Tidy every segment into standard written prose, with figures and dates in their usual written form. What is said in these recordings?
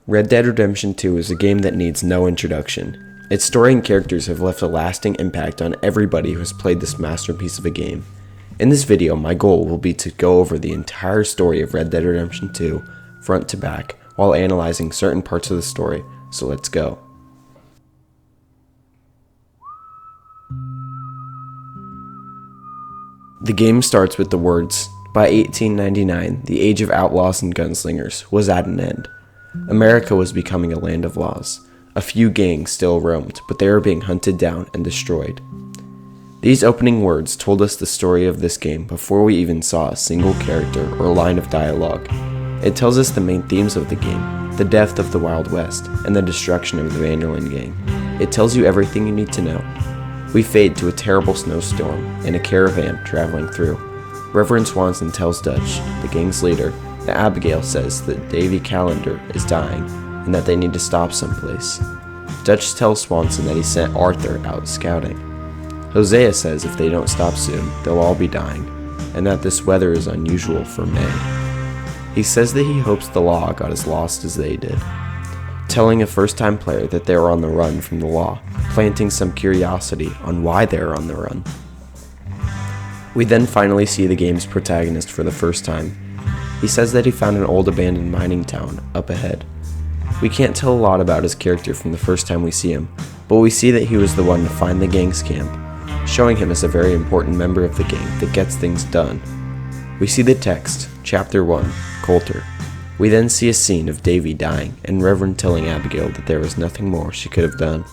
Red Dead Redemption 2 is a game that needs no introduction. Its story and characters have left a lasting impact on everybody who has played this masterpiece of a game. In this video, my goal will be to go over the entire story of Red Dead Redemption 2, front to back, while analyzing certain parts of the story, so let's go. The game starts with the words, "By 1899, the age of outlaws and gunslingers was at an end. America was becoming a land of laws. A few gangs still roamed, but they were being hunted down and destroyed." These opening words told us the story of this game before we even saw a single character or line of dialogue. It tells us the main themes of the game, the death of the Wild West, and the destruction of the Vanderlyn gang. It tells you everything you need to know. We fade to a terrible snowstorm and a caravan traveling through. Reverend Swanson tells Dutch, the gang's leader, that Abigail says that Davy Callender is dying and that they need to stop someplace. Dutch tells Swanson that he sent Arthur out scouting. Hosea says if they don't stop soon, they'll all be dying, and that this weather is unusual for May. He says that he hopes the law got as lost as they did, telling a first-time player that they were on the run from the law, planting some curiosity on why they are on the run. We then finally see the game's protagonist for the first time. He says that he found an old abandoned mining town up ahead. We can't tell a lot about his character from the first time we see him, but we see that he was the one to find the gang's camp, showing him as a very important member of the gang that gets things done. We see the text, Chapter 1, Colter. We then see a scene of Davy dying and Reverend telling Abigail that there was nothing more she could have done.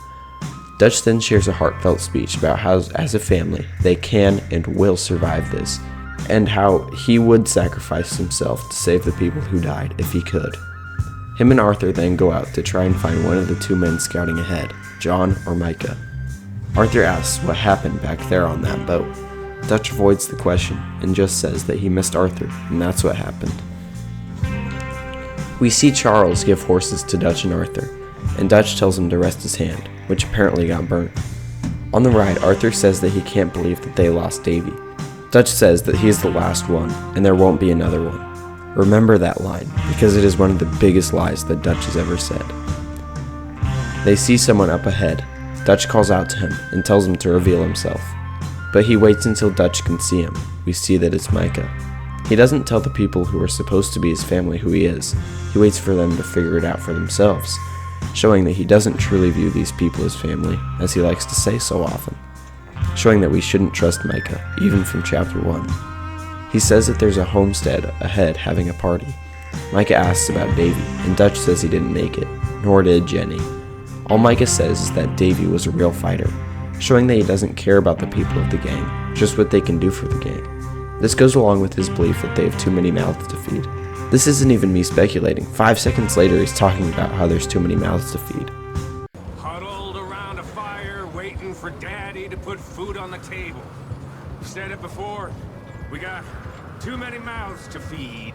Dutch then shares a heartfelt speech about how, as a family, they can and will survive this, and how he would sacrifice himself to save the people who died if he could. Him and Arthur then go out to try and find one of the two men scouting ahead, John or Micah. Arthur asks what happened back there on that boat. Dutch avoids the question and just says that he missed Arthur, and that's what happened. We see Charles give horses to Dutch and Arthur, and Dutch tells him to rest his hand, which apparently got burnt. On the ride, Arthur says that he can't believe that they lost Davy. Dutch says that he is the last one, and there won't be another one. Remember that line, because it is one of the biggest lies that Dutch has ever said. They see someone up ahead. Dutch calls out to him and tells him to reveal himself, but he waits until Dutch can see him. We see that it's Micah. He doesn't tell the people who are supposed to be his family who he is. He waits for them to figure it out for themselves, showing that he doesn't truly view these people as family, as he likes to say so often, showing that we shouldn't trust Micah, even from Chapter 1. He says that there's a homestead ahead having a party. Micah asks about Davy, and Dutch says he didn't make it, nor did Jenny. All Micah says is that Davy was a real fighter, showing that he doesn't care about the people of the gang, just what they can do for the gang. This goes along with his belief that they have too many mouths to feed. This isn't even me speculating. 5 seconds later, he's talking about how there's too many mouths to feed. Huddled around a fire, waiting for Daddy to put food on the table. Said it before, we got too many mouths to feed.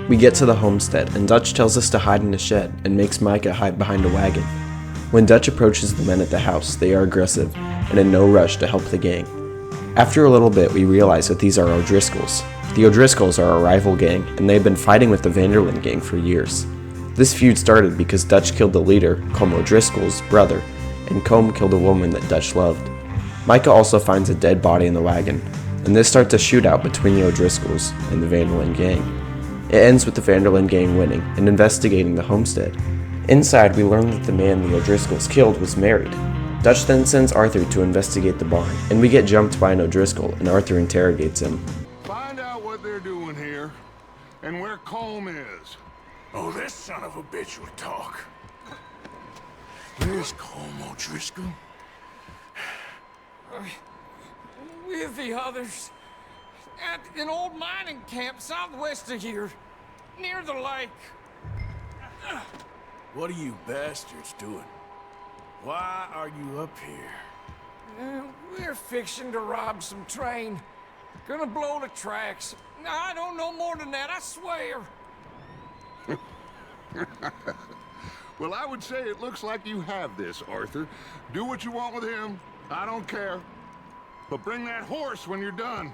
We get to the homestead, and Dutch tells us to hide in a shed, and makes Micah hide behind a wagon. When Dutch approaches the men at the house, they are aggressive, and in no rush to help the gang. After a little bit, we realize that these are O'Driscolls. The O'Driscolls are a rival gang, and they've been fighting with the Vanderlyn gang for years. This feud started because Dutch killed the leader, Colm O'Driscoll's brother, and Colm killed a woman that Dutch loved. Micah also finds a dead body in the wagon, and this starts a shootout between the O'Driscolls and the Vanderlyn gang. It ends with the Vanderlyn gang winning and investigating the homestead. Inside, we learn that the man the O'Driscolls killed was married. Dutch then sends Arthur to investigate the barn, and we get jumped by an O'Driscoll, and Arthur interrogates him. Find out what they're doing here, and where Colm is. Oh, this son of a bitch will talk. Where's Colm O'Driscoll? With the others. At an old mining camp southwest of here. Near the lake. What are you bastards doing? Why are you up here? We're fixing to rob some train. Gonna blow the tracks. I don't know more than that, I swear. Well, I would say it looks like you have this, Arthur. Do what you want with him. I don't care. But bring that horse when you're done.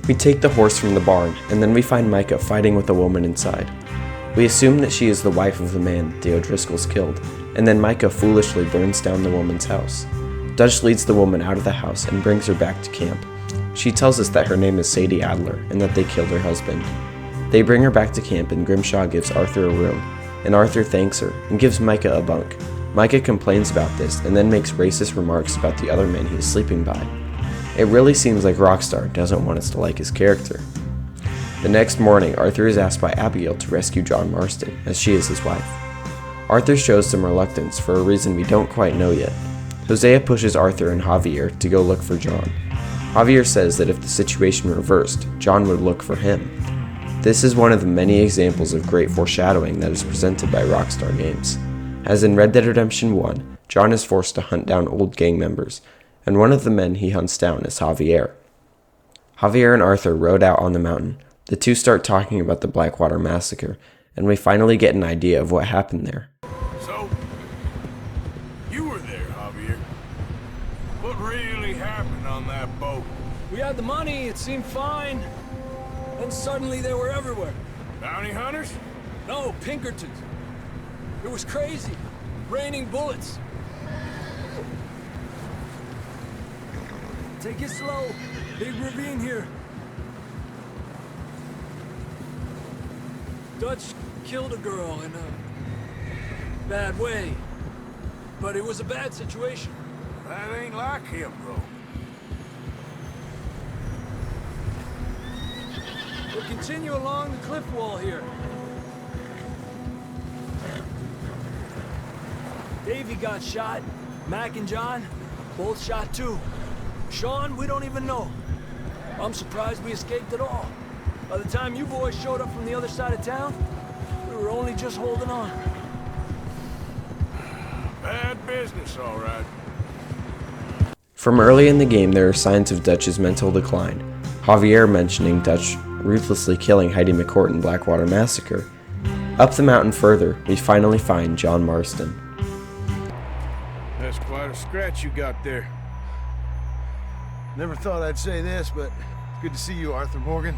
We take the horse from the barn, and then we find Micah fighting with a woman inside. We assume that she is the wife of the man the O'Driscolls killed, and then Micah foolishly burns down the woman's house. Dutch leads the woman out of the house and brings her back to camp. She tells us that her name is Sadie Adler and that they killed her husband. They bring her back to camp and Grimshaw gives Arthur a room, and Arthur thanks her and gives Micah a bunk. Micah complains about this and then makes racist remarks about the other men he is sleeping by. It really seems like Rockstar doesn't want us to like his character. The next morning, Arthur is asked by Abigail to rescue John Marston, as she is his wife. Arthur shows some reluctance for a reason we don't quite know yet. Hosea pushes Arthur and Javier to go look for John. Javier says that if the situation reversed, John would look for him. This is one of the many examples of great foreshadowing that is presented by Rockstar Games. As in Red Dead Redemption 1, John is forced to hunt down old gang members, and one of the men he hunts down is Javier. Javier and Arthur rode out on the mountain. The two start talking about the Blackwater Massacre, and we finally get an idea of what happened there. So, you were there, Javier. What really happened on that boat? We had the money, it seemed fine. Then suddenly they were everywhere. Bounty hunters? No, Pinkertons. It was crazy. Raining bullets. Take it slow. Big ravine here. Dutch killed a girl in a bad way. But it was a bad situation. That ain't like him, bro. We'll continue along the cliff wall here. Davey got shot. Mac and John, both shot too. Sean, we don't even know. I'm surprised we escaped at all. By the time you boys showed up from the other side of town, we were only just holding on. Bad business, all right. From early in the game, there are signs of Dutch's mental decline. Javier mentioning Dutch ruthlessly killing Heidi McCourt in Blackwater Massacre. Up the mountain further, we finally find John Marston. That's quite a scratch you got there. Never thought I'd say this, but it's good to see you, Arthur Morgan.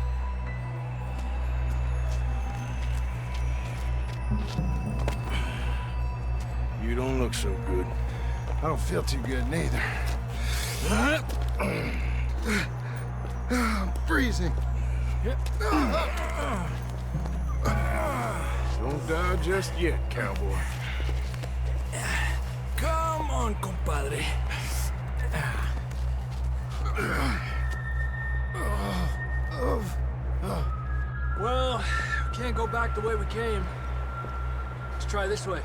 You don't look so good. I don't feel too good neither. I'm freezing. Don't die just yet, cowboy. Come on, compadre. Well, we can't go back the way we came. Let's try this way.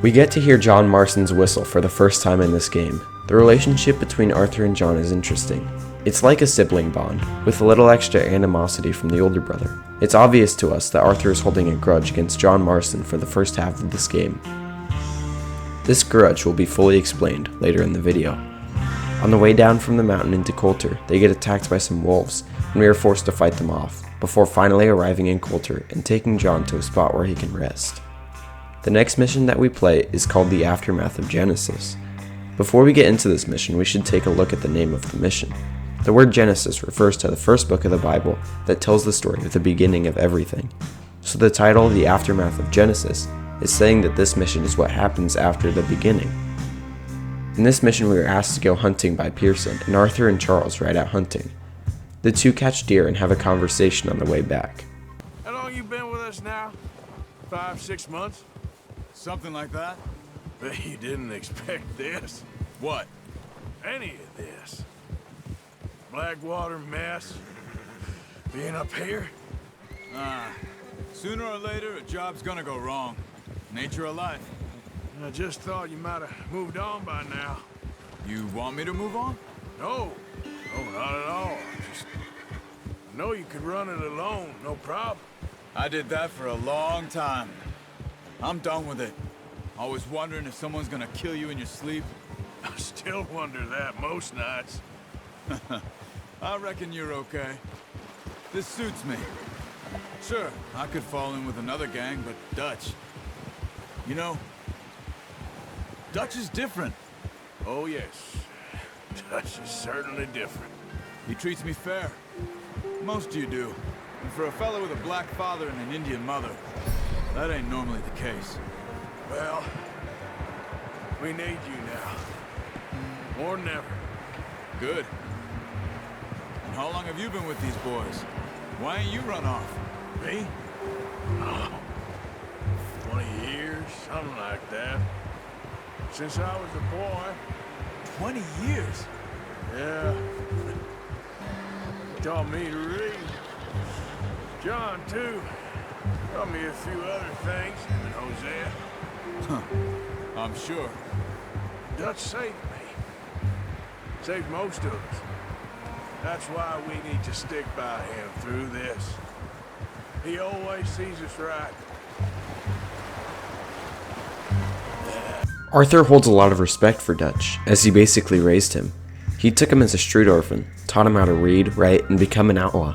We get to hear John Marston's whistle for the first time in this game. The relationship between Arthur and John is interesting. It's like a sibling bond, with a little extra animosity from the older brother. It's obvious to us that Arthur is holding a grudge against John Marston for the first half of this game. This grudge will be fully explained later in the video. On the way down from the mountain into Colter, they get attacked by some wolves, and we are forced to fight them off, before finally arriving in Colter and taking John to a spot where he can rest. The next mission that we play is called the Aftermath of Genesis. Before we get into this mission, we should take a look at the name of the mission. The word Genesis refers to the first book of the Bible that tells the story of the beginning of everything. So the title, The Aftermath of Genesis, is saying that this mission is what happens after the beginning. In this mission, we are asked to go hunting by Pearson, and Arthur and Charles ride out hunting. The two catch deer and have a conversation on the way back. How long you been with us now? 5, 6 months? Something like that? Bet you didn't expect this. What? Any of this. Blackwater mess. Being up here? Sooner or later, a job's gonna go wrong. Nature of life. I just thought you might have moved on by now. You want me to move on? No. No, not at all. Just... I know you could run it alone, no problem. I did that for a long time. I'm done with it. Always wondering if someone's gonna kill you in your sleep. I still wonder that most nights. I reckon you're okay. This suits me. Sure, I could fall in with another gang, but Dutch... You know, Dutch is different. Oh, yes. Dutch is certainly different. He treats me fair. Most of you do. And for a fellow with a black father and an Indian mother, That ain't normally the case. Well, we need you now. More than ever. Good. And how long have you been with these boys? Why ain't you run off? Me? Oh, 20 years, something like that. Since I was a boy. 20 years? Yeah. Taught me to read. John, too. Taught me a few other things. Him and Hosea. Huh. I'm sure. Dutch saved me. Saved most of us. That's why we need to stick by him through this. He always sees us right. Arthur holds a lot of respect for Dutch, as he basically raised him. He took him as a street orphan, taught him how to read, write, and become an outlaw.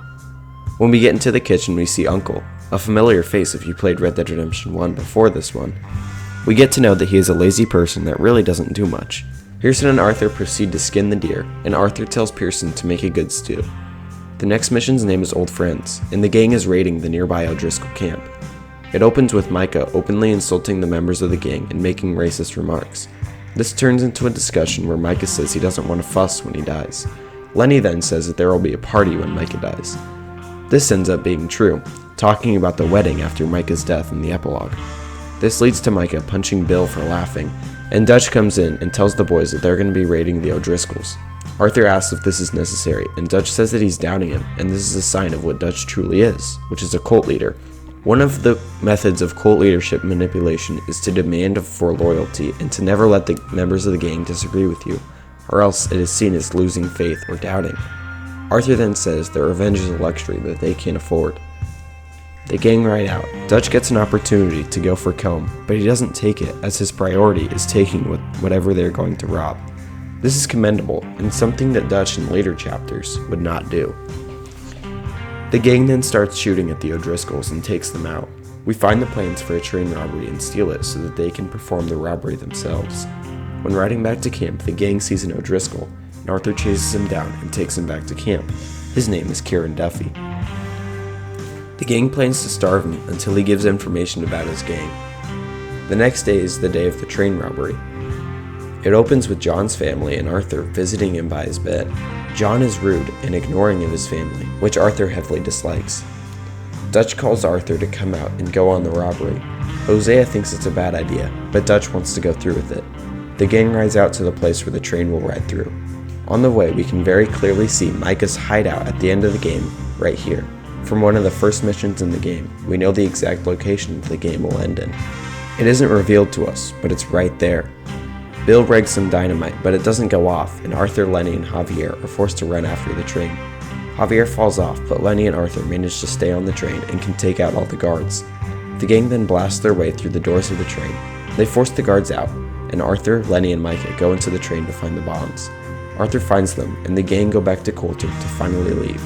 When we get into the kitchen, we see Uncle, a familiar face if you played Red Dead Redemption 1 before this one. We get to know that he is a lazy person that really doesn't do much. Pearson and Arthur proceed to skin the deer, and Arthur tells Pearson to make a good stew. The next mission's name is Old Friends, and the gang is raiding the nearby O'Driscoll camp. It opens with Micah openly insulting the members of the gang and making racist remarks. This turns into a discussion where Micah says he doesn't want to fuss when he dies. Lenny then says that there will be a party when Micah dies. This ends up being true, talking about the wedding after Micah's death in the epilogue. This leads to Micah punching Bill for laughing, and Dutch comes in and tells the boys that they're going to be raiding the O'Driscolls. Arthur asks if this is necessary, and Dutch says that he's doubting him, and this is a sign of what Dutch truly is, which is a cult leader. One of the methods of cult leadership manipulation is to demand for loyalty and to never let the members of the gang disagree with you, or else it is seen as losing faith or doubting. Arthur then says that revenge is a luxury that they can't afford. They gang right out. Dutch gets an opportunity to go for Combe, but he doesn't take it as his priority is taking whatever they're going to rob. This is commendable and something that Dutch in later chapters would not do. The gang then starts shooting at the O'Driscolls and takes them out. We find the plans for a train robbery and steal it so that they can perform the robbery themselves. When riding back to camp, the gang sees an O'Driscoll, and Arthur chases him down and takes him back to camp. His name is Kieran Duffy. The gang plans to starve him until he gives information about his gang. The next day is the day of the train robbery. It opens with John's family and Arthur visiting him by his bed. John is rude and ignoring of his family, which Arthur heavily dislikes. Dutch calls Arthur to come out and go on the robbery. Hosea thinks it's a bad idea, but Dutch wants to go through with it. The gang rides out to the place where the train will ride through. On the way, we can very clearly see Micah's hideout at the end of the game, right here. From one of the first missions in the game, we know the exact location the game will end in. It isn't revealed to us, but it's right there. Bill rigs some dynamite, but it doesn't go off, and Arthur, Lenny, and Javier are forced to run after the train. Javier falls off, but Lenny and Arthur manage to stay on the train and can take out all the guards. The gang then blasts their way through the doors of the train. They force the guards out, and Arthur, Lenny, and Micah go into the train to find the bombs. Arthur finds them, and the gang go back to Colter to finally leave.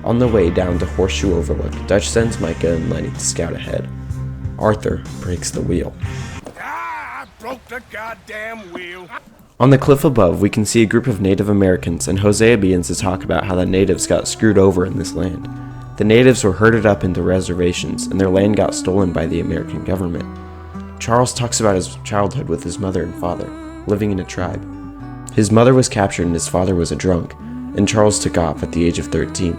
On the way down to Horseshoe Overlook, Dutch sends Micah and Lenny to scout ahead. Arthur breaks the wheel. I broke the goddamn wheel. On the cliff above, we can see a group of Native Americans, and Hosea begins to talk about how the natives got screwed over in this land. The natives were herded up into reservations, and their land got stolen by the American government. Charles talks about his childhood with his mother and father, living in a tribe. His mother was captured and his father was a drunk, and Charles took off at the age of 13.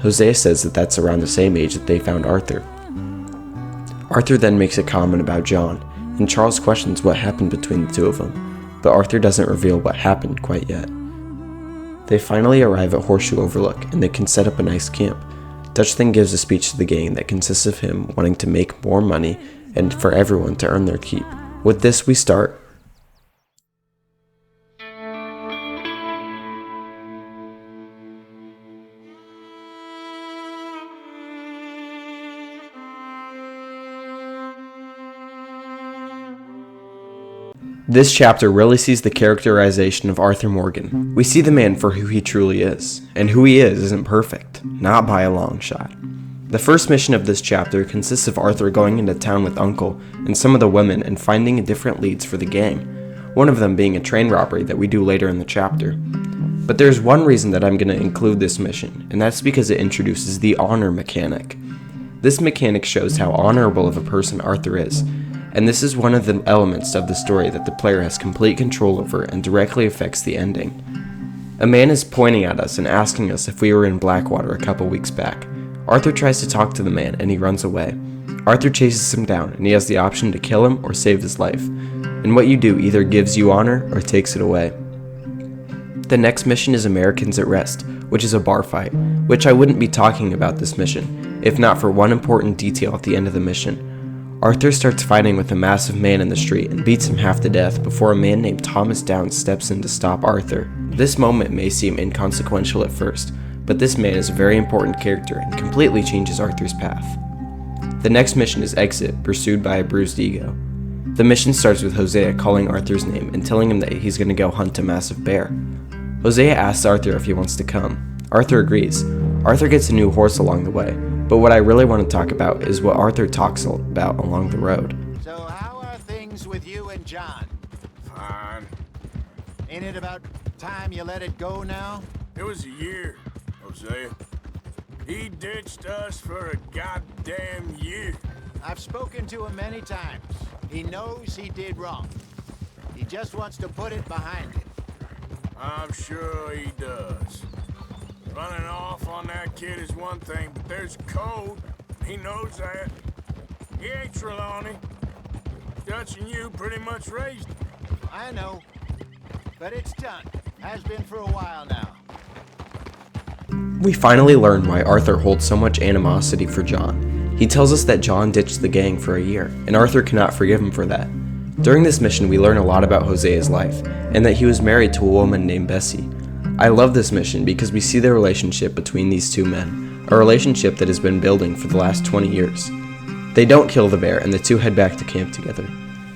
Hosea says that that's around the same age that they found Arthur. Arthur then makes a comment about John, and Charles questions what happened between the two of them, but Arthur doesn't reveal what happened quite yet. They finally arrive at Horseshoe Overlook, and they can set up a nice camp. Dutch then gives a speech to the gang that consists of him wanting to make more money and for everyone to earn their keep. With this, we start. This chapter really sees the characterization of Arthur Morgan. We see the man for who he truly is, and who he is isn't perfect, not by a long shot. The first mission of this chapter consists of Arthur going into town with Uncle and some of the women and finding different leads for the gang, one of them being a train robbery that we do later in the chapter. But there's one reason that I'm going to include this mission, and that's because it introduces the honor mechanic. This mechanic shows how honorable of a person Arthur is, and this is one of the elements of the story that the player has complete control over and directly affects the ending. A man is pointing at us and asking us if we were in Blackwater a couple weeks back. Arthur tries to talk to the man and he runs away. Arthur chases him down and he has the option to kill him or save his life, and what you do either gives you honor or takes it away. The next mission is Americans at Rest, which is a bar fight, which I wouldn't be talking about this mission, if not for one important detail at the end of the mission. Arthur starts fighting with a massive man in the street and beats him half to death before a man named Thomas Downs steps in to stop Arthur. This moment may seem inconsequential at first, but this man is a very important character and completely changes Arthur's path. The next mission is Exit, pursued by a bruised ego. The mission starts with Hosea calling Arthur's name and telling him that he's going to go hunt a massive bear. Hosea asks Arthur if he wants to come. Arthur agrees. Arthur gets a new horse along the way, but what I really want to talk about is what Arthur talks about along the road. So how are things with you and John? Fine. Ain't it about time you let it go now? It was a year, Hosea. He ditched us for a goddamn year. I've spoken to him many times. He knows he did wrong. He just wants to put it behind him. I'm sure he does. Running off on that kid is one thing, but there's code. He knows that. He ain't Trelawney. Dutch and you pretty much raised him. I know. But it's done. Has been for a while now. We finally learn why Arthur holds so much animosity for John. He tells us that John ditched the gang for a year, and Arthur cannot forgive him for that. During this mission, we learn a lot about Hosea's life, and that he was married to a woman named Bessie. I love this mission because we see the relationship between these two men, a relationship that has been building for the last 20 years. They don't kill the bear, and the two head back to camp together.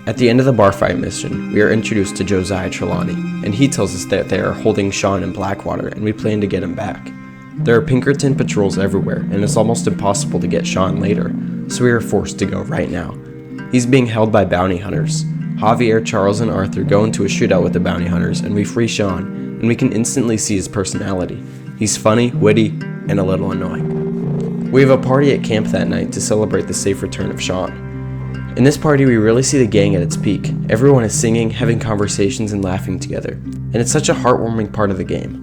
At the end of the bar fight mission, we are introduced to Josiah Trelawney, and he tells us that they are holding Sean in Blackwater, and we plan to get him back. There are Pinkerton patrols everywhere, and it's almost impossible to get Sean later, so we are forced to go right now. He's being held by bounty hunters. Javier, Charles, and Arthur go into a shootout with the bounty hunters, and we free Sean, and we can instantly see his personality. He's funny, witty, and a little annoying. We have a party at camp that night to celebrate the safe return of Sean. In this party, we really see the gang at its peak. Everyone is singing, having conversations, and laughing together, and it's such a heartwarming part of the game.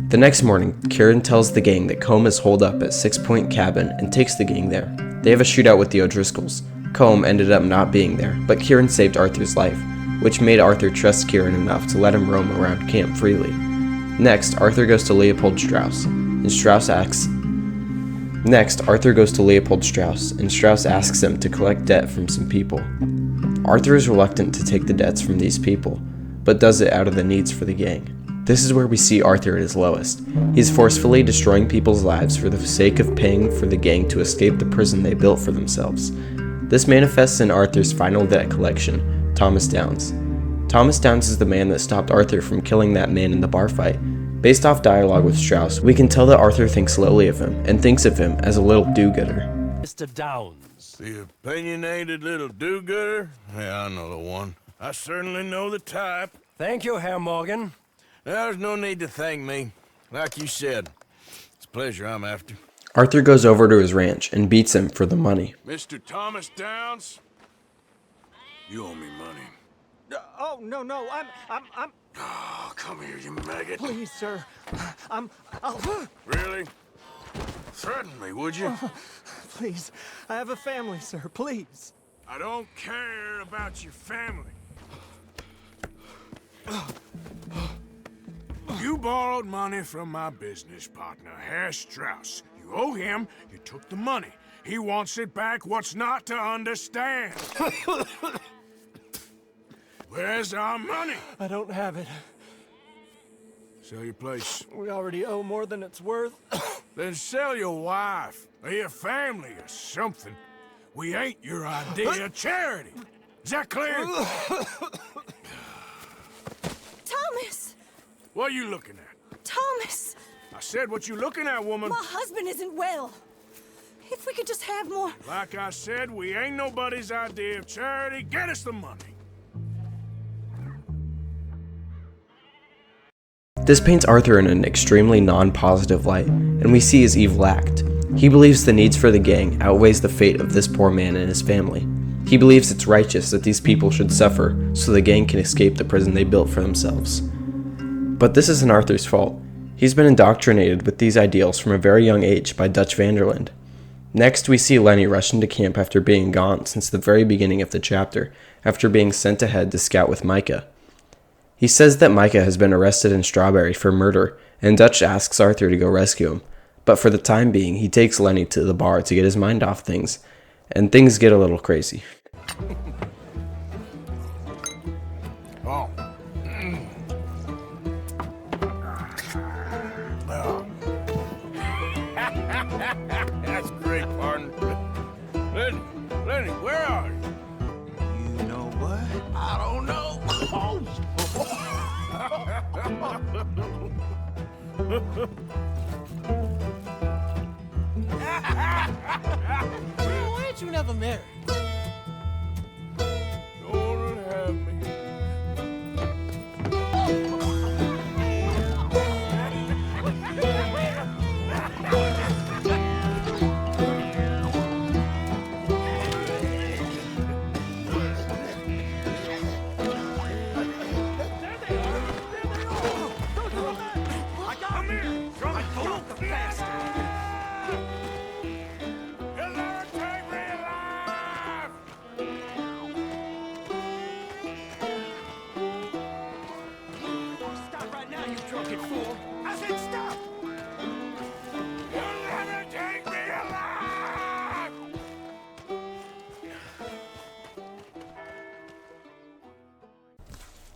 The next morning, Kieran tells the gang that Combe is holed up at 6 Point Cabin and takes the gang there. They have a shootout with the O'Driscolls. Combe ended up not being there, but Kieran saved Arthur's life, which made Arthur trust Kieran enough to let him roam around camp freely. Next, Arthur goes to Leopold Strauss, and Strauss asks him to collect debt from some people. Arthur is reluctant to take the debts from these people, but does it out of the needs for the gang. This is where we see Arthur at his lowest. He's forcefully destroying people's lives for the sake of paying for the gang to escape the prison they built for themselves. This manifests in Arthur's final debt collection, Thomas Downs. Thomas Downs is the man that stopped Arthur from killing that man in the bar fight. Based off dialogue with Strauss, we can tell that Arthur thinks lowly of him and thinks of him as a little do-gooder. Mr. Downs. The opinionated little do-gooder? Yeah, I know the one. I certainly know the type. Thank you, Herr Morgan. There's no need to thank me. Like you said, it's a pleasure I'm after. Arthur goes over to his ranch and beats him for the money. Mr. Thomas Downs, you owe me money. Oh, no, I'm... Oh, come here, you maggot. Please, sir. I'll... Really? Threaten me, would you? Please. I have a family, sir. Please. I don't care about your family. You borrowed money from my business partner, Herr Strauss. You owe him, you took the money. He wants it back, what's not to understand? Where's our money? I don't have it. Sell your place. We already owe more than it's worth. Then sell your wife, or your family, or something. We ain't your idea of charity. Is that clear? Thomas! What are you looking at? Thomas! I said, what you looking at, woman? My husband isn't well. If we could just have more... Like I said, we ain't nobody's idea of charity. Get us the money. This paints Arthur in an extremely non-positive light, and we see his evil act. He believes the needs for the gang outweighs the fate of this poor man and his family. He believes it's righteous that these people should suffer so the gang can escape the prison they built for themselves. But this isn't Arthur's fault. He's been indoctrinated with these ideals from a very young age by Dutch van der Linde. Next, we see Lenny rush into camp after being gone since the very beginning of the chapter, after being sent ahead to scout with Micah. He says that Micah has been arrested in Strawberry for murder, and Dutch asks Arthur to go rescue him. But for the time being, he takes Lenny to the bar to get his mind off things, and things get a little crazy. Oh. That's great, partner. Lenny, where are you? You know what? I don't know. Why ain't you never married? Don't have me.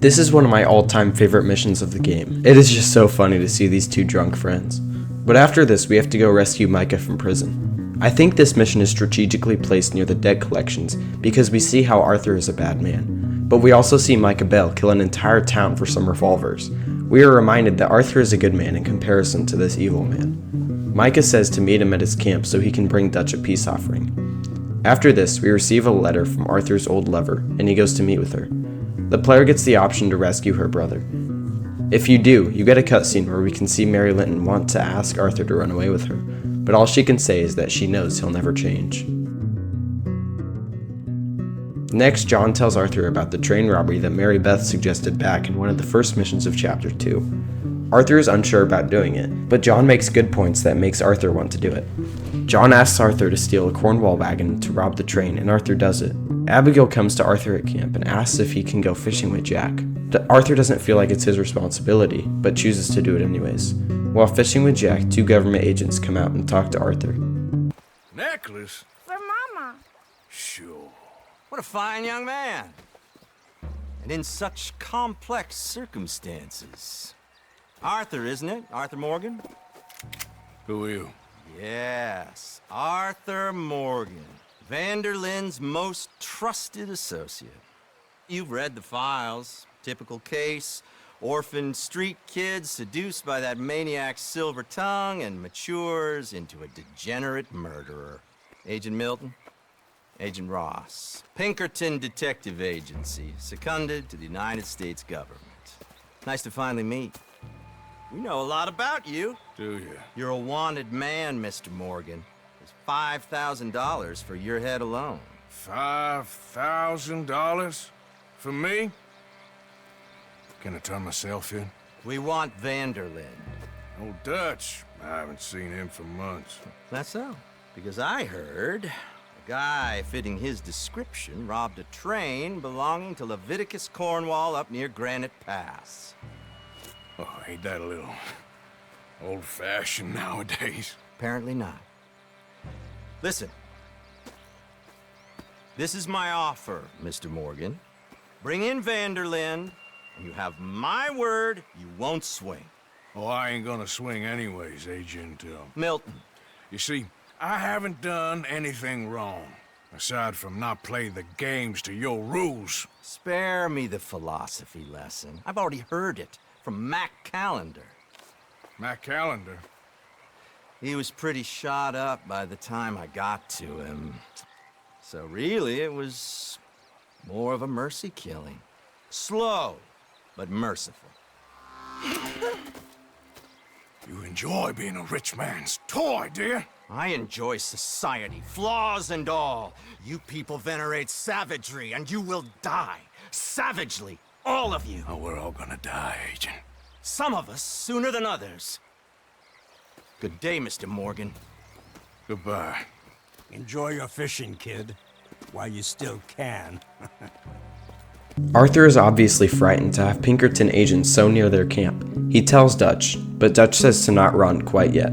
This is one of my all-time favorite missions of the game. It is just so funny to see these two drunk friends. But after this, we have to go rescue Micah from prison. I think this mission is strategically placed near the debt collections because we see how Arthur is a bad man. But we also see Micah Bell kill an entire town for some revolvers. We are reminded that Arthur is a good man in comparison to this evil man. Micah says to meet him at his camp so he can bring Dutch a peace offering. After this, we receive a letter from Arthur's old lover, and he goes to meet with her. The player gets the option to rescue her brother. If you do, you get a cutscene where we can see Mary Linton want to ask Arthur to run away with her, but all she can say is that she knows he'll never change. Next, John tells Arthur about the train robbery that Mary Beth suggested back in one of the first missions of Chapter 2. Arthur is unsure about doing it, but John makes good points that makes Arthur want to do it. John asks Arthur to steal a Cornwall wagon to rob the train, and Arthur does it. Abigail comes to Arthur at camp and asks if he can go fishing with Jack. Arthur doesn't feel like it's his responsibility, but chooses to do it anyways. While fishing with Jack, two government agents come out and talk to Arthur. Necklace? For Mama. Sure. What a fine young man. And in such complex circumstances. Arthur, isn't it? Arthur Morgan? Who are you? Yes, Arthur Morgan. van der Linde's most trusted associate. You've read the files. Typical case. Orphaned street kid seduced by that maniac's silver tongue and matures into a degenerate murderer. Agent Milton? Agent Ross. Pinkerton Detective Agency, seconded to the United States government. Nice to finally meet. We know a lot about you. Do you? You're a wanted man, Mr. Morgan. There's $5,000 for your head alone. $5,000? For me? Can I turn myself in? We want van der Linde. Oh, Dutch. I haven't seen him for months. That's so. Because I heard a guy fitting his description robbed a train belonging to Leviticus Cornwall up near Granite Pass. Oh, ain't that a little old-fashioned nowadays? Apparently not. Listen. This is my offer, Mr. Morgan. Bring in van der Linde, and you have my word you won't swing. Oh, I ain't gonna swing anyways, Agent, Milton. You see, I haven't done anything wrong, aside from not playing the games to your rules. Spare me the philosophy lesson. I've already heard it from Mac Callender. Mac Callender? He was pretty shot up by the time I got to him. So really, it was more of a mercy killing. Slow, but merciful. You enjoy being a rich man's toy, do you? I enjoy society, flaws and all. You people venerate savagery, and you will die. Savagely. All of you. Oh, we're all gonna die, Agent. Some of us sooner than others. Good day, Mr. Morgan. Goodbye. Enjoy your fishing, kid. While you still can. Arthur is obviously frightened to have Pinkerton agents so near their camp. He tells Dutch, but Dutch says to not run quite yet.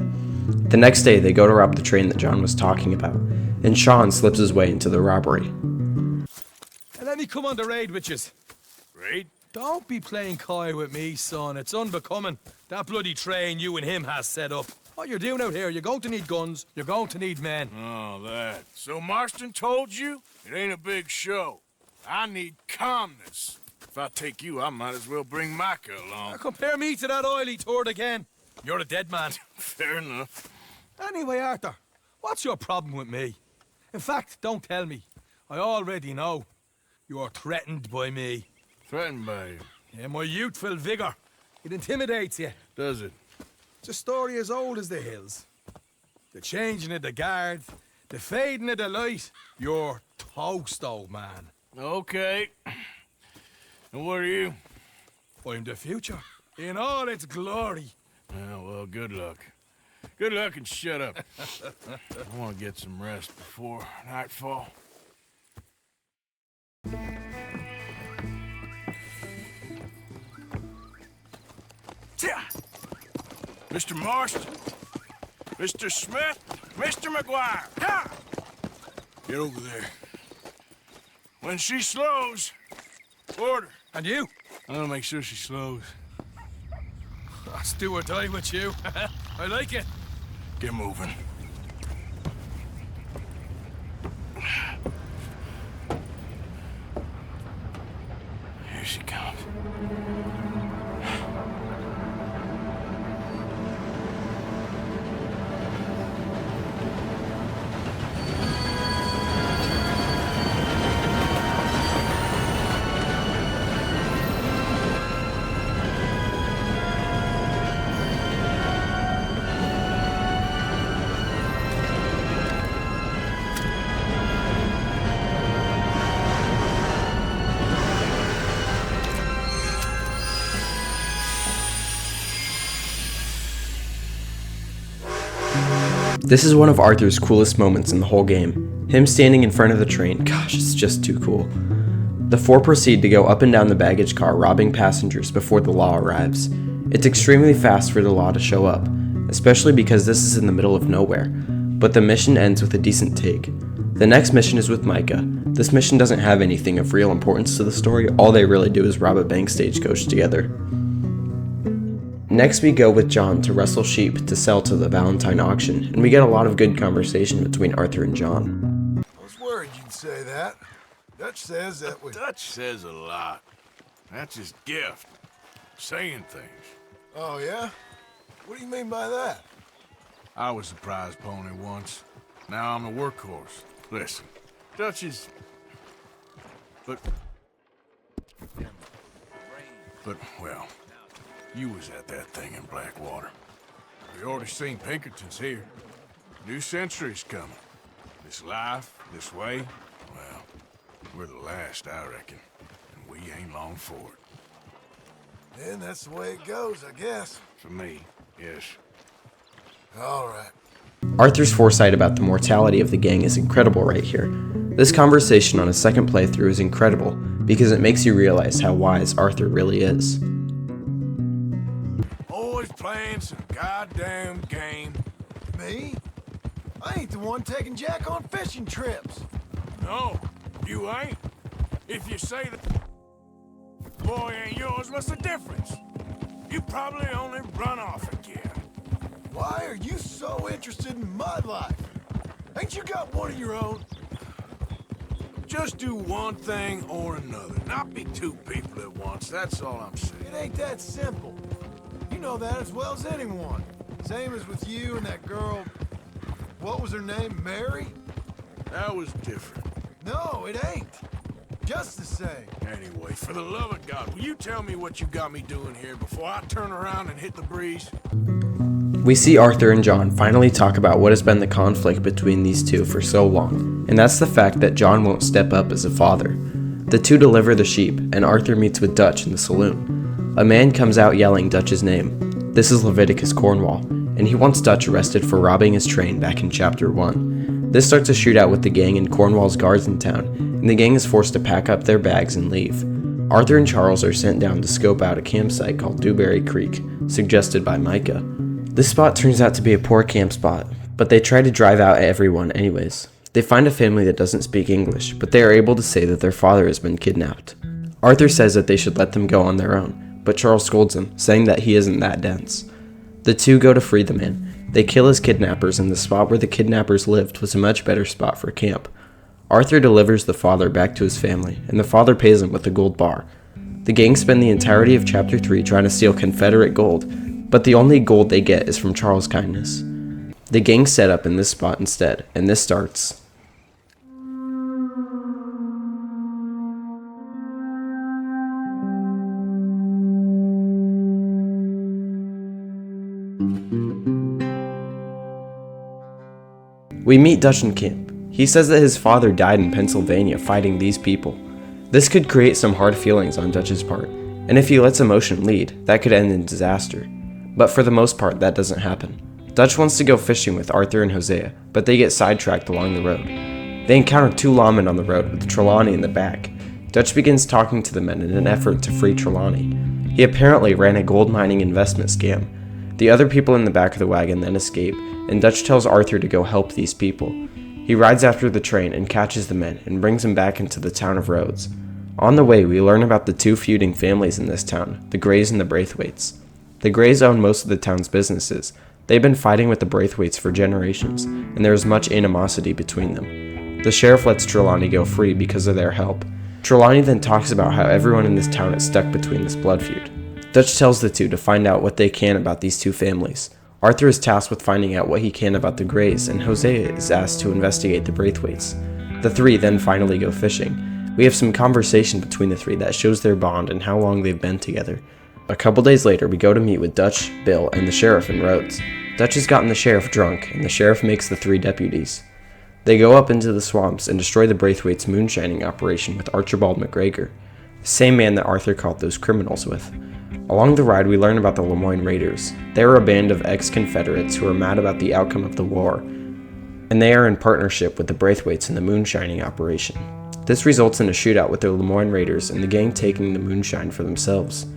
The next day, they go to rob the train that John was talking about, and Sean slips his way into the robbery. And let me come on the raid, witches. Raid? Don't be playing coy with me, son. It's unbecoming. That bloody train you and him has set up. What you're doing out here, you're going to need guns, you're going to need men. Oh, that. So Marston told you? It ain't a big show. I need calmness. If I take you, I might as well bring Micah along. Now compare me to that oily turd again. You're a dead man. Fair enough. Anyway, Arthur, what's your problem with me? In fact, don't tell me. I already know. You're threatened by me. Threatened by you? Yeah, my youthful vigor. It intimidates you. Does it? It's a story as old as the hills. The changing of the guard, the fading of the light. You're toast, old man. Okay. And what are you? I'm the future, in all its glory. Well, good luck. Good luck and shut up. I want to get some rest before nightfall. Mr. Marston, Mr. Smith, Mr. McGuire, ha! Get over there. When she slows, order. And you? I'm gonna make sure she slows. Let's do or die with you. I like it. Get moving. Here she comes. This is one of Arthur's coolest moments in the whole game. Him standing in front of the train, gosh, it's just too cool. The four proceed to go up and down the baggage car, robbing passengers before the law arrives. It's extremely fast for the law to show up, especially because this is in the middle of nowhere, but the mission ends with a decent take. The next mission is with Micah. This mission doesn't have anything of real importance to the story, all they really do is rob a bank stagecoach together. Next we go with John to wrestle sheep to sell to the Valentine auction, and we get a lot of good conversation between Arthur and John. I was worried you'd say that. Dutch says that we... Dutch says a lot. That's his gift. Saying things. Oh, yeah? What do you mean by that? I was the prize pony once. Now I'm the workhorse. Listen, Dutch is... But, well, you was at that thing in Blackwater. We already seen Pinkertons here. New century's coming. This life, this way, well, we're the last, I reckon. And we ain't long for it. And that's the way it goes, I guess. For me, yes. All right. Arthur's foresight about the mortality of the gang is incredible right here. This conversation on a second playthrough is incredible because it makes you realize how wise Arthur really is. Always playing some goddamn game. Me? I ain't the one taking Jack on fishing trips. No, you ain't. If you say the boy ain't yours, what's the difference? You probably only run off again. Why are you so interested in my life? Ain't you got one of your own? Just do one thing or another. Not be two people at once, that's all I'm saying. It ain't that simple. You know that as well as anyone. Same as with you and that girl... What was her name? Mary? That was different. No, it ain't. Just the same. Anyway, for the love of God, will you tell me what you got me doing here before I turn around and hit the breeze? We see Arthur and John finally talk about what has been the conflict between these two for so long, and that's the fact that John won't step up as a father. The two deliver the sheep, and Arthur meets with Dutch in the saloon. A man comes out yelling Dutch's name. This is Leviticus Cornwall, and he wants Dutch arrested for robbing his train back in Chapter 1. This starts a shootout with the gang and Cornwall's guards in town, and the gang is forced to pack up their bags and leave. Arthur and Charles are sent down to scope out a campsite called Dewberry Creek, suggested by Micah. This spot turns out to be a poor camp spot, but they try to drive out everyone anyways. They find a family that doesn't speak English, but they are able to say that their father has been kidnapped. Arthur says that they should let them go on their own, but Charles scolds him, saying that he isn't that dense. The two go to free the man. They kill his kidnappers, and the spot where the kidnappers lived was a much better spot for camp. Arthur delivers the father back to his family, and the father pays him with a gold bar. The gang spend the entirety of Chapter 3 trying to steal Confederate gold, but the only gold they get is from Charles' kindness. The gang set up in this spot instead, and this starts. We meet Dutch in camp. He says that his father died in Pennsylvania fighting these people. This could create some hard feelings on Dutch's part, and if he lets emotion lead, that could end in disaster. But for the most part, that doesn't happen. Dutch wants to go fishing with Arthur and Hosea, but they get sidetracked along the road. They encounter two lawmen on the road with Trelawney in the back. Dutch begins talking to the men in an effort to free Trelawney. He apparently ran a gold mining investment scam. The other people in the back of the wagon then escape, and Dutch tells Arthur to go help these people. He rides after the train and catches the men and brings them back into the town of Rhodes. On the way, we learn about the two feuding families in this town, the Grays and the Braithwaites. The Grays own most of the town's businesses. They've been fighting with the Braithwaites for generations, and there is much animosity between them. The sheriff lets Trelawney go free because of their help. Trelawney then talks about how everyone in this town is stuck between this blood feud. Dutch tells the two to find out what they can about these two families. Arthur is tasked with finding out what he can about the Grays, and Hosea is asked to investigate the Braithwaites. The three then finally go fishing. We have some conversation between the three that shows their bond and how long they've been together. A couple days later, we go to meet with Dutch, Bill, and the sheriff in Rhodes. Dutch has gotten the sheriff drunk, and the sheriff makes the three deputies. They go up into the swamps and destroy the Braithwaites' moonshining operation with Archibald McGregor, the same man that Arthur caught those criminals with. Along the ride, we learn about the Lemoyne Raiders. They are a band of ex-Confederates who are mad about the outcome of the war, and they are in partnership with the Braithwaites in the moonshining operation. This results in a shootout with the Lemoyne Raiders and the gang taking the moonshine for themselves.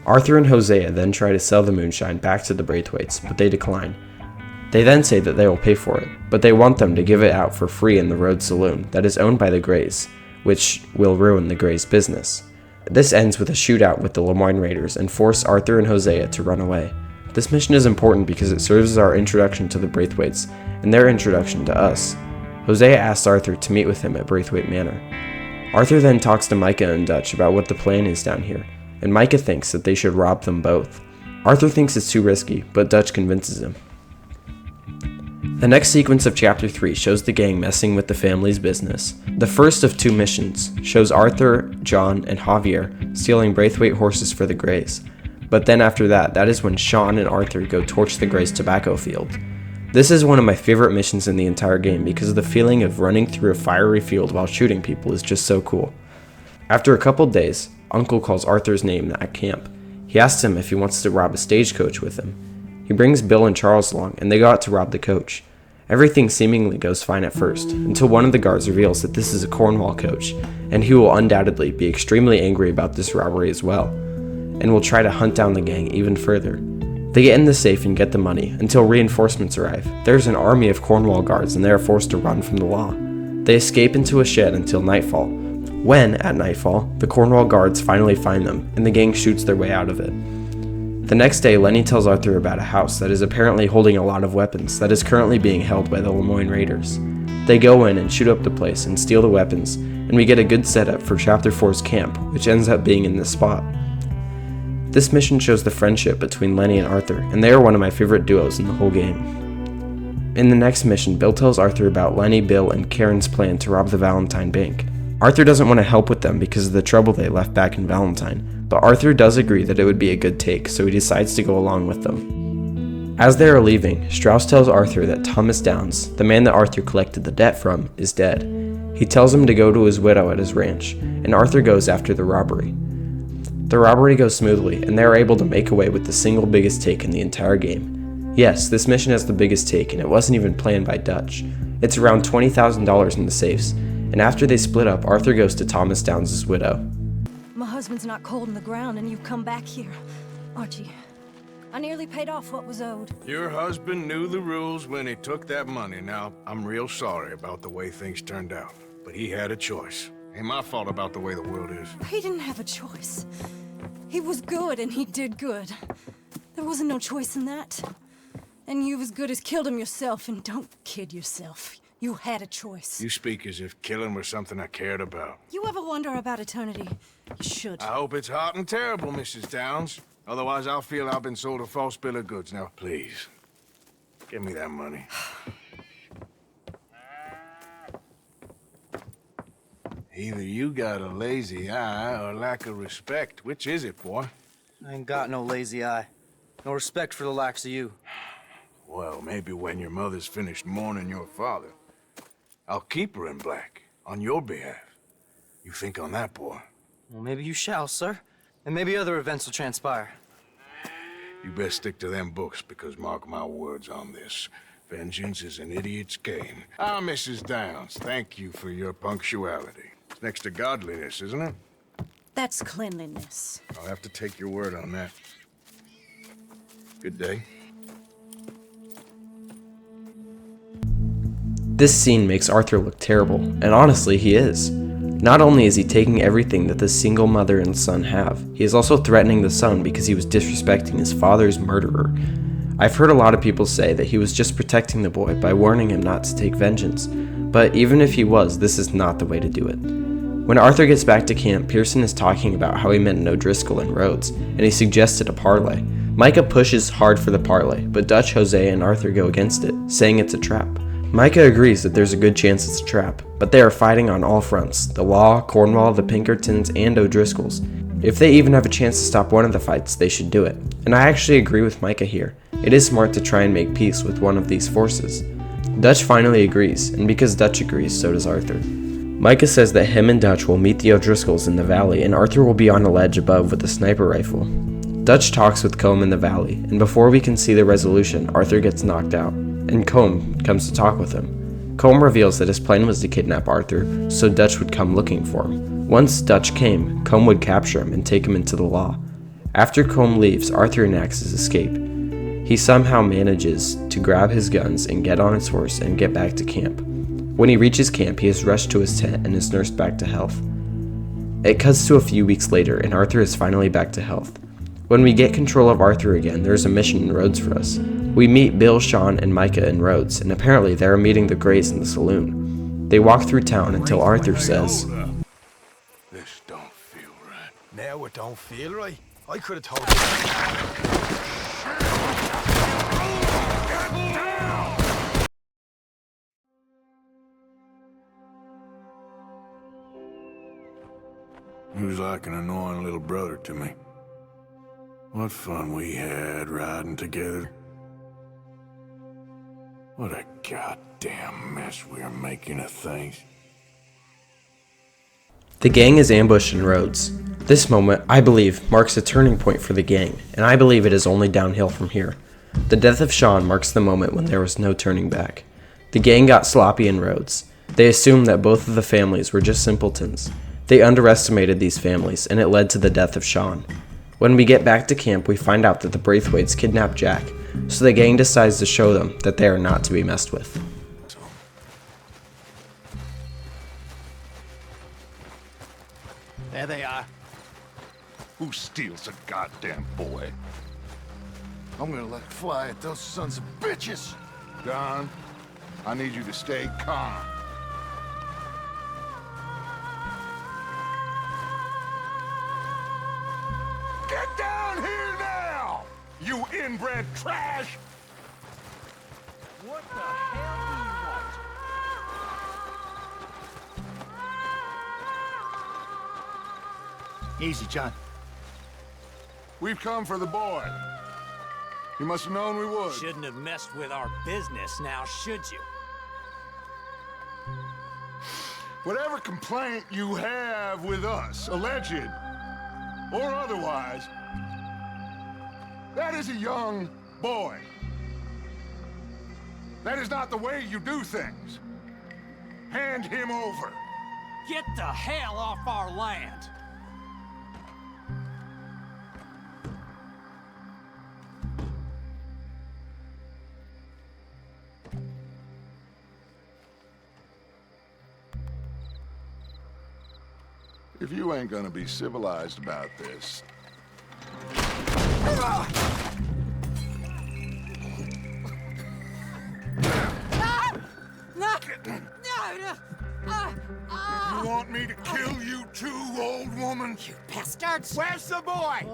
Arthur and Hosea then try to sell the moonshine back to the Braithwaites, but they decline. They then say that they will pay for it, but they want them to give it out for free in the Rhodes Saloon that is owned by the Grays, which will ruin the Grays' business. This ends with a shootout with the Lemoyne Raiders and force Arthur and Hosea to run away. This mission is important because it serves as our introduction to the Braithwaites and their introduction to us. Hosea asks Arthur to meet with him at Braithwaite Manor. Arthur then talks to Micah and Dutch about what the plan is down here, and Micah thinks that they should rob them both. Arthur thinks it's too risky, but Dutch convinces him. The next sequence of Chapter 3 shows the gang messing with the family's business. The first of two missions shows Arthur, John, and Javier stealing Braithwaite horses for the Grays. But then after that is when Sean and Arthur go torch the Grays' tobacco field. This is one of my favorite missions in the entire game because of the feeling of running through a fiery field while shooting people is just so cool. After a couple days, Uncle calls Arthur's name at camp. He asks him if he wants to rob a stagecoach with him. He brings Bill and Charles along, and they go out to rob the coach. Everything seemingly goes fine at first, until one of the guards reveals that this is a Cornwall coach, and he will undoubtedly be extremely angry about this robbery as well, and will try to hunt down the gang even further. They get in the safe and get the money, until reinforcements arrive. There's an army of Cornwall guards, and they are forced to run from the law. They escape into a shed until nightfall, when, at nightfall, the Cornwall guards finally find them, and the gang shoots their way out of it. The next day, Lenny tells Arthur about a house that is apparently holding a lot of weapons that is currently being held by the Lemoyne Raiders. They go in and shoot up the place and steal the weapons, and we get a good setup for Chapter 4's camp, which ends up being in this spot. This mission shows the friendship between Lenny and Arthur, and they are one of my favorite duos in the whole game. In the next mission, Bill tells Arthur about Lenny, Bill, and Karen's plan to rob the Valentine Bank. Arthur doesn't want to help with them because of the trouble they left back in Valentine, but Arthur does agree that it would be a good take, so he decides to go along with them. As they are leaving, Strauss tells Arthur that Thomas Downs, the man that Arthur collected the debt from, is dead. He tells him to go to his widow at his ranch, and Arthur goes after the robbery. The robbery goes smoothly, and they are able to make away with the single biggest take in the entire game. Yes, this mission has the biggest take, and it wasn't even planned by Dutch. It's around $20,000 in the safes, and after they split up, Arthur goes to Thomas Downs' widow. My husband's not cold in the ground, and you've come back here. Archie, I nearly paid off what was owed. Your husband knew the rules when he took that money. Now, I'm real sorry about the way things turned out, but he had a choice. Ain't my fault about the way the world is. He didn't have a choice. He was good, and he did good. There wasn't no choice in that. And you've as good as killed him yourself, and don't kid yourself. You had a choice. You speak as if killing was something I cared about. You ever wonder about eternity? You should. I hope it's hot and terrible, Mrs. Downs. Otherwise, I'll feel I've been sold a false bill of goods. Now, please, give me that money. Either you got a lazy eye or lack of respect. Which is it, boy? I ain't got no lazy eye. No respect for the likes of you. Well, maybe when your mother's finished mourning your father, I'll keep her in black on your behalf. You think on that, boy? Well, maybe you shall, sir. And maybe other events will transpire. You best stick to them books, because mark my words on this. Vengeance is an idiot's game. Ah, Mrs. Downs, thank you for your punctuality. It's next to godliness, isn't it? That's cleanliness. I'll have to take your word on that. Good day. This scene makes Arthur look terrible, and honestly, he is. Not only is he taking everything that the single mother and son have, he is also threatening the son because he was disrespecting his father's murderer. I've heard a lot of people say that he was just protecting the boy by warning him not to take vengeance, but even if he was, this is not the way to do it. When Arthur gets back to camp, Pearson is talking about how he met an O'Driscoll in Rhodes, and he suggested a parlay. Micah pushes hard for the parlay, but Dutch, Jose, and Arthur go against it, saying it's a trap. Micah agrees that there's a good chance it's a trap, but they are fighting on all fronts, the law, Cornwall, the Pinkertons, and O'Driscolls. If they even have a chance to stop one of the fights, they should do it. And I actually agree with Micah here. It is smart to try and make peace with one of these forces. Dutch finally agrees, and because Dutch agrees, so does Arthur. Micah says that him and Dutch will meet the O'Driscolls in the valley, and Arthur will be on a ledge above with a sniper rifle. Dutch talks with Combe in the valley, and before we can see the resolution, Arthur gets knocked out, and Combe comes to talk with him. Combe reveals that his plan was to kidnap Arthur, so Dutch would come looking for him. Once Dutch came, Combe would capture him and take him into the law. After Combe leaves, Arthur enacts his escape. He somehow manages to grab his guns and get on his horse and get back to camp. When he reaches camp, he is rushed to his tent and is nursed back to health. It cuts to a few weeks later, and Arthur is finally back to health. When we get control of Arthur again, there's a mission in Rhodes for us. We meet Bill, Sean, and Micah in Rhodes, and apparently they are meeting the Grays in the saloon. They walk through town until Arthur says, This don't feel right. Now it don't feel right. I could have told you. He was like an annoying little brother to me. What fun we had riding together. What a goddamn mess we are making of things. The gang is ambushed in Rhodes. This moment, I believe, marks a turning point for the gang, and I believe it is only downhill from here. The death of Sean marks the moment when there was no turning back. The gang got sloppy in Rhodes. They assumed that both of the families were just simpletons. They underestimated these families, and it led to the death of Sean. When we get back to camp, we find out that the Braithwaites kidnapped Jack, so the gang decides to show them that they are not to be messed with. There they are. Who steals a goddamn boy? I'm gonna let fly at those sons of bitches. Don, I need you to stay calm. Get down here now! You inbred trash! What the hell do you want? Easy, John. We've come for the boy. You must have known we would. Shouldn't have messed with our business now, should you? Whatever complaint you have with us, alleged or otherwise, that is a young boy. That is not the way you do things. Hand him over. Get the hell off our land! If you ain't gonna be civilized about this... You want me to kill you too, old woman? You bastards! Where's the boy?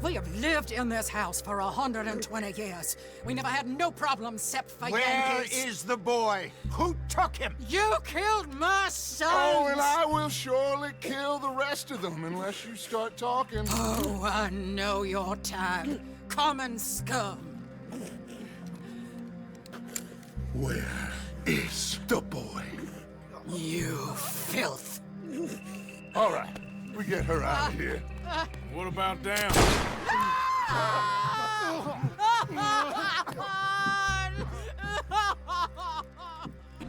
We have lived in this house for 120 years. We never had no problems except for Where Yankees. is the boy? Who took him? You killed my son! Oh, and I will surely kill the rest of them unless you start talking. Oh, I know your time. Common scum. Where is the boy? You filth. All right, we get her out of here. What about them?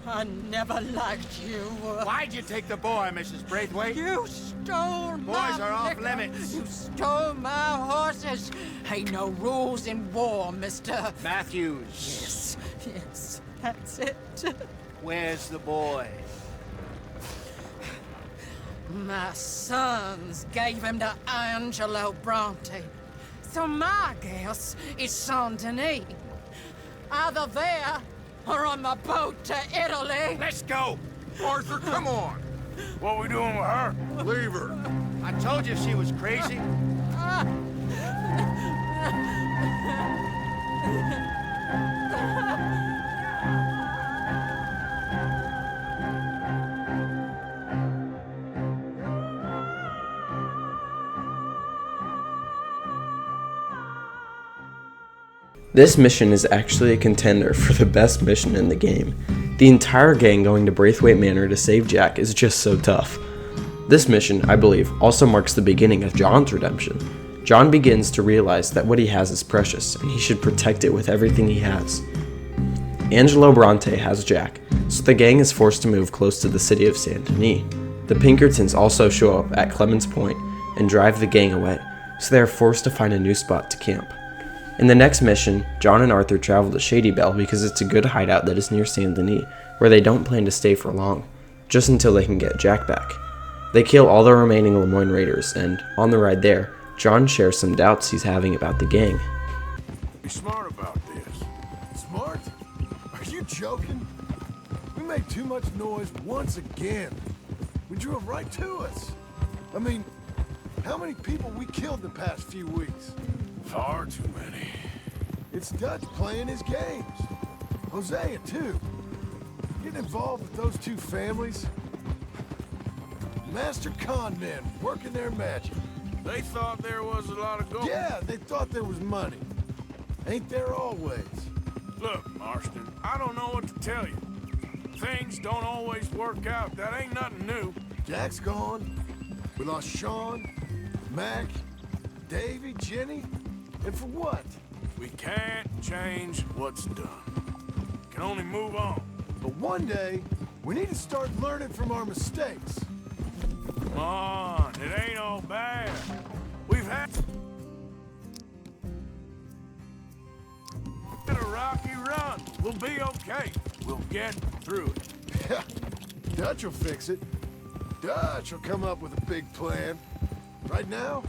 I never liked you. Why'd you take the boy, Mrs. Braithwaite? You stole my Boys are off liquor. limits. You stole my horses. Ain't no rules in war, mister. Matthews. Yes, yes, that's it. Where's the boy? My sons gave him to Angelo Bronte. So my guess is Saint Denis. Either there or on the boat to Italy. Let's go! Arthur, come on! What we doing with her? Leave her. I told you she was crazy. This mission is actually a contender for the best mission in the game. The entire gang going to Braithwaite Manor to save Jack is just so tough. This mission, I believe, also marks the beginning of John's redemption. John begins to realize that what he has is precious, and he should protect it with everything he has. Angelo Bronte has Jack, so the gang is forced to move close to the city of Saint Denis. The Pinkertons also show up at Clemens Point and drive the gang away, so they are forced to find a new spot to camp. In the next mission, John and Arthur travel to Shady Belle because it's a good hideout that is near Saint Denis, where they don't plan to stay for long, just until they can get Jack back. They kill all the remaining Lemoyne Raiders, and on the ride there, John shares some doubts he's having about the gang. Be smart about this. Smart? Are you joking? We made too much noise once again. We drove right to us. I mean, how many people we killed the past few weeks? Far too many. It's Dutch playing his games. Hosea, too. Getting involved with those two families. Master con men working their magic. They thought there was a lot of gold. Yeah, they thought there was money. Ain't there always? Look, Marston, I don't know what to tell you. Things don't always work out. That ain't nothing new. Jack's gone. We lost Sean, Mac, Davy, Jenny. And for what? We can't change what's done. Can only move on. But one day, we need to start learning from our mistakes. Come on, it ain't all bad. We've had a rocky run. We'll be okay. We'll get through it. Yeah, Dutch will fix it. Dutch will come up with a big plan. Right now,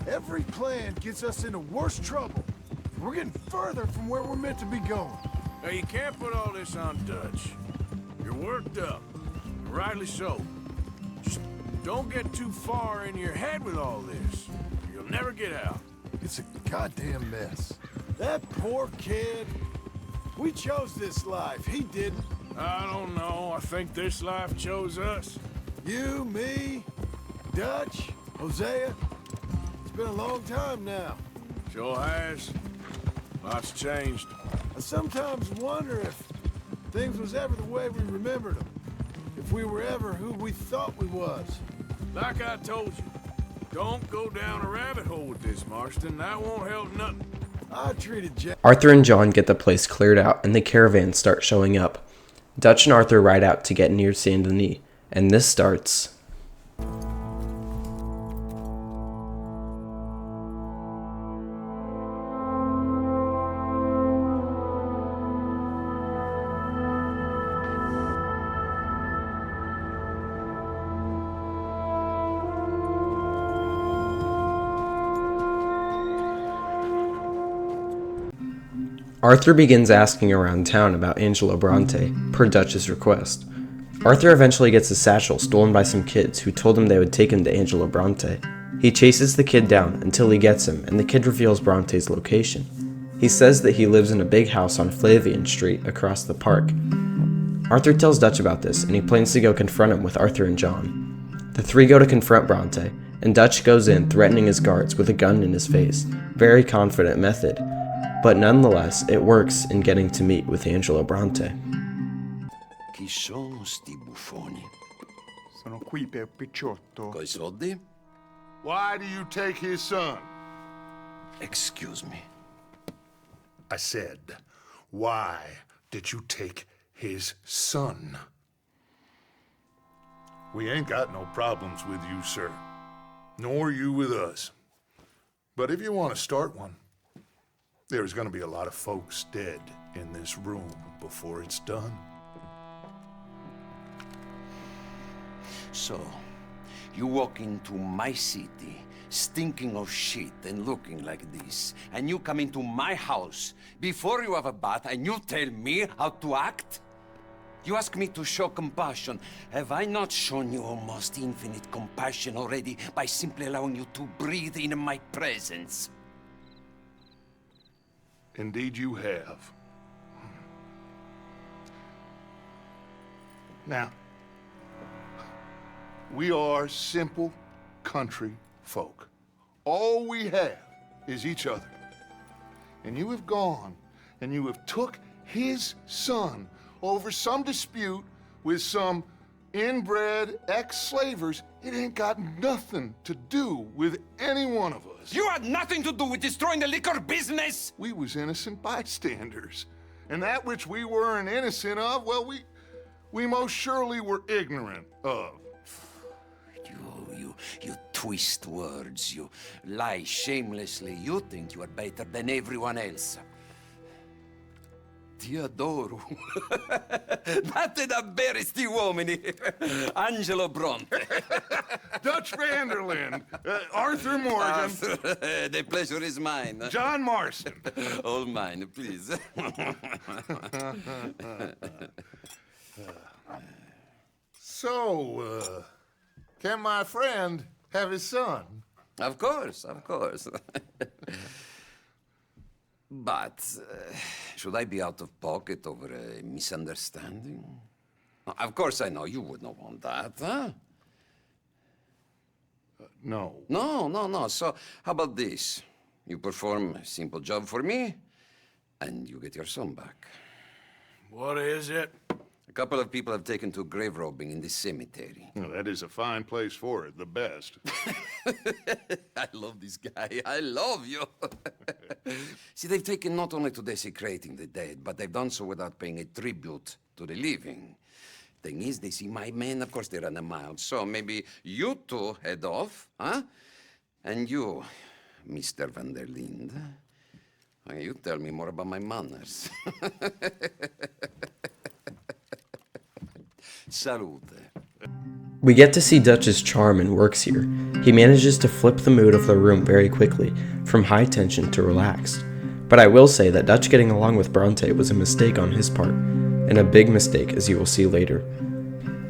every plan gets us into worse trouble. We're getting further from where we're meant to be going. Now, you can't put all this on Dutch. You're worked up, and rightly so. Just don't get too far in your head with all this. You'll never get out. It's a goddamn mess. That poor kid. We chose this life. He didn't. I don't know. I think this life chose us. You, me, Dutch, Hosea. It's been a long time now. Sure has. Lots changed. I sometimes wonder if things was ever the way we remembered them. If we were ever who we thought we was. Like I told you, don't go down a rabbit hole with this, Marston. That won't help nothing. I treated Jack. Arthur and John get the place cleared out and the caravans start showing up. Dutch and Arthur ride out to get near Saint Denis, and this starts. Arthur begins asking around town about Angelo Bronte, per Dutch's request. Arthur eventually gets a satchel stolen by some kids who told him they would take him to Angelo Bronte. He chases the kid down until he gets him, and the kid reveals Bronte's location. He says that he lives in a big house on Flavian Street across the park. Arthur tells Dutch about this, and he plans to go confront him with Arthur and John. The three go to confront Bronte, and Dutch goes in threatening his guards with a gun in his face. Very confident method. But nonetheless, it works in getting to meet with Angelo Bronte. Chi sono sti buffoni? Sono qui per Picciotto. Coi soldi? Why do you take his son? Excuse me. I said, why did you take his son? We ain't got no problems with you, sir. Nor you with us. But if you want to start one, there's gonna be a lot of folks dead in this room before it's done. So, you walk into my city, stinking of shit and looking like this, and you come into my house before you have a bath and you tell me how to act? You ask me to show compassion. Have I not shown you almost infinite compassion already by simply allowing you to breathe in my presence? Indeed you have. Now, we are simple country folk. All we have is each other. And you have gone and you have took his son over some dispute with some inbred ex-slavers. It ain't got nothing to do with any one of us. You had nothing to do with destroying the liquor business! We was innocent bystanders. And that which we weren't innocent of, well, we most surely were ignorant of. You twist words, you lie shamelessly. You think you are better than everyone else. Ti adoro. Vattene a bere sti uomini. Angelo Bronte. Dutch Vanderlyn. Arthur Morgan. Arthur, the pleasure is mine. John Marston. All mine, please. So, can my friend have his son? Of course, of course. But, should I be out of pocket over a misunderstanding? Of course I know you would not want that, huh? No. No. So, how about this? You perform a simple job for me, and you get your son back. What is it? A couple of people have taken to grave robbing in this cemetery. Well, that is a fine place for it, the best. I love this guy. I love you. See, they've taken not only to desecrating the dead, but they've done so without paying a tribute to the living. Thing is, they see my men, of course they run a mile. So maybe you two head off, huh? And you, Mr. Van der Linde, you tell me more about my manners. Salute. We get to see Dutch's charm and works here. He manages to flip the mood of the room very quickly, from high tension to relaxed. But I will say that Dutch getting along with Bronte was a mistake on his part, and a big mistake, as you will see later.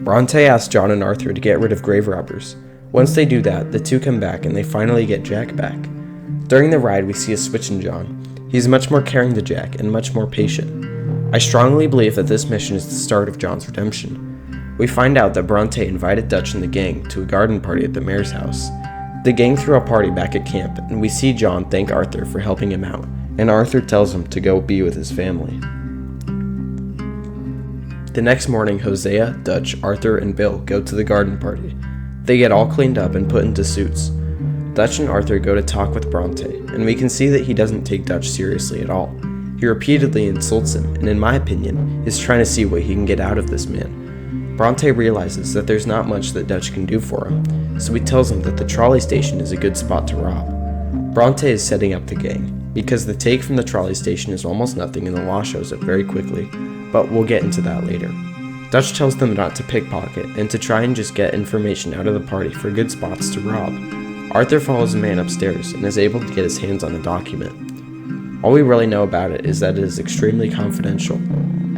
Bronte asks John and Arthur to get rid of grave robbers. Once they do that, the two come back and they finally get Jack back. During the ride, we see a switch in John. He's much more caring to Jack and much more patient. I strongly believe that this mission is the start of John's redemption. We find out that Bronte invited Dutch and the gang to a garden party at the mayor's house. The gang threw a party back at camp, and we see John thank Arthur for helping him out, and Arthur tells him to go be with his family. The next morning, Hosea, Dutch, Arthur, and Bill go to the garden party. They get all cleaned up and put into suits. Dutch and Arthur go to talk with Bronte, and we can see that he doesn't take Dutch seriously at all. He repeatedly insults him, and in my opinion, is trying to see what he can get out of this man. Bronte realizes that there's not much that Dutch can do for him, so he tells him that the trolley station is a good spot to rob. Bronte is setting up the gang, because the take from the trolley station is almost nothing and the law shows up very quickly, but we'll get into that later. Dutch tells them not to pickpocket and to try and just get information out of the party for good spots to rob. Arthur follows the man upstairs and is able to get his hands on a document. All we really know about it is that it is extremely confidential.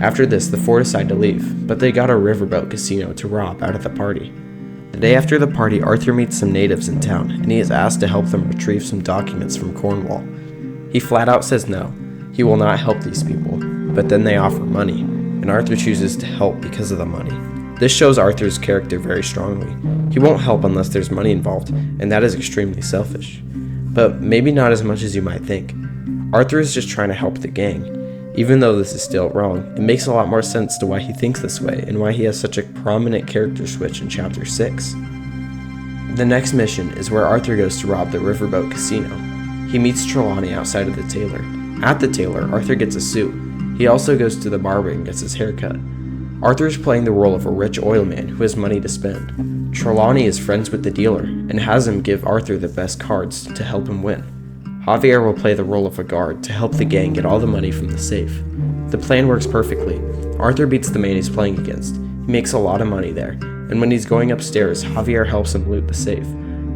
After this, the four decide to leave, but they got a riverboat casino to rob out of the party. The day after the party, Arthur meets some natives in town, and he is asked to help them retrieve some documents from Cornwall. He flat out says no, he will not help these people, but then they offer money, and Arthur chooses to help because of the money. This shows Arthur's character very strongly. He won't help unless there's money involved, and that is extremely selfish. But maybe not as much as you might think. Arthur is just trying to help the gang. Even though this is still wrong, it makes a lot more sense to why he thinks this way and why he has such a prominent character switch in Chapter 6. The next mission is where Arthur goes to rob the riverboat casino. He meets Trelawney outside of the tailor. At the tailor, Arthur gets a suit. He also goes to the barber and gets his hair cut. Arthur is playing the role of a rich oil man who has money to spend. Trelawney is friends with the dealer and has him give Arthur the best cards to help him win. Javier will play the role of a guard to help the gang get all the money from the safe. The plan works perfectly. Arthur beats the man he's playing against. He makes a lot of money there, and when he's going upstairs, Javier helps him loot the safe.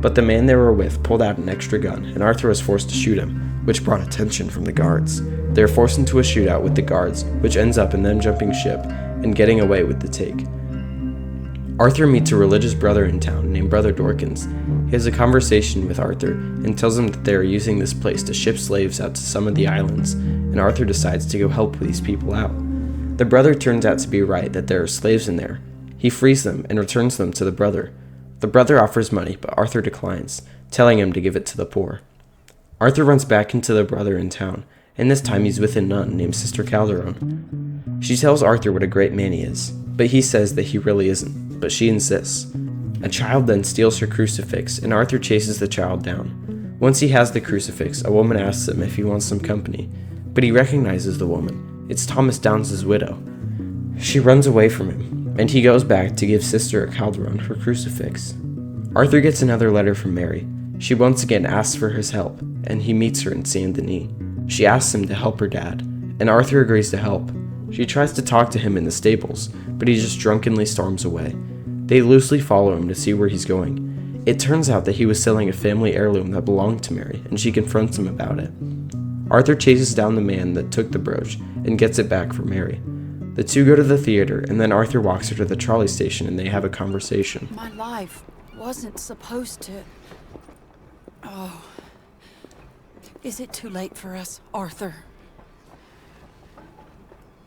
But the man they were with pulled out an extra gun, and Arthur was forced to shoot him, which brought attention from the guards. They are forced into a shootout with the guards, which ends up in them jumping ship and getting away with the take. Arthur meets a religious brother in town named Brother Dorkins. He has a conversation with Arthur and tells him that they are using this place to ship slaves out to some of the islands, and Arthur decides to go help these people out. The brother turns out to be right that there are slaves in there. He frees them and returns them to the brother. The brother offers money, but Arthur declines, telling him to give it to the poor. Arthur runs back into the brother in town, and this time he's with a nun named Sister Calderon. She tells Arthur what a great man he is, but he says that he really isn't, but she insists. A child then steals her crucifix, and Arthur chases the child down. Once he has the crucifix, a woman asks him if he wants some company, but he recognizes the woman. It's Thomas Downes' widow. She runs away from him, and he goes back to give Sister Calderon her crucifix. Arthur gets another letter from Mary. She once again asks for his help, and he meets her in Saint Denis. She asks him to help her dad, and Arthur agrees to help. She tries to talk to him in the stables, but he just drunkenly storms away. They loosely follow him to see where he's going. It turns out that he was selling a family heirloom that belonged to Mary, and she confronts him about it. Arthur chases down the man that took the brooch and gets it back for Mary. The two go to the theater, and then Arthur walks her to the trolley station and they have a conversation. My life wasn't supposed to... Oh. Is it too late for us, Arthur?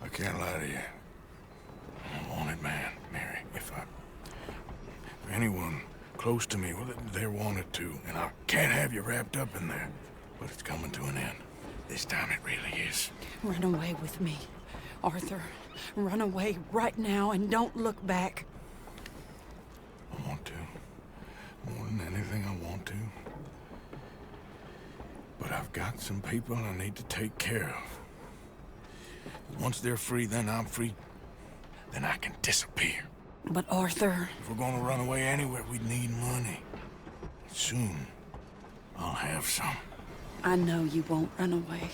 I can't lie to you. I'm a wanted man, Mary. If anyone close to me, well, they're wanted too. And I can't have you wrapped up in there. But it's coming to an end. This time it really is. Run away with me, Arthur. Run away right now and don't look back. I want to. More than anything, I want to. But I've got some people I need to take care of. Once they're free, then I'm free. Then I can disappear. But Arthur... If we're gonna run away anywhere, we need money. Soon, I'll have some. I know you won't run away.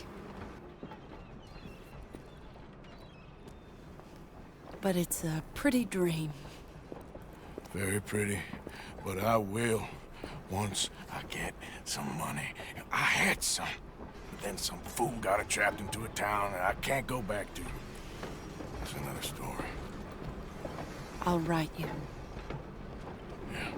But it's a pretty dream. Very pretty, but I will once I get some money. I had some, but then some fool got it trapped into a town that I can't go back to. That's another story. I'll write you. Yeah.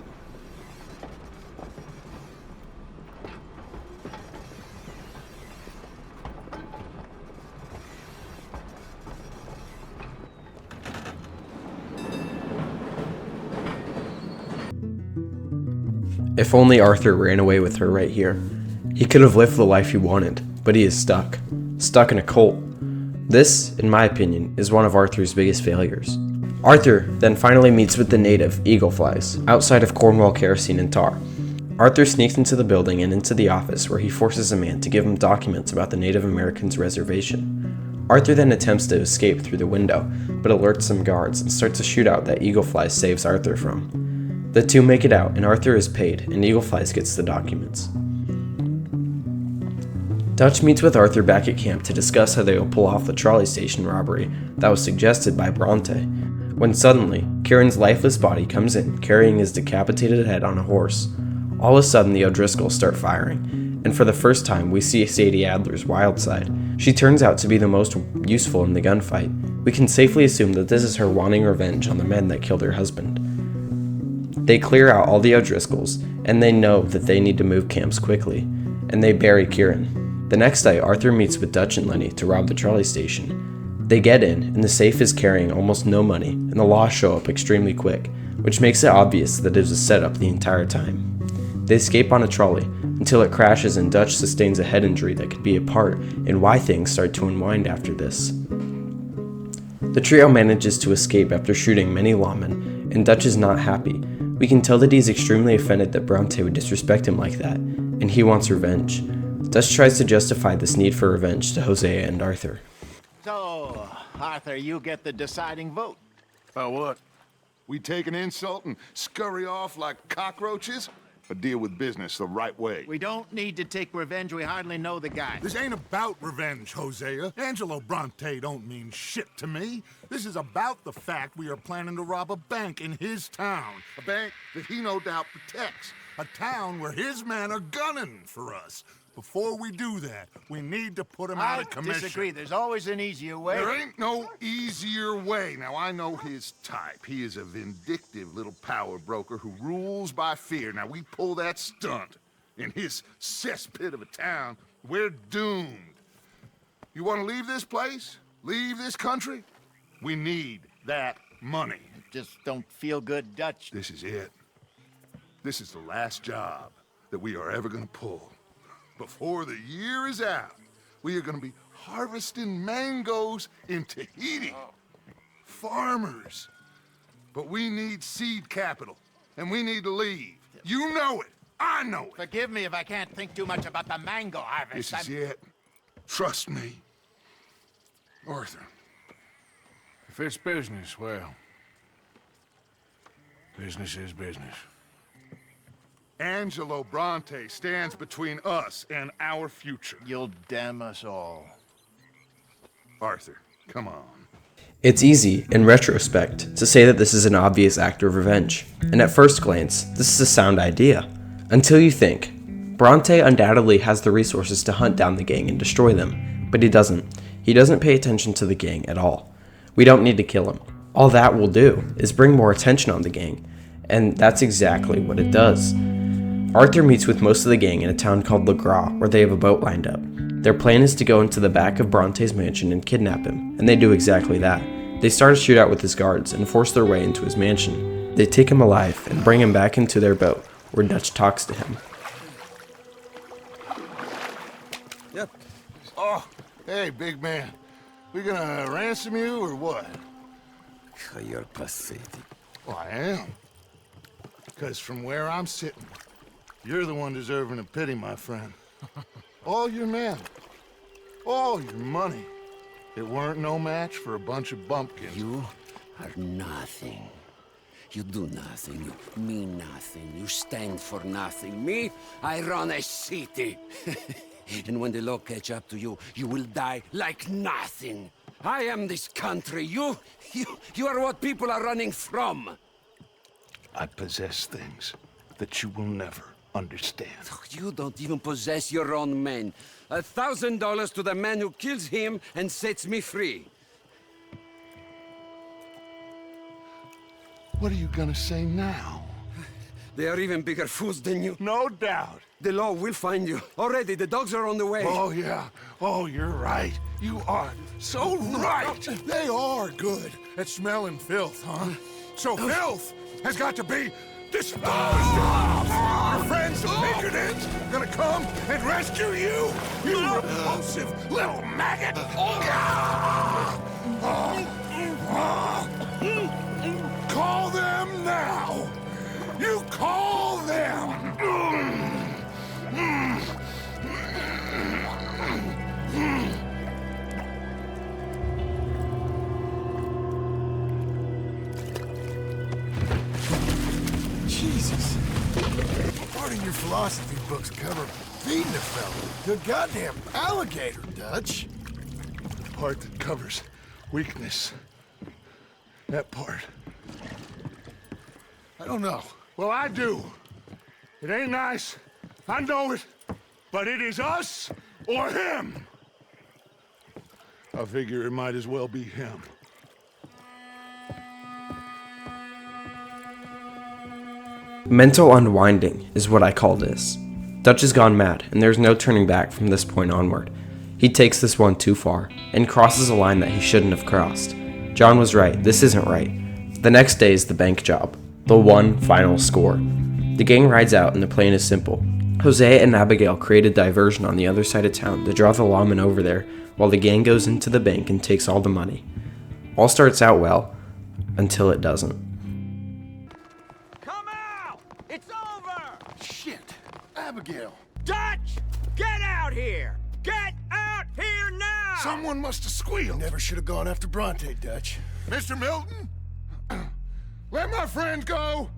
If only Arthur ran away with her right here. He could have lived the life he wanted. but he is stuck. Stuck in a cult. This, in my opinion, is one of Arthur's biggest failures. Arthur then finally meets with the native Eagleflies, outside of Cornwall Kerosene and Tar. Arthur sneaks into the building and into the office where he forces a man to give him documents about the Native Americans' reservation. Arthur then attempts to escape through the window, but alerts some guards and starts a shootout that Eagleflies saves Arthur from. The two make it out, and Arthur is paid, and Eagleflies gets the documents. Dutch meets with Arthur back at camp to discuss how they will pull off the trolley station robbery that was suggested by Bronte, when suddenly, Kieran's lifeless body comes in, carrying his decapitated head on a horse. All of a sudden, the O'Driscolls start firing, and for the first time, we see Sadie Adler's wild side. She turns out to be the most useful in the gunfight. We can safely assume that this is her wanting revenge on the men that killed her husband. They clear out all the O'Driscolls, and they know that they need to move camps quickly, and they bury Kieran. The next day, Arthur meets with Dutch and Lenny to rob the trolley station. They get in, and the safe is carrying almost no money, and the Law show up extremely quick, which makes it obvious that it was a setup the entire time. They escape on a trolley, until it crashes and Dutch sustains a head injury that could be a part in why things start to unwind after this. The trio manages to escape after shooting many lawmen, and Dutch is not happy. We can tell that he's extremely offended that Bronte would disrespect him like that, and he wants revenge. Dutch tries to justify this need for revenge to Hosea and Arthur. So, Arthur, you get the deciding vote. About what? We take an insult and scurry off like cockroaches? Or deal with business the right way? We don't need to take revenge. We hardly know the guy. This ain't about revenge, Hosea. Angelo Bronte don't mean shit to me. This is about the fact we are planning to rob a bank in his town. A bank that he no doubt protects. A town where his men are gunning for us. Before we do that, we need to put him out of commission. I disagree. There's always an easier way. There ain't no easier way. Now, I know his type. He is a vindictive little power broker who rules by fear. Now, we pull that stunt in his cesspit of a town, we're doomed. You want to leave this place? Leave this country? We need that money. Just don't feel good, Dutch. This is it. This is the last job that we are ever going to pull. Before the year is out, we are going to be harvesting mangoes in Tahiti. Farmers. But we need seed capital, and we need to leave. You know it. I know it. Forgive me if I can't think too much about the mango harvest. This is it. Trust me. Arthur. If it's business, well, business is business. Angelo Bronte stands between us and our future. You'll damn us all. Arthur, come on. It's easy, in retrospect, to say that this is an obvious act of revenge, and at first glance, this is a sound idea. Until you think. Bronte undoubtedly has the resources to hunt down the gang and destroy them, but he doesn't. He doesn't pay attention to the gang at all. We don't need to kill him. All that will do is bring more attention on the gang, and that's exactly what it does. Arthur meets with most of the gang in a town called Le Gras, where they have a boat lined up. Their plan is to go into the back of Bronte's mansion and kidnap him, and they do exactly that. They start a shootout with his guards and force their way into his mansion. They take him alive and bring him back into their boat, where Dutch talks to him. Yep. Oh, hey, big man. We gonna ransom you or what? You're pathetic. Well, I am. Because from where I'm sitting, you're the one deserving of pity, my friend. All your men, all your money, it weren't no match for a bunch of bumpkins. You are nothing. You do nothing. You mean nothing. You stand for nothing. Me, I run a city. And when the law catch up to you, you will die like nothing. I am this country. You are what people are running from. I possess things that you will never understand. You don't even possess your own men. $1,000 to the man who kills him and sets me free. What are you gonna say now? They are even bigger fools than you. No doubt. The law will find you. Already, the dogs are on the way. Oh, yeah. Oh, you're right. You are so right. They are good at smelling filth, huh? So filth has got to be disposed of! Your friends the Pinkertons gonna come and rescue you? You repulsive little maggot! Call them now! You call them! Jesus. Part of your philosophy books cover feeding a fella to a goddamn alligator, Dutch. Part that covers weakness. That part. I don't know. Well, I do. It ain't nice. I know it. But it is us or him. I figure it might as well be him. Mental unwinding is what I call this. Dutch has gone mad, and there's no turning back from this point onward. He takes this one too far, and crosses a line that he shouldn't have crossed. John was right, this isn't right. The next day is the bank job. The one final score. The gang rides out, and the plan is simple. Hosea and Abigail create a diversion on the other side of town to draw the lawmen over there, while the gang goes into the bank and takes all the money. All starts out well, until it doesn't. It's over! Shit. Abigail. Dutch! Get out here! Get out here now! Someone must have squealed. Never should have gone after Bronte, Dutch. Mr. Milton? Let my friend go!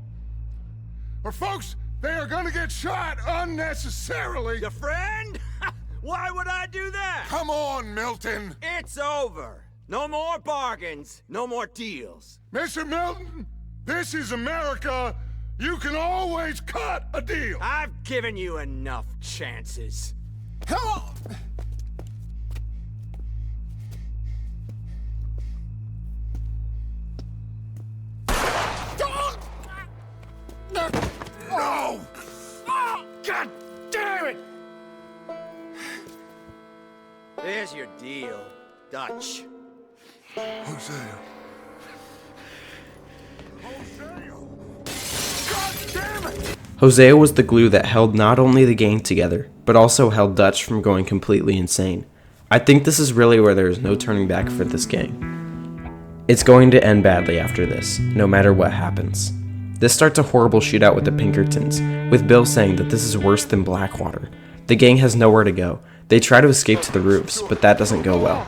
Or folks, they are gonna get shot unnecessarily! Your friend? Why would I do that? Come on, Milton! It's over. No more bargains, no more deals. Mr. Milton, this is America. You can always cut a deal. I've given you enough chances. Come on! No! God damn it! There's your deal, Dutch. Hosea. God damn it! Hosea was the glue that held not only the gang together, but also held Dutch from going completely insane. I think this is really where there is no turning back for this gang. It's going to end badly after this, no matter what happens. This starts a horrible shootout with the Pinkertons, with Bill saying that this is worse than Blackwater. The gang has nowhere to go. They try to escape to the roofs, but that doesn't go well.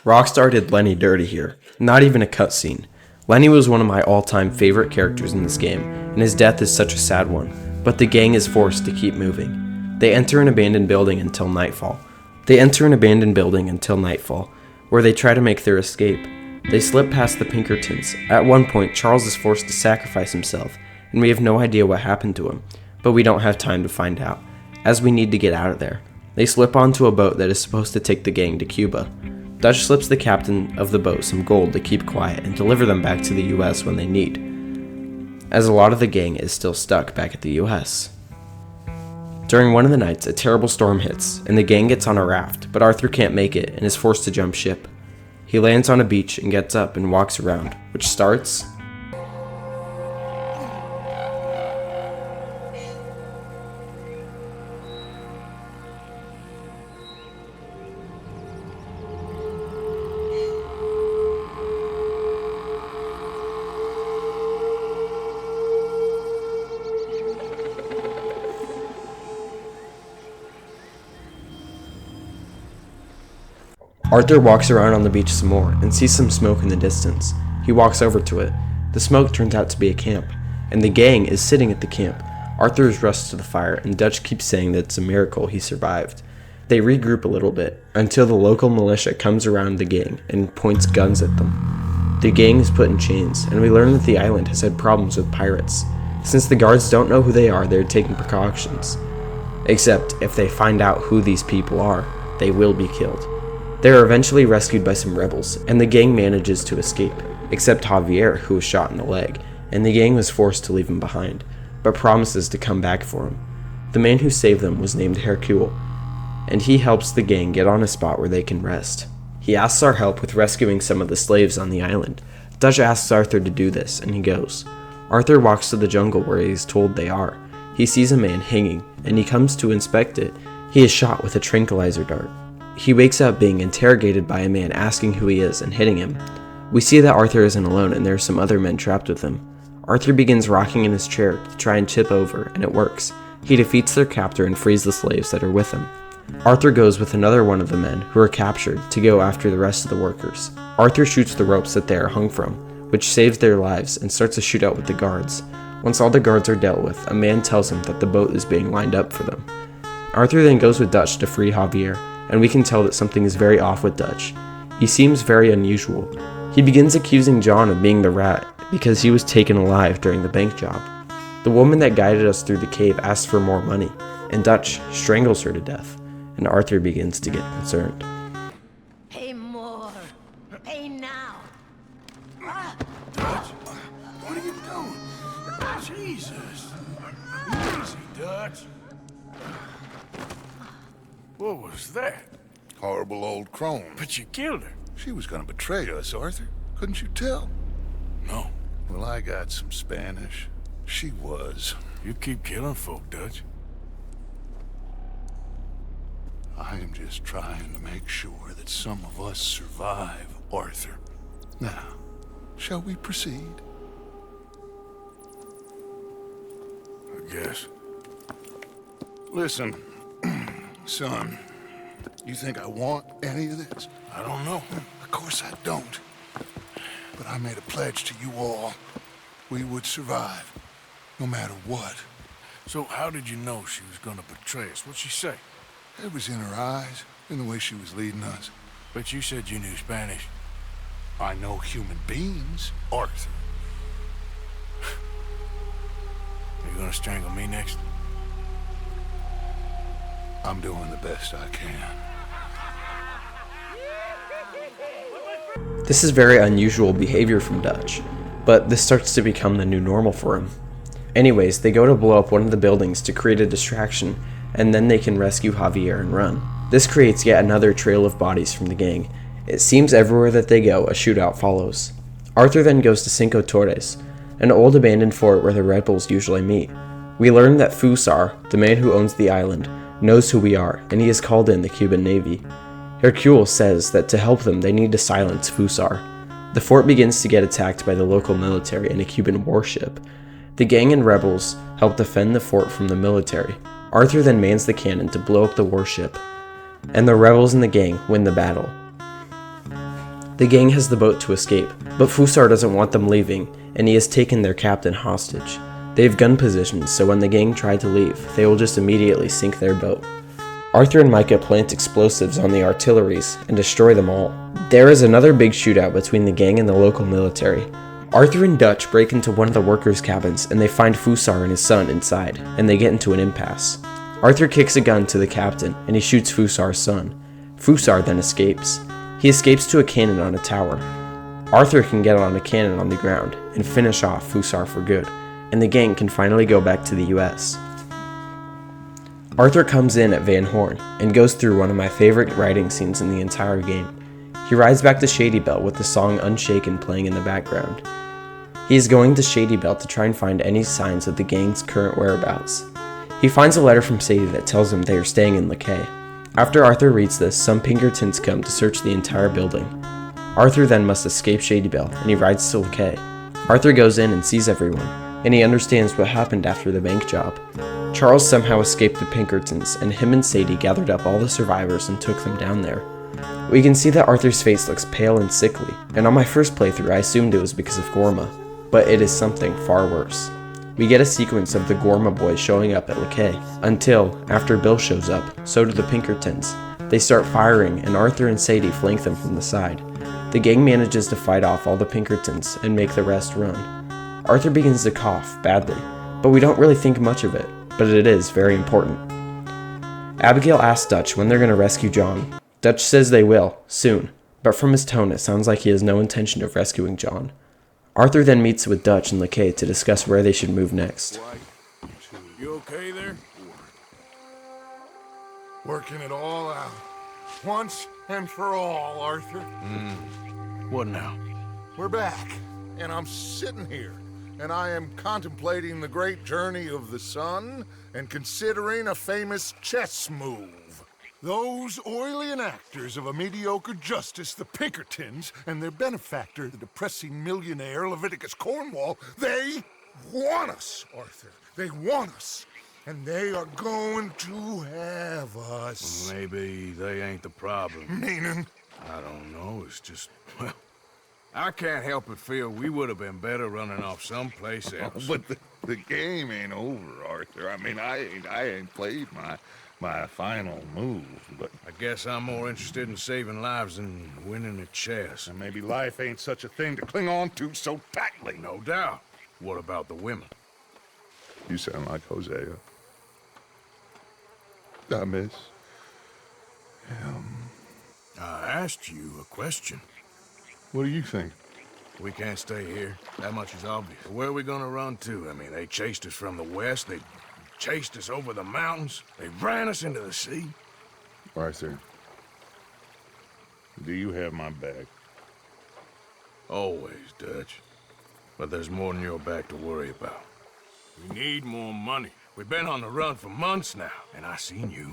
Rockstar did Lenny dirty here. Not even a cutscene. Lenny was one of my all-time favorite characters in this game, and his death is such a sad one, but the gang is forced to keep moving. They enter an abandoned building until nightfall. Where they try to make their escape. They slip past the Pinkertons. At one point, Charles is forced to sacrifice himself, and we have no idea what happened to him, but we don't have time to find out, as we need to get out of there. They slip onto a boat that is supposed to take the gang to Cuba. Dutch slips the captain of the boat some gold to keep quiet and deliver them back to the US when they need, as a lot of the gang is still stuck back at the US. During one of the nights, a terrible storm hits, and the gang gets on a raft, but Arthur can't make it and is forced to jump ship. He lands on a beach and gets up and walks around, which starts Arthur walks around on the beach some more and sees some smoke in the distance. He walks over to it. The smoke turns out to be a camp, and the gang is sitting at the camp. Arthur is rushed to the fire, and Dutch keeps saying that it's a miracle he survived. They regroup a little bit until the local militia comes around the gang and points guns at them. The gang is put in chains, and we learn that the island has had problems with pirates. Since the guards don't know who they are, they're taking precautions. Except, if they find out who these people are, they will be killed. They are eventually rescued by some rebels, and the gang manages to escape, except Javier, who was shot in the leg, and the gang was forced to leave him behind, but promises to come back for him. The man who saved them was named Hercule, and he helps the gang get on a spot where they can rest. He asks our help with rescuing some of the slaves on the island. Dutch asks Arthur to do this, and he goes. Arthur walks to the jungle where he is told they are. He sees a man hanging, and he comes to inspect it. He is shot with a tranquilizer dart. He wakes up being interrogated by a man asking who he is and hitting him. We see that Arthur isn't alone and there are some other men trapped with him. Arthur begins rocking in his chair to try and tip over, and it works. He defeats their captor and frees the slaves that are with him. Arthur goes with another one of the men who are captured to go after the rest of the workers. Arthur shoots the ropes that they are hung from, which saves their lives, and starts a shootout with the guards. Once all the guards are dealt with, a man tells him that the boat is being lined up for them. Arthur then goes with Dutch to free Javier, and we can tell that something is very off with Dutch. He seems very unusual. He begins accusing John of being the rat because he was taken alive during the bank job. The woman that guided us through the cave asks for more money, and Dutch strangles her to death, and Arthur begins to get concerned. Pay more. Pay now. Dutch, what are you doing? Jesus. Easy, Dutch. What was that? Horrible old crone. But you killed her. She was gonna betray us, Arthur. Couldn't you tell? No. Well, I got some Spanish. She was. You keep killing folk, Dutch. I am just trying to make sure that some of us survive, Arthur. Now, shall we proceed? I guess. Listen, son, you think I want any of this? I don't know. Of course I don't. But I made a pledge to you all. We would survive, no matter what. So how did you know she was gonna betray us? What'd she say? It was in her eyes, in the way she was leading us. But you said you knew Spanish. I know human beings, Arthur. Are you gonna strangle me next? I'm doing the best I can. This is very unusual behavior from Dutch, but this starts to become the new normal for him. Anyways, they go to blow up one of the buildings to create a distraction, and then they can rescue Javier and run. This creates yet another trail of bodies from the gang. It seems everywhere that they go, a shootout follows. Arthur then goes to Cinco Torres, an old abandoned fort where the rebels usually meet. We learn that Fusar, the man who owns the island, knows who we are, and he has called in the Cuban Navy. Hercule says that to help them, they need to silence Fusar. The fort begins to get attacked by the local military and a Cuban warship. The gang and rebels help defend the fort from the military. Arthur then mans the cannon to blow up the warship, and the rebels and the gang win the battle. The gang has the boat to escape, but Fusar doesn't want them leaving, and he has taken their captain hostage. They have gun positions, so when the gang try to leave, they will just immediately sink their boat. Arthur and Micah plant explosives on the artilleries and destroy them all. There is another big shootout between the gang and the local military. Arthur and Dutch break into one of the workers' cabins and they find Fusar and his son inside, and they get into an impasse. Arthur kicks a gun to the captain and he shoots Fusar's son. Fusar then escapes. He escapes to a cannon on a tower. Arthur can get on a cannon on the ground and finish off Fusar for good, and the gang can finally go back to the US. Arthur comes in at Van Horn and goes through one of my favorite riding scenes in the entire game. He rides back to Shady Belt with the song Unshaken playing in the background. He is going to Shady Belt to try and find any signs of the gang's current whereabouts. He finds a letter from Sadie that tells him they are staying in LeKay. After Arthur reads this, some Pinkertons come to search the entire building. Arthur then must escape Shady Belt and he rides to LeKay. Arthur goes in and sees everyone, and he understands what happened after the bank job. Charles somehow escaped the Pinkertons, and him and Sadie gathered up all the survivors and took them down there. We can see that Arthur's face looks pale and sickly, and on my first playthrough I assumed it was because of Guarma, but it is something far worse. We get a sequence of the Guarma boys showing up at LeKay, until, after Bill shows up, so do the Pinkertons. They start firing, and Arthur and Sadie flank them from the side. The gang manages to fight off all the Pinkertons and make the rest run. Arthur begins to cough badly, but we don't really think much of it, but it is very important. Abigail asks Dutch when they're going to rescue John. Dutch says they will, soon, but from his tone it sounds like he has no intention of rescuing John. Arthur then meets with Dutch and LeKay to discuss where they should move next. You okay there? Working it all out. Once and for all, Arthur. What now? We're back, and I'm sitting here, and I am contemplating the great journey of the sun and considering a famous chess move. Those oily enactors of a mediocre justice, the Pinkertons, and their benefactor, the depressing millionaire Leviticus Cornwall, they want us, Arthur. They want us. And they are going to have us. Maybe they ain't the problem. Meaning? I don't know, it's just, well, I can't help but feel we would have been better running off someplace else. But the game ain't over, Arthur. I mean, I ain't played my final move, but I guess I'm more interested in saving lives than winning a chess. and maybe life ain't such a thing to cling on to so tightly. No doubt. What about the women? You sound like Hosea. I miss him. I asked you a question. What do you think? We can't stay here. That much is obvious. Where are we gonna run to? I mean, they chased us from the west. They chased us over the mountains. They ran us into the sea. Arthur, do you have my back? Always, Dutch. But there's more than your back to worry about. We need more money. We've been on the run for months now, and I seen you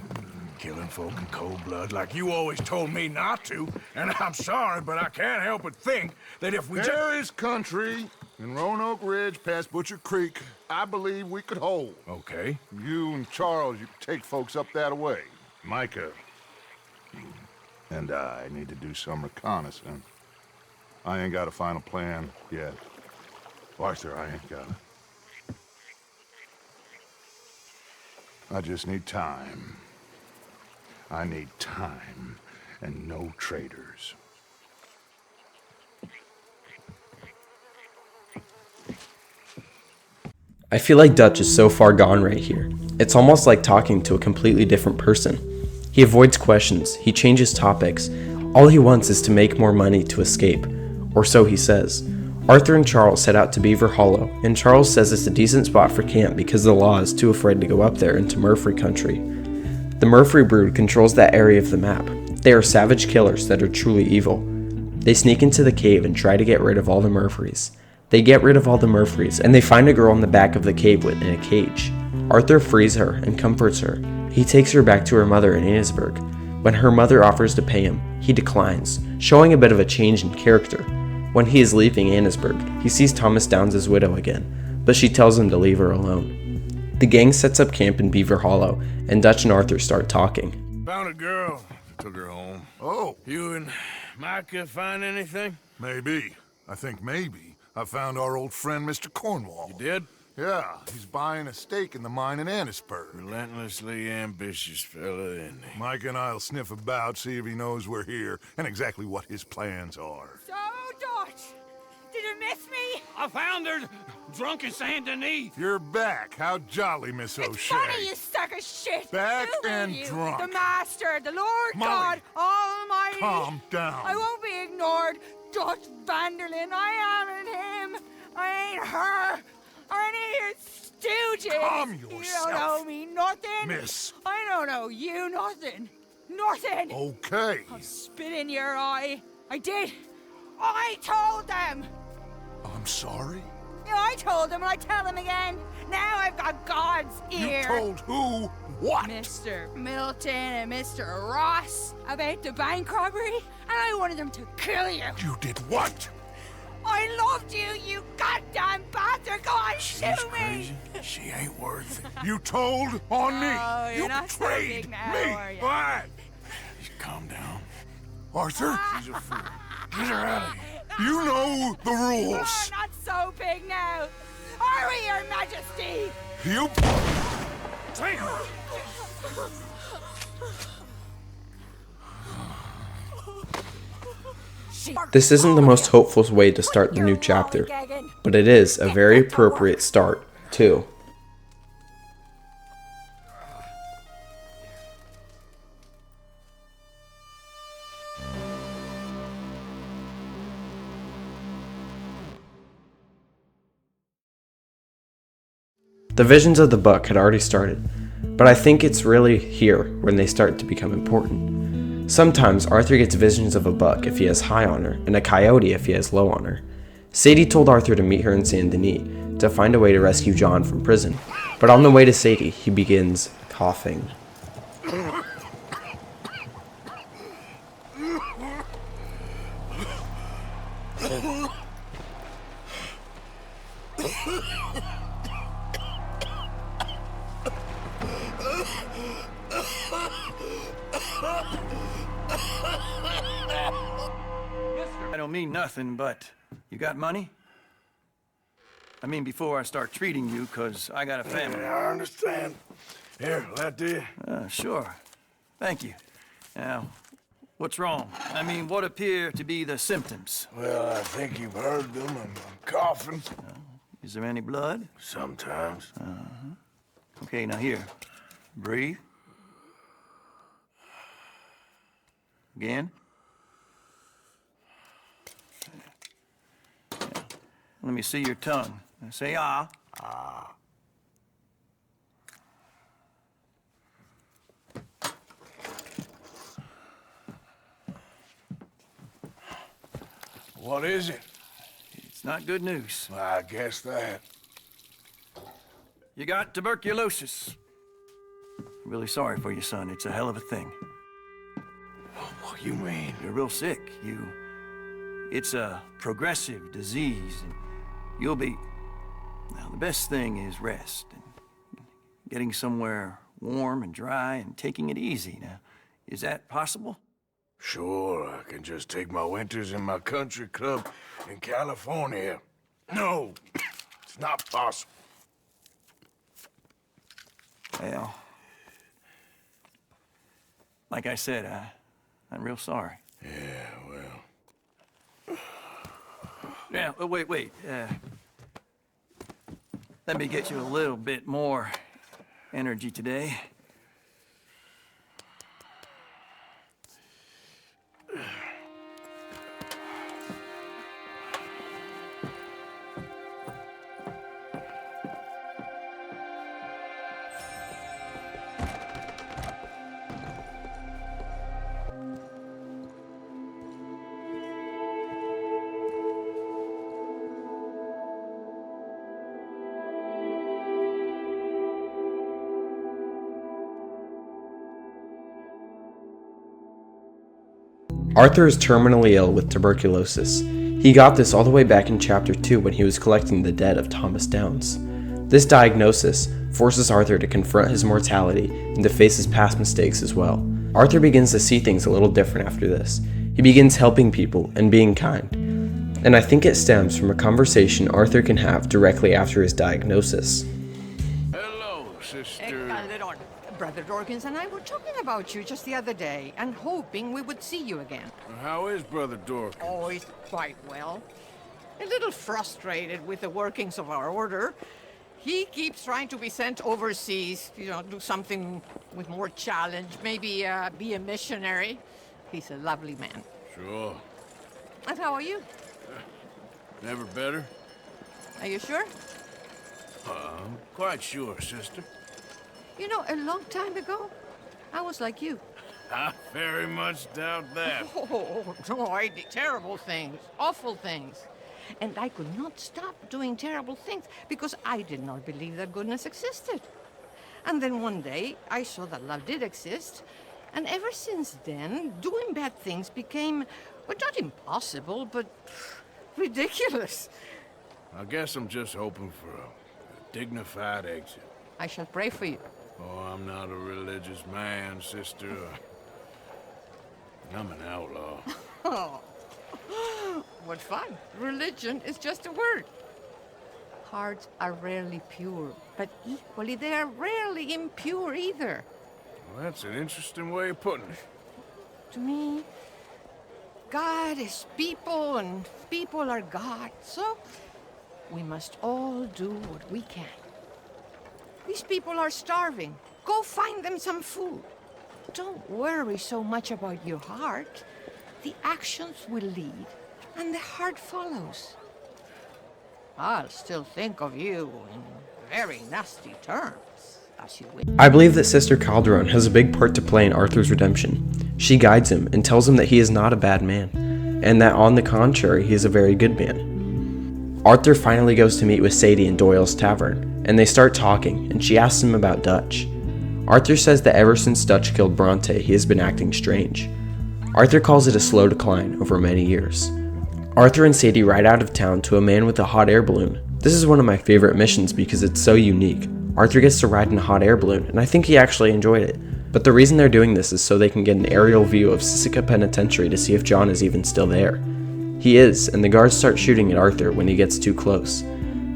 killing folk in cold blood like you always told me not to. And I'm sorry, but I can't help but think that if we There is country in Roanoke Ridge past Butcher Creek I believe we could hold. Okay. You and Charles, you could take folks up that way. Micah and I need to do some reconnaissance. I ain't got a final plan yet. Arthur, I ain't got it. I just need time. I need time and no traitors. I feel like Dutch is so far gone right here. It's almost like talking to a completely different person. He avoids questions, he changes topics. All he wants is to make more money to escape, or so he says. Arthur and Charles head out to Beaver Hallow, and Charles says it's a decent spot for camp because the law is too afraid to go up there into Murphy country. The Murphy brood controls that area of the map. They are savage killers that are truly evil. They sneak into the cave and try to get rid of all the Murphys. They get rid of all the Murphys, and they find a girl in the back of the cave in a cage. Arthur frees her and comforts her. He takes her back to her mother in Annesburg. When her mother offers to pay him, he declines, showing a bit of a change in character. When he is leaving Annesburg, he sees Thomas Downs' widow again, but she tells him to leave her alone. The gang sets up camp in Beaver Hallow, and Dutch and Arthur start talking. Found a girl. Took her home. Oh. You and Micah find anything? Maybe. I think maybe. I found our old friend, Mr. Cornwall. You did? Yeah, he's buying a stake in the mine in Annesburg. Relentlessly ambitious fella, isn't he? Mike and I'll sniff about, see if he knows we're here, and exactly what his plans are. So, Dutch, did you miss me? I found her drunk in Saint Denis. You're back. How jolly, Miss O'Shea. It's funny, you sack of shit. Back Who are and you? drunk. The Master, the Lord Molly, God Almighty. calm down. I won't be ignored. Dutch Vanderlyn, I am him. I ain't her. Or any of your stooges. Calm You yourself. don't owe me nothing. Miss. I don't owe you nothing. Nothing. Okay. I'll spit in your eye. I did. I told them. I'm sorry? Yeah, I told them and I tell them again. Now I've got God's ear. You told who what? Mr. Milton and Mr. Ross about the bank robbery, and I wanted them to kill you. You did what? I loved you, you goddamn bastard! Go on, shoot me! She ain't worth it. You told on me. Oh, you're You not so betrayed big now, me. are you? What? Just calm down. Arthur? She's a fool. Get her out of here. You know the You're rules. not so big now. Are we, Your Majesty? You... Traitor! This isn't the most hopeful way to start the new chapter, but it is a very appropriate start, too. The visions of the book had already started, but I think it's really here when they start to become important. Sometimes Arthur gets visions of a buck if he has high honor, and a coyote if he has low honor. Sadie told Arthur to meet her in Saint Denis to find a way to rescue John from prison, but on the way to Sadie, he begins coughing. I don't mean nothing, but you got money? I mean, before I start treating you, 'cause I got a family. I understand. Here, that do you? Sure. Thank you. Now, what's wrong? I mean, what appear to be the symptoms? Well, I think you've heard them. I'm coughing. Is there any blood? Sometimes. Okay, now here. Breathe. Again. Let me see your tongue. Now say ah. Ah. What is it? It's not good news. I guess that. You got tuberculosis. I'm really sorry for you, son. It's a hell of a thing. What you mean? You're real sick. It's a progressive disease, and you'll be... Now, the best thing is rest, and getting somewhere warm and dry, and taking it easy. Now, is that possible? Sure, I can just take my winters in my country club in California. No, it's not possible. Well, like I said, I'm real sorry. Yeah, well... Yeah, wait. Let me get you a little bit more energy today. Arthur is terminally ill with tuberculosis. He got this all the way back in Chapter 2 when he was collecting the dead of Thomas Downs. This diagnosis forces Arthur to confront his mortality and to face his past mistakes as well. Arthur begins to see things a little different after this. He begins helping people and being kind. And I think it stems from a conversation Arthur can have directly after his diagnosis. Hello, sister. Brother Dorkins and I were talking about you just the other day and hoping we would see you again. How is Brother Dorkins? Oh, he's quite well. A little frustrated with the workings of our order. He keeps trying to be sent overseas, do something with more challenge, maybe be a missionary. He's a lovely man. Sure. And how are you? Never better? Are you sure? I'm quite sure, sister. You know, a long time ago, I was like you. I very much doubt that. Oh, no, I did terrible things, awful things. And I could not stop doing terrible things because I did not believe that goodness existed. And then one day, I saw that love did exist. And ever since then, doing bad things became, well, not impossible, but ridiculous. I guess I'm just hoping for a dignified exit. I shall pray for you. Oh, I'm not a religious man, sister. I'm an outlaw. Oh, what fun. Religion is just a word. Hearts are rarely pure, but equally they are rarely impure either. Well, that's an interesting way of putting it. To me, God is people and people are God, so we must all do what we can. These people are starving. Go find them some food. Don't worry so much about your heart. The actions will lead, and the heart follows. I'll still think of you in very nasty terms, as you wish. I believe that Sister Calderon has a big part to play in Arthur's redemption. She guides him and tells him that he is not a bad man, and that on the contrary, he is a very good man. Arthur finally goes to meet with Sadie in Doyle's tavern, and they start talking, and she asks him about Dutch. Arthur says that ever since Dutch killed Bronte, he has been acting strange. Arthur calls it a slow decline over many years. Arthur and Sadie ride out of town to a man with a hot air balloon. This is one of my favorite missions because it's so unique. Arthur gets to ride in a hot air balloon, and I think he actually enjoyed it. But the reason they're doing this is so they can get an aerial view of Sisika Penitentiary to see if John is even still there. He is, and the guards start shooting at Arthur when he gets too close.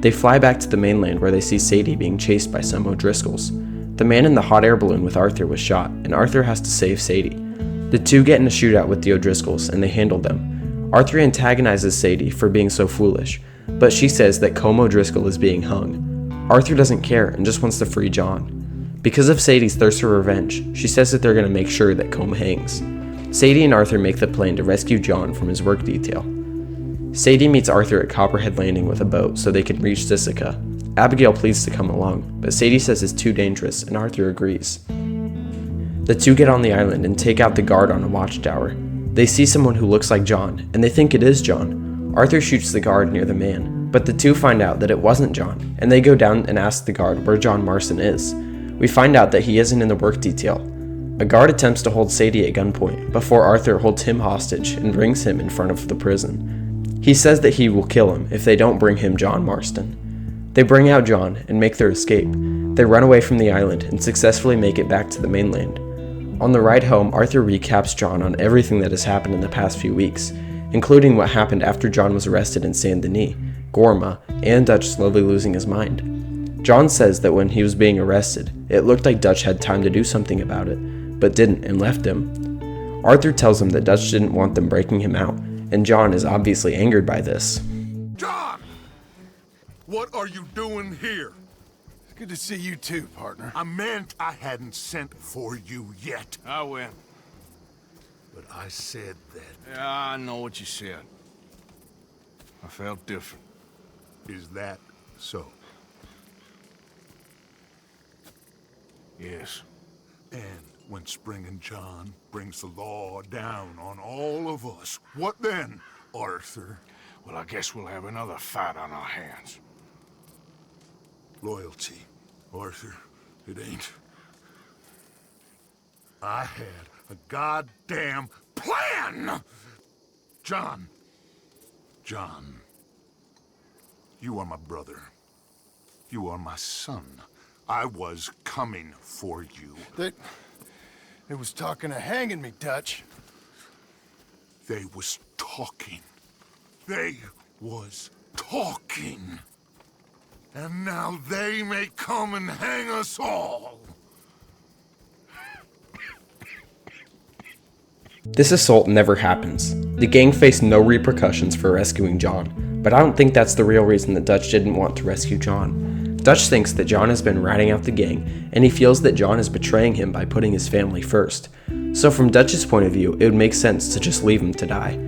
They fly back to the mainland where they see Sadie being chased by some O'Driscolls. The man in the hot air balloon with Arthur was shot, and Arthur has to save Sadie. The two get in a shootout with the O'Driscolls, and they handle them. Arthur antagonizes Sadie for being so foolish, but she says that Colm O'Driscoll is being hung. Arthur doesn't care and just wants to free John. Because of Sadie's thirst for revenge, she says that they're going to make sure that Colm hangs. Sadie and Arthur make the plan to rescue John from his work detail. Sadie meets Arthur at Copperhead Landing with a boat so they can reach Sisika. Abigail pleads to come along, but Sadie says it's too dangerous and Arthur agrees. The two get on the island and take out the guard on a watchtower. They see someone who looks like John, and they think it is John. Arthur shoots the guard near the man, but the two find out that it wasn't John, and they go down and ask the guard where John Marston is. We find out that he isn't in the work detail. A guard attempts to hold Sadie at gunpoint before Arthur holds him hostage and brings him in front of the prison. He says that he will kill him if they don't bring him John Marston. They bring out John and make their escape. They run away from the island and successfully make it back to the mainland. On the ride home, Arthur recaps John on everything that has happened in the past few weeks, including what happened after John was arrested in Saint Denis, Guarma, and Dutch slowly losing his mind. John says that when he was being arrested, it looked like Dutch had time to do something about it, but didn't and left him. Arthur tells him that Dutch didn't want them breaking him out, and John is obviously angered by this. John! What are you doing here? Good to see you too, partner. I meant I hadn't sent for you yet. I win. But I said that. Yeah, I know what you said. I felt different. Is that so? Yes. And when Spring and John brings the law down on all of us, what then, Arthur? Well, I guess we'll have another fight on our hands. Loyalty, Arthur, it ain't. I had a goddamn plan! John, you are my brother. You are my son. I was coming for you. They was talking of hanging me, Dutch. They was talking. They was talking. And now they may come and hang us all. This assault never happens. The gang faced no repercussions for rescuing John, but I don't think that's the real reason that Dutch didn't want to rescue John. Dutch thinks that John has been ratting out the gang, and he feels that John is betraying him by putting his family first. So from Dutch's point of view, it would make sense to just leave him to die.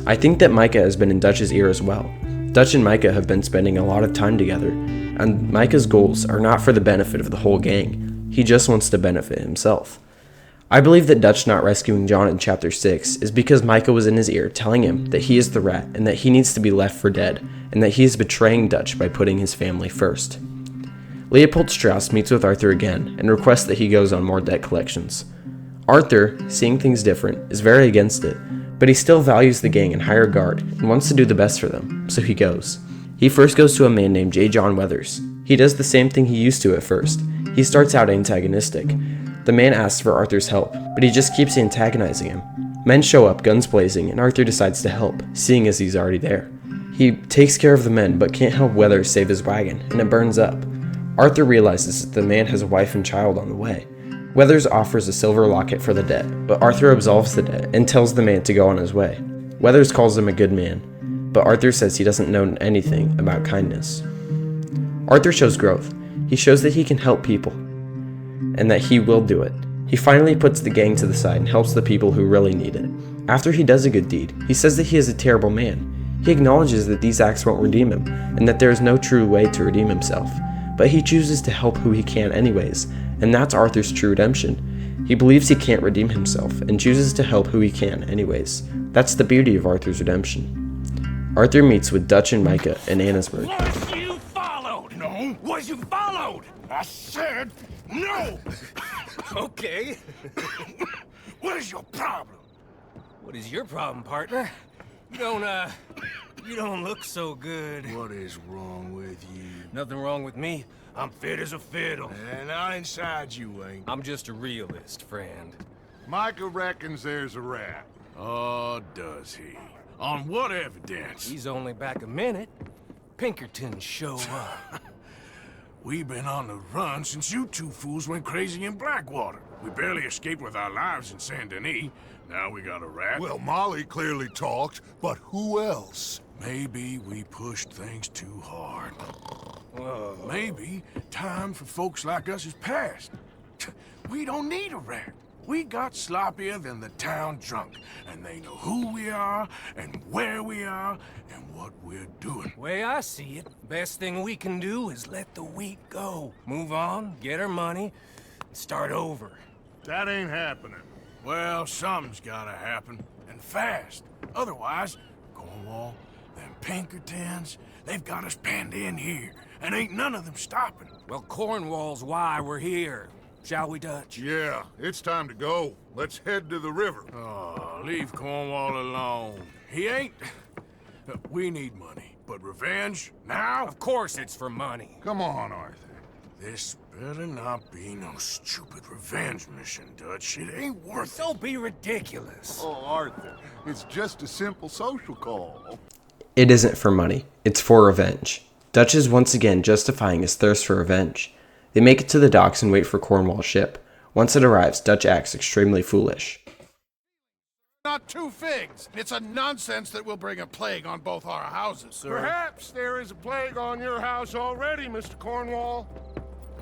I think that Micah has been in Dutch's ear as well. Dutch and Micah have been spending a lot of time together, and Micah's goals are not for the benefit of the whole gang. He just wants to benefit himself. I believe that Dutch not rescuing John in Chapter 6 is because Micah was in his ear telling him that he is the rat and that he needs to be left for dead, and that he is betraying Dutch by putting his family first. Leopold Strauss meets with Arthur again and requests that he goes on more debt collections. Arthur, seeing things different, is very against it, but he still values the gang and higher guard and wants to do the best for them, so he goes. He first goes to a man named J. John Weathers. He does the same thing he used to at first. He starts out antagonistic. The man asks for Arthur's help, but he just keeps antagonizing him. Men show up, guns blazing, and Arthur decides to help, seeing as he's already there. He takes care of the men, but can't help Weathers save his wagon, and it burns up. Arthur realizes that the man has a wife and child on the way. Weathers offers a silver locket for the debt, but Arthur absolves the debt and tells the man to go on his way. Weathers calls him a good man, but Arthur says he doesn't know anything about kindness. Arthur shows growth. He shows that he can help people, and that he will do it. He finally puts the gang to the side and helps the people who really need it. After he does a good deed, he says that he is a terrible man. He acknowledges that these acts won't redeem him, and that there is no true way to redeem himself. But he chooses to help who he can anyways, and that's Arthur's true redemption. He believes he can't redeem himself, and chooses to help who he can anyways. That's the beauty of Arthur's redemption. Arthur meets with Dutch and Micah in Annesburg. Was you followed? No. Was you followed? I said no. Okay. What is your problem? What is your problem, partner? You don't look so good. What is wrong with you? Nothing wrong with me. I'm fit as a fiddle. And not inside you ain't. I'm just a realist, friend. Micah reckons there's a rat. Oh, does he? On what evidence? He's only back a minute. Pinkerton show up. We've been on the run since you two fools went crazy in Blackwater. We barely escaped with our lives in Saint Denis. Now we got a rat. Well, Molly clearly talked, but who else? Maybe we pushed things too hard. Whoa. Maybe time for folks like us is past. We don't need a rat. We got sloppier than the town drunk, and they know who we are, and where we are, and what we're doing. Way I see it, best thing we can do is let the week go. Move on, get our money, and start over. That ain't happening. Well, something's gotta happen, and fast. Otherwise, Cornwall, them Pinkertons, they've got us penned in here, and ain't none of them stopping. Well, Cornwall's why we're here. Shall we, Dutch? Yeah, it's time to go. Let's head to the river. Oh, leave Cornwall alone. He ain't... We need money, but revenge, now? Of course it's for money. Come on, Arthur. This better not be no stupid revenge mission, Dutch. It ain't worth it. Don't be ridiculous. Oh, Arthur, it's just a simple social call. It isn't for money. It's for revenge. Dutch is once again justifying his thirst for revenge. They make it to the docks and wait for Cornwall's ship. Once it arrives, Dutch acts extremely foolish. Not two figs. It's a nonsense that will bring a plague on both our houses, sir. Perhaps there is a plague on your house already, Mr. Cornwall.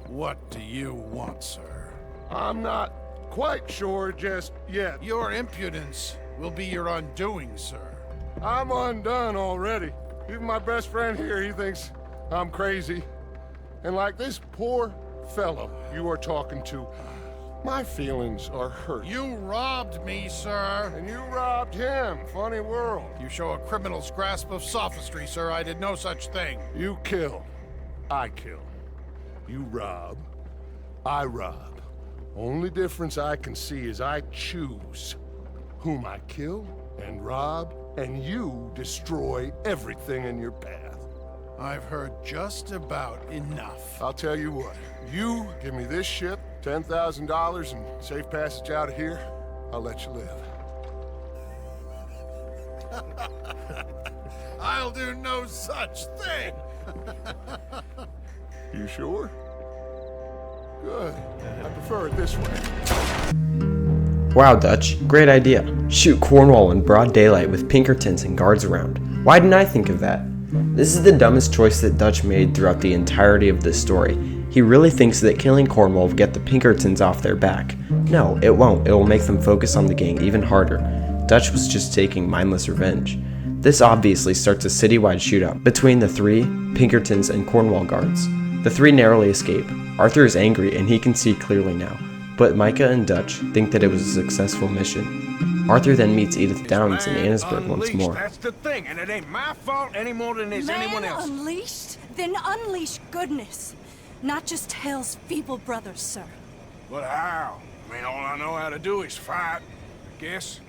What do you want, sir? I'm not quite sure just yet. Your impudence will be your undoing, sir. I'm undone already. Even my best friend here, he thinks I'm crazy. And like this poor fellow you are talking to, my feelings are hurt. You robbed me, sir. And you robbed him. Funny world. You show a criminal's grasp of sophistry, sir. I did no such thing. You kill. I kill. You rob. I rob. Only difference I can see is I choose whom I kill and rob, and you destroy everything in your path. I've heard just about enough. I'll tell you what. You give me this ship, $10,000, and safe passage out of here, I'll let you live. I'll do no such thing. You sure? Good. I prefer it this way. Wow, Dutch. Great idea. Shoot Cornwall in broad daylight with Pinkertons and guards around. Why didn't I think of that? This is the dumbest choice that Dutch made throughout the entirety of this story. He really thinks that killing Cornwall will get the Pinkertons off their back. No, it won't. It will make them focus on the gang even harder. Dutch was just taking mindless revenge. This obviously starts a citywide shootout between the three Pinkertons and Cornwall guards. The three narrowly escape. Arthur is angry and he can see clearly now, but Micah and Dutch think that it was a successful mission. Arthur then meets Edith Downs in Annesburg once more. That's the thing, and it ain't my fault any more than it's anyone else. Unleashed? Then unleash goodness. Not just hell's feeble brothers, sir. But how? I mean, all I know how to do is fight, I guess.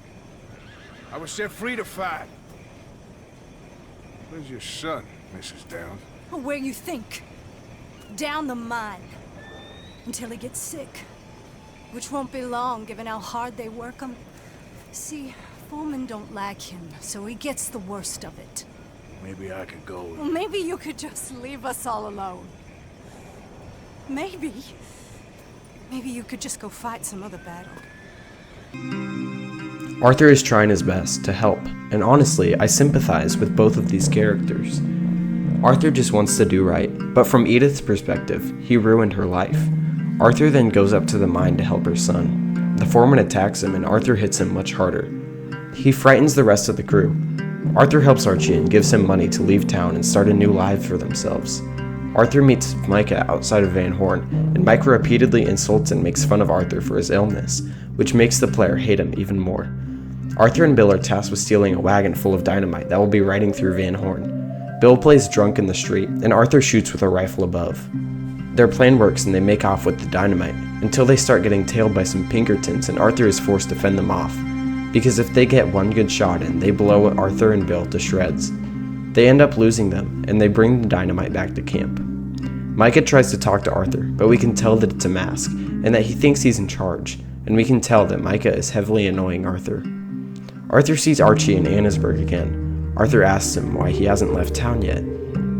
I was set free to fight. Where's your son, Mrs. Downs? Where you think? Down the mine. Until he gets sick. Which won't be long, given how hard they work him. See, foremen don't like him, so he gets the worst of it. Maybe I could go. Well, maybe you could just leave us all alone. Maybe. Maybe you could just go fight some other battle. Arthur is trying his best to help, and honestly, I sympathize with both of these characters. Arthur just wants to do right, but from Edith's perspective, he ruined her life. Arthur then goes up to the mine to help her son. The foreman attacks him and Arthur hits him much harder. He frightens the rest of the crew. Arthur helps Archie and gives him money to leave town and start a new life for themselves. Arthur meets Micah outside of Van Horn, and Micah repeatedly insults and makes fun of Arthur for his illness, which makes the player hate him even more. Arthur and Bill are tasked with stealing a wagon full of dynamite that will be riding through Van Horn. Bill plays drunk in the street, and Arthur shoots with a rifle above. Their plan works and they make off with the dynamite, until they start getting tailed by some Pinkertons and Arthur is forced to fend them off, because if they get one good shot in, they blow Arthur and Bill to shreds. They end up losing them, and they bring the dynamite back to camp. Micah tries to talk to Arthur, but we can tell that it's a mask, and that he thinks he's in charge, and we can tell that Micah is heavily annoying Arthur. Arthur sees Archie in Annesburg again. Arthur asks him why he hasn't left town yet.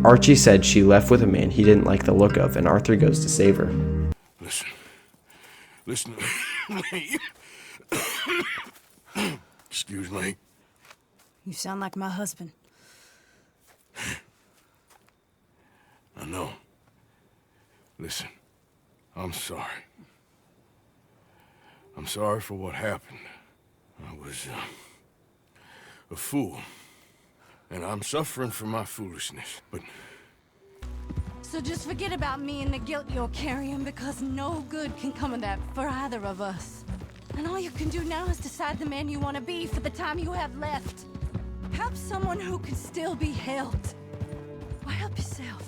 Archie said she left with a man he didn't like the look of, and Arthur goes to save her. Listen to me. Excuse me. You sound like my husband. I know. Listen, I'm sorry. I'm sorry for what happened. I was a fool. And I'm suffering for my foolishness, but... So just forget about me and the guilt you're carrying, because no good can come of that for either of us. And all you can do now is decide the man you want to be for the time you have left. Help someone who can still be helped. Or help yourself.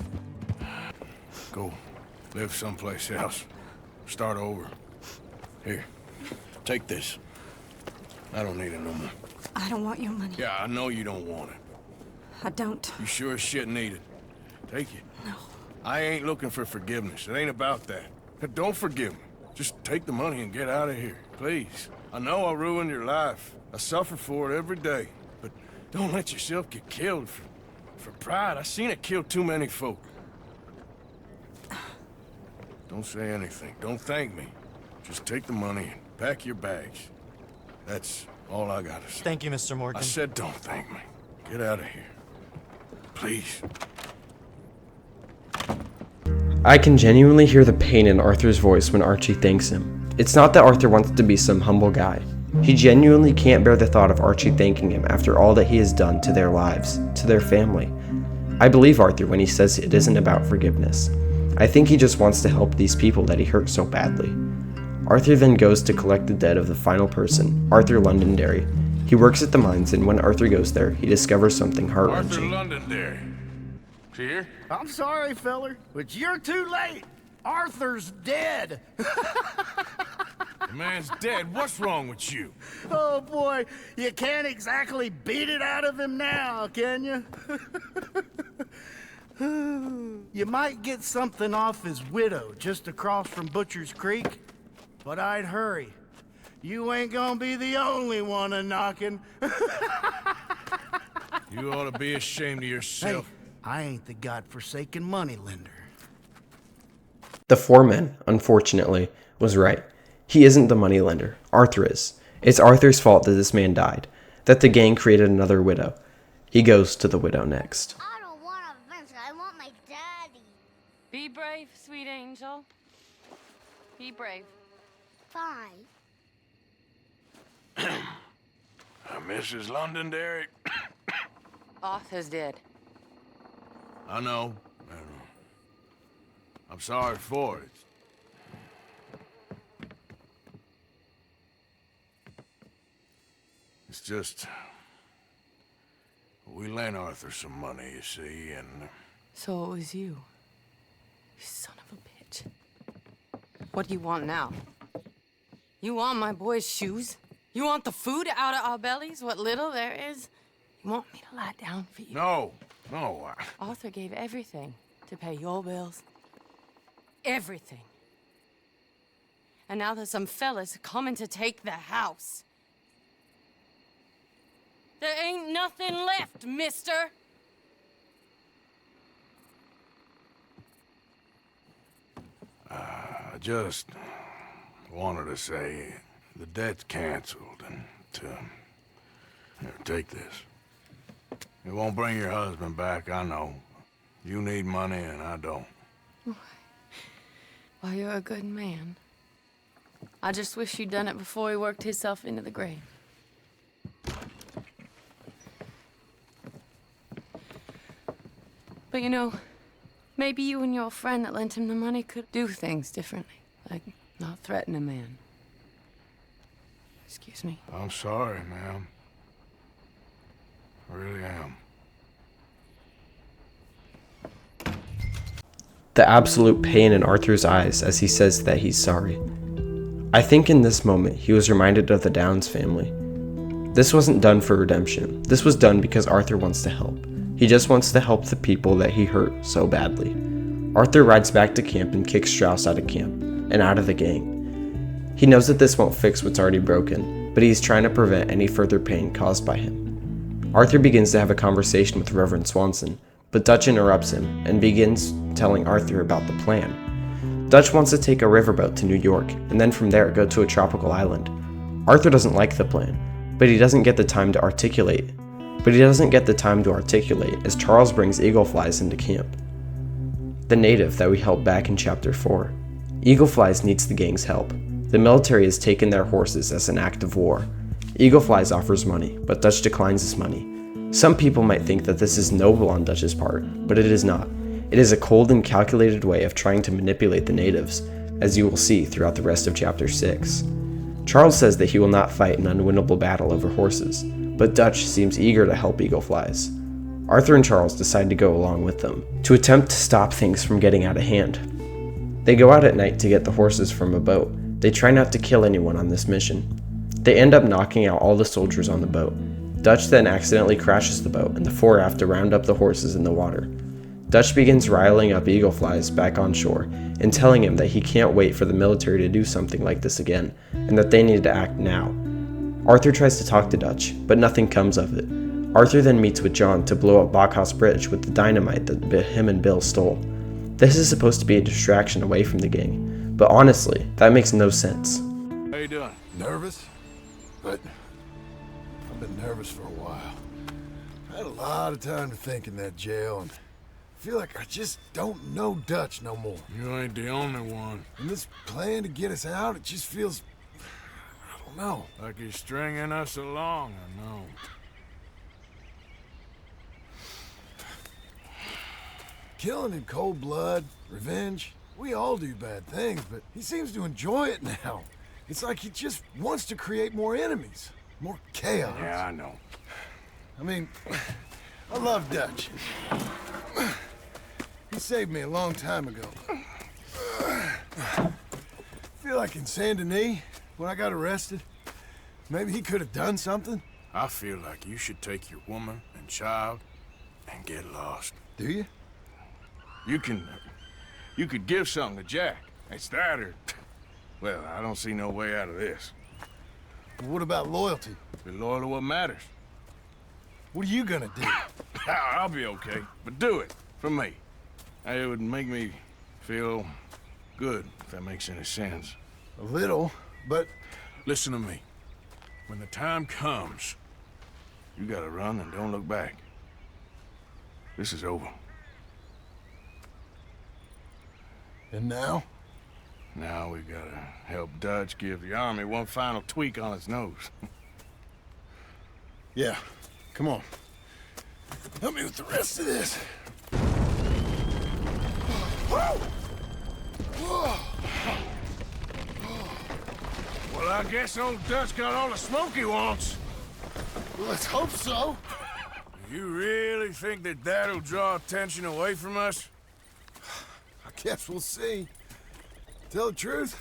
Go live someplace else. Start over. Here, take this. I don't need it no more. I don't want your money. Yeah, I know you don't want it. I don't. You sure as shit need it. Take it. No. I ain't looking for forgiveness. It ain't about that. Don't forgive me. Just take the money and get out of here, please. I know I ruined your life. I suffer for it every day. But don't let yourself get killed for pride. I seen it kill too many folk. Don't say anything. Don't thank me. Just take the money and pack your bags. That's all I gotta say. Thank you, Mr. Morgan. I said don't thank me. Get out of here. Please. I can genuinely hear the pain in Arthur's voice when Archie thanks him. It's not that Arthur wants to be some humble guy. He genuinely can't bear the thought of Archie thanking him after all that he has done to their lives, to their family. I believe Arthur when he says it isn't about forgiveness. I think he just wants to help these people that he hurt so badly. Arthur then goes to collect the debt of the final person, Arthur Londonderry. He works at the mines, and when Arthur goes there, he discovers something heart-wrenching. Arthur Londonderry. You here? I'm sorry, feller, but you're too late. Arthur's dead. The man's dead. What's wrong with you? Oh, boy. You can't exactly beat it out of him now, can you? You might get something off his widow just across from Butcher's Creek, but I'd hurry. You ain't gonna be the only one a-knocking. You ought to be ashamed of yourself. Hey, I ain't the godforsaken moneylender. The foreman, unfortunately, was right. He isn't the moneylender. Arthur is. It's Arthur's fault that this man died, that the gang created another widow. He goes to the widow next. I don't want a Vince. I want my daddy. Be brave, sweet angel. Be brave. Fine. Mrs. Londonderry. Arthur's dead. I know. I'm sorry for it. It's just... we lent Arthur some money, you see, and... So it was you. You son of a bitch. What do you want now? You want my boy's shoes? You want the food out of our bellies, what little there is? You want me to lie down for you? No. Arthur gave everything to pay your bills. Everything. And now there's some fellas coming to take the house. There ain't nothing left, mister. I just wanted to say the debt's canceled and to Here, take this. It won't bring your husband back, I know. You need money and I don't. Well, you're a good man. I just wish you'd done it before he worked himself into the grave. But you know, maybe you and your friend that lent him the money could do things differently. Like, not threaten a man. Excuse me. I'm sorry, ma'am. I really am. The absolute pain in Arthur's eyes as he says that he's sorry. I think in this moment he was reminded of the Downs family. This wasn't done for redemption. This was done because Arthur wants to help. He just wants to help the people that he hurt so badly. Arthur rides back to camp and kicks Strauss out of camp and out of the gang. He knows that this won't fix what's already broken, but he's trying to prevent any further pain caused by him. Arthur begins to have a conversation with Reverend Swanson, but Dutch interrupts him and begins telling Arthur about the plan. Dutch wants to take a riverboat to New York and then from there go to a tropical island. Arthur doesn't like the plan, but he doesn't get the time to articulate as Charles brings eagle flies into camp. The native that we helped back in chapter 4. Eagle Flies needs the gang's help. The military has taken their horses as an act of war. Eagle Flies offers money, but Dutch declines this money. Some people might think that this is noble on Dutch's part, but it is not. It is a cold and calculated way of trying to manipulate the natives, as you will see throughout the rest of chapter 6. Charles says that he will not fight an unwinnable battle over horses, but Dutch seems eager to help Eagle Flies. Arthur and Charles decide to go along with them, to attempt to stop things from getting out of hand. They go out at night to get the horses from a boat. They try not to kill anyone on this mission. They end up knocking out all the soldiers on the boat. Dutch then accidentally crashes the boat, and the four have to round up the horses in the water. Dutch begins riling up Eagle Flies back on shore and telling him that he can't wait for the military to do something like this again, and that they need to act now. Arthur tries to talk to Dutch, but nothing comes of it. Arthur then meets with John to blow up Blockhouse Bridge with the dynamite that him and Bill stole. This is supposed to be a distraction away from the gang, but honestly, that makes no sense. How you doing? Nervous? But I've been nervous for a while. I had a lot of time to think in that jail, and I feel like I just don't know Dutch no more. You ain't the only one. And this plan to get us out, it just feels... I don't know. Like he's stringing us along, I know. Killing in cold blood, revenge, we all do bad things, but he seems to enjoy it now. It's like he just wants to create more enemies, more chaos. Yeah, I know. I mean, I love Dutch. He saved me a long time ago. I feel like in Saint Denis, when I got arrested, maybe he could have done something. I feel like you should take your woman and child and get lost. Do you? You could give something to Jack. It's that or... Well, I don't see no way out of this. What about loyalty? Be loyal to what matters. What are you gonna do? I'll be okay, but do it for me. It would make me feel good, if that makes any sense. A little, but... Listen to me. When the time comes, you gotta run and don't look back. This is over. And now? Now we gotta help Dutch give the army one final tweak on its nose. Yeah, come on. Help me with the rest of this. Well, I guess old Dutch got all the smoke he wants. Well, let's hope so. You really think that that'll draw attention away from us? I guess we'll see. Tell the truth,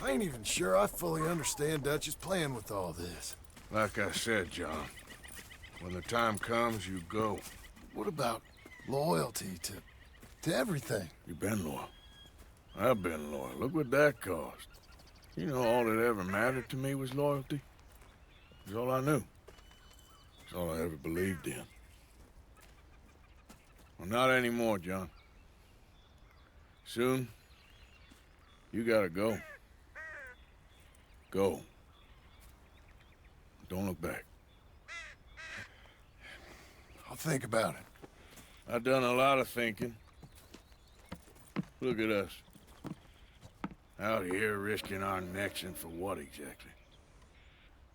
I ain't even sure I fully understand Dutch's plan with all this. Like I said, John, when the time comes, you go. What about loyalty to everything? You've been loyal. I've been loyal. Look what that cost. You know, all that ever mattered to me was loyalty. It was all I knew. It's all I ever believed in. Well, not anymore, John. Soon, you gotta go. Go. Don't look back. think about it? I've done a lot of thinking. Look at us. Out here risking our necks, and for what exactly?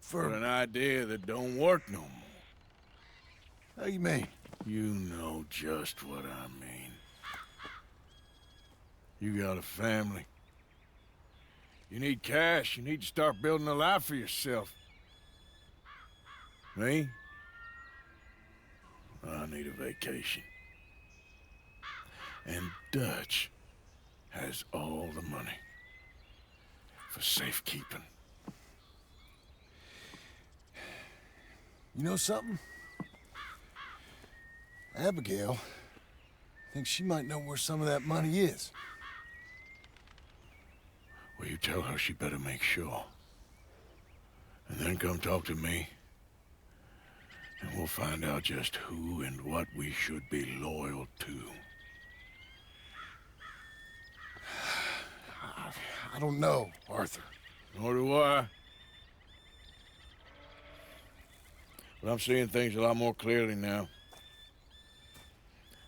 For an idea that don't work no more. How you mean? You know just what I mean. You got a family. You need cash. You need to start building a life for yourself. Me? I need a vacation. And Dutch has all the money for safekeeping. You know something? Abigail thinks she might know where some of that money is. Well, you tell her she better make sure. And then come talk to me. And we'll find out just who and what we should be loyal to. I don't know, Arthur. Nor do I. But I'm seeing things a lot more clearly now.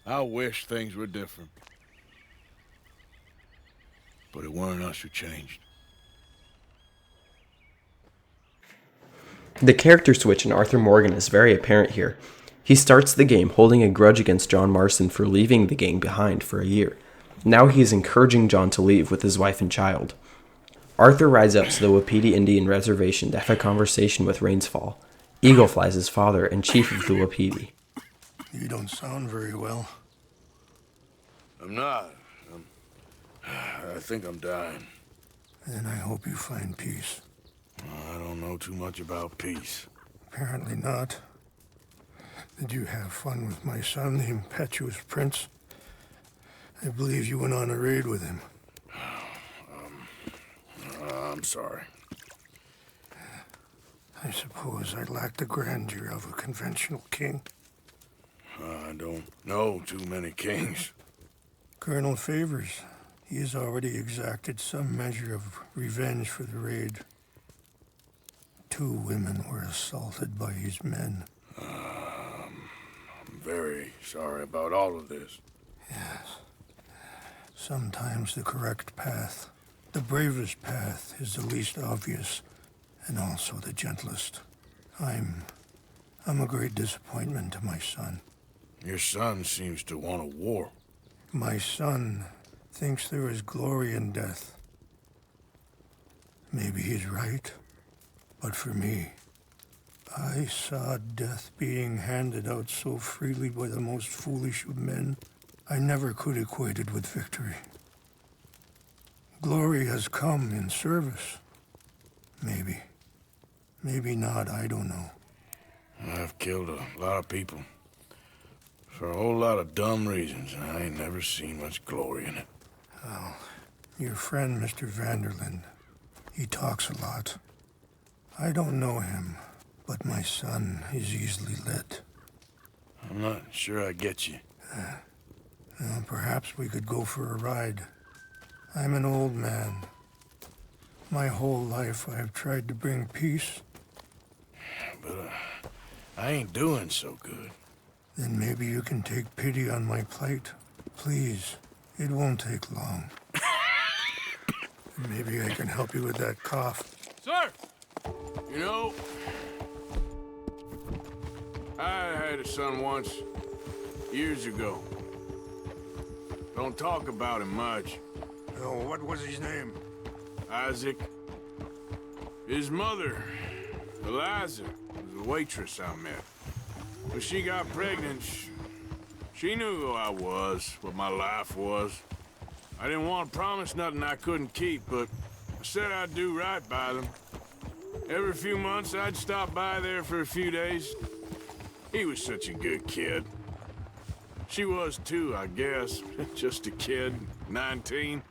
I wish things were different. But it weren't us who changed. The character switch in Arthur Morgan is very apparent here. He starts the game holding a grudge against John Marston for leaving the gang behind for a year. Now he is encouraging John to leave with his wife and child. Arthur rides up to the Wapiti Indian Reservation to have a conversation with Rainsfall, Eagle Fly's father and chief of the Wapiti. You don't sound very well. I'm not. I think I'm dying. Then I hope you find peace. I don't know too much about peace. Apparently not. Did you have fun with my son, the impetuous prince? I believe you went on a raid with him. I'm sorry. I suppose I lack the grandeur of a conventional king. I don't know too many kings. Colonel Favors, he has already exacted some measure of revenge for the raid. 2 women were assaulted by his men. I'm very sorry about all of this. Yes. Sometimes the correct path, the bravest path, is the least obvious, and also the gentlest. I'm a great disappointment to my son. Your son seems to want a war. My son thinks there is glory in death. Maybe he's right, but for me, I saw death being handed out so freely by the most foolish of men, I never could equate it with victory. Glory has come in service. Maybe. Maybe not, I don't know. I've killed a lot of people. For a whole lot of dumb reasons, and I ain't never seen much glory in it. Oh, your friend, Mr. Vanderlyn, he talks a lot. I don't know him, but my son is easily led. I'm not sure I get you. Well, perhaps we could go for a ride. I'm an old man. My whole life I have tried to bring peace. But I ain't doing so good. Then maybe you can take pity on my plight. Please, it won't take long. Maybe I can help you with that cough. Sir! You know, I had a son once, years ago. Don't talk about him much. Oh, what was his name? Isaac. His mother, Eliza, was a waitress I met. When she got pregnant, she knew who I was, what my life was. I didn't want to promise nothing I couldn't keep, but I said I'd do right by them. Every few months, I'd stop by there for a few days. He was such a good kid. She was too, I guess. Just a kid, 19.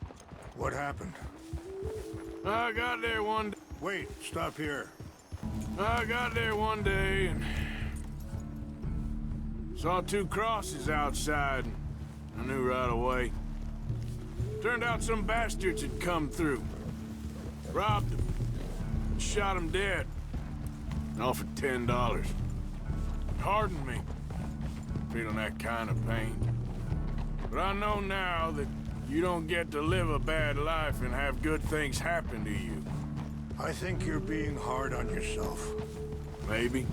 What happened? I got there one day. Wait, stop here. I got there one day and saw 2 crosses outside. I knew right away. Turned out some bastards had come through. Robbed them. Shot them dead. And offered $10. Pardoned me. feeling that kind of pain. But I know now that you don't get to live a bad life and have good things happen to you. I think you're being hard on yourself. Maybe.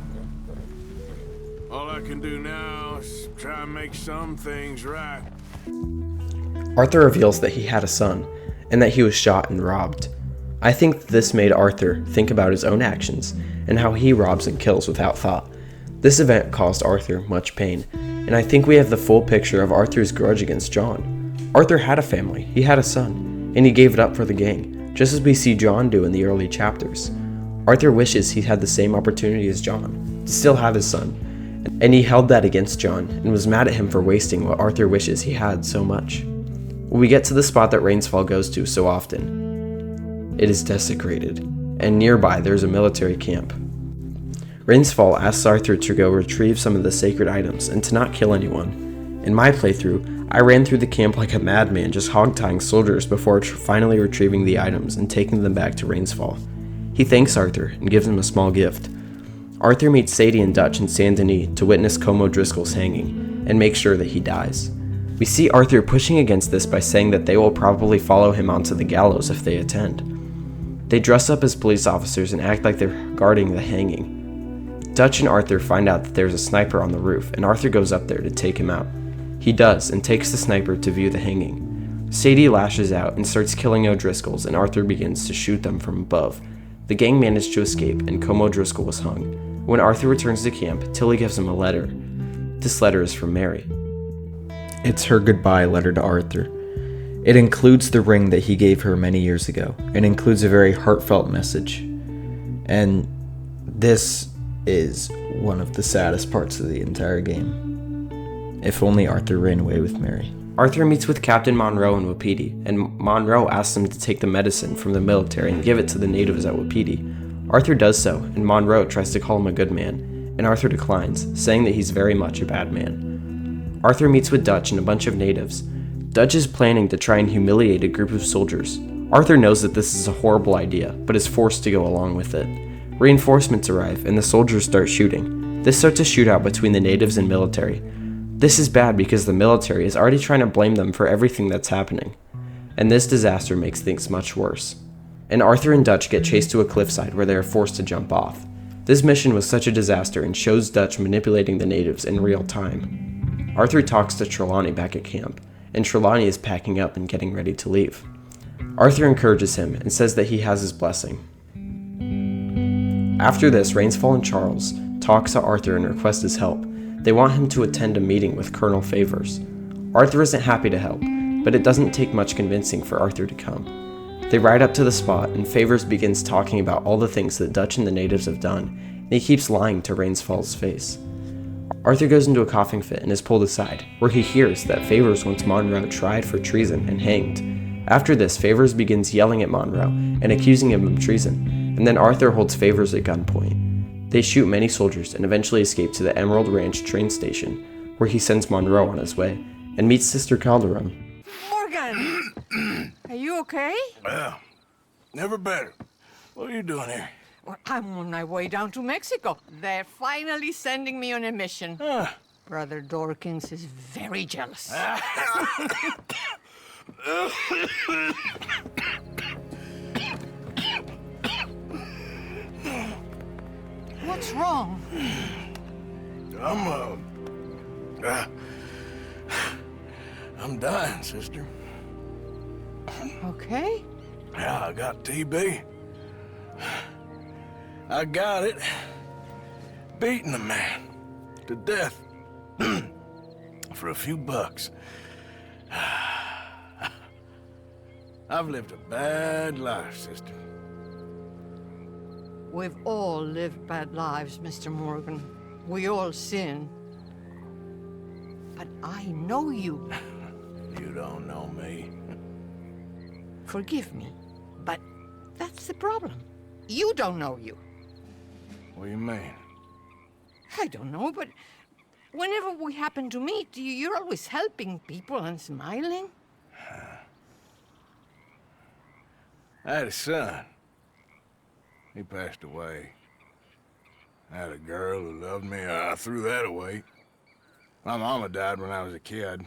All I can do now is try and make some things right. Arthur reveals that he had a son, and that he was shot and robbed. I think that this made Arthur think about his own actions, and how he robs and kills without thought. This event caused Arthur much pain, and I think we have the full picture of Arthur's grudge against John. Arthur had a family, he had a son, and he gave it up for the gang, just as we see John do in the early chapters. Arthur wishes he had the same opportunity as John, to still have his son, and he held that against John, and was mad at him for wasting what Arthur wishes he had so much. When we get to the spot that Rainsfall goes to so often, it is desecrated, and nearby there is a military camp. Rainsfall asks Arthur to go retrieve some of the sacred items and to not kill anyone. In my playthrough, I ran through the camp like a madman, just hog-tying soldiers before finally retrieving the items and taking them back to Rainsfall. He thanks Arthur and gives him a small gift. Arthur meets Sadie and Dutch in Saint Denis to witness Como Driscoll's hanging, and make sure that he dies. We see Arthur pushing against this by saying that they will probably follow him onto the gallows if they attend. They dress up as police officers and act like they're guarding the hanging. Dutch and Arthur find out that there's a sniper on the roof, and Arthur goes up there to take him out. He does, and takes the sniper to view the hanging. Sadie lashes out and starts killing O'Driscolls, and Arthur begins to shoot them from above. The gang managed to escape, and Como Driscoll was hung. When Arthur returns to camp, Tilly gives him a letter. This letter is from Mary. It's her goodbye letter to Arthur. It includes the ring that he gave her many years ago, and includes a very heartfelt message. And this is one of the saddest parts of the entire game. If only Arthur ran away with Mary. Arthur meets with Captain Monroe in Wapiti, and Monroe asks him to take the medicine from the military and give it to the natives at Wapiti. Arthur does so, and Monroe tries to call him a good man, and Arthur declines, saying that he's very much a bad man. Arthur meets with Dutch and a bunch of natives. Dutch is planning to try and humiliate a group of soldiers. Arthur knows that this is a horrible idea, but is forced to go along with it. Reinforcements arrive, and the soldiers start shooting. This starts a shootout between the natives and military. This is bad because the military is already trying to blame them for everything that's happening. And this disaster makes things much worse. And Arthur and Dutch get chased to a cliffside where they are forced to jump off. This mission was such a disaster and shows Dutch manipulating the natives in real time. Arthur talks to Trelawney back at camp, and Trelawney is packing up and getting ready to leave. Arthur encourages him and says that he has his blessing. After this, Rainsfall and Charles talk to Arthur and request his help. They want him to attend a meeting with Colonel Favors. Arthur isn't happy to help, but it doesn't take much convincing for Arthur to come. They ride up to the spot, and Favors begins talking about all the things that Dutch and the natives have done, and he keeps lying to Rainsfall's face. Arthur goes into a coughing fit and is pulled aside, where he hears that Favors wants Monroe tried for treason and hanged. After this, Favors begins yelling at Monroe and accusing him of treason, and then Arthur holds Favors at gunpoint. They shoot many soldiers and eventually escape to the Emerald Ranch train station, where he sends Monroe on his way, and meets Sister Calderon. Morgan! Are you okay? Well, never better. What are you doing here? Well, I'm on my way down to Mexico. They're finally sending me on a mission. Brother Dorkins is very jealous. What's wrong? I'm dying, sister. Okay? Yeah, I got TB. I got it. Beating a man to death for a few bucks. I've lived a bad life, sister. We've all lived bad lives, Mr. Morgan. We all sin. But I know you. You don't know me. Forgive me, but that's the problem. You don't know you. What do you mean? I don't know, but whenever we happen to meet, you're always helping people and smiling. I had a son. He passed away. I had a girl who loved me. I threw that away. My mama died when I was a kid.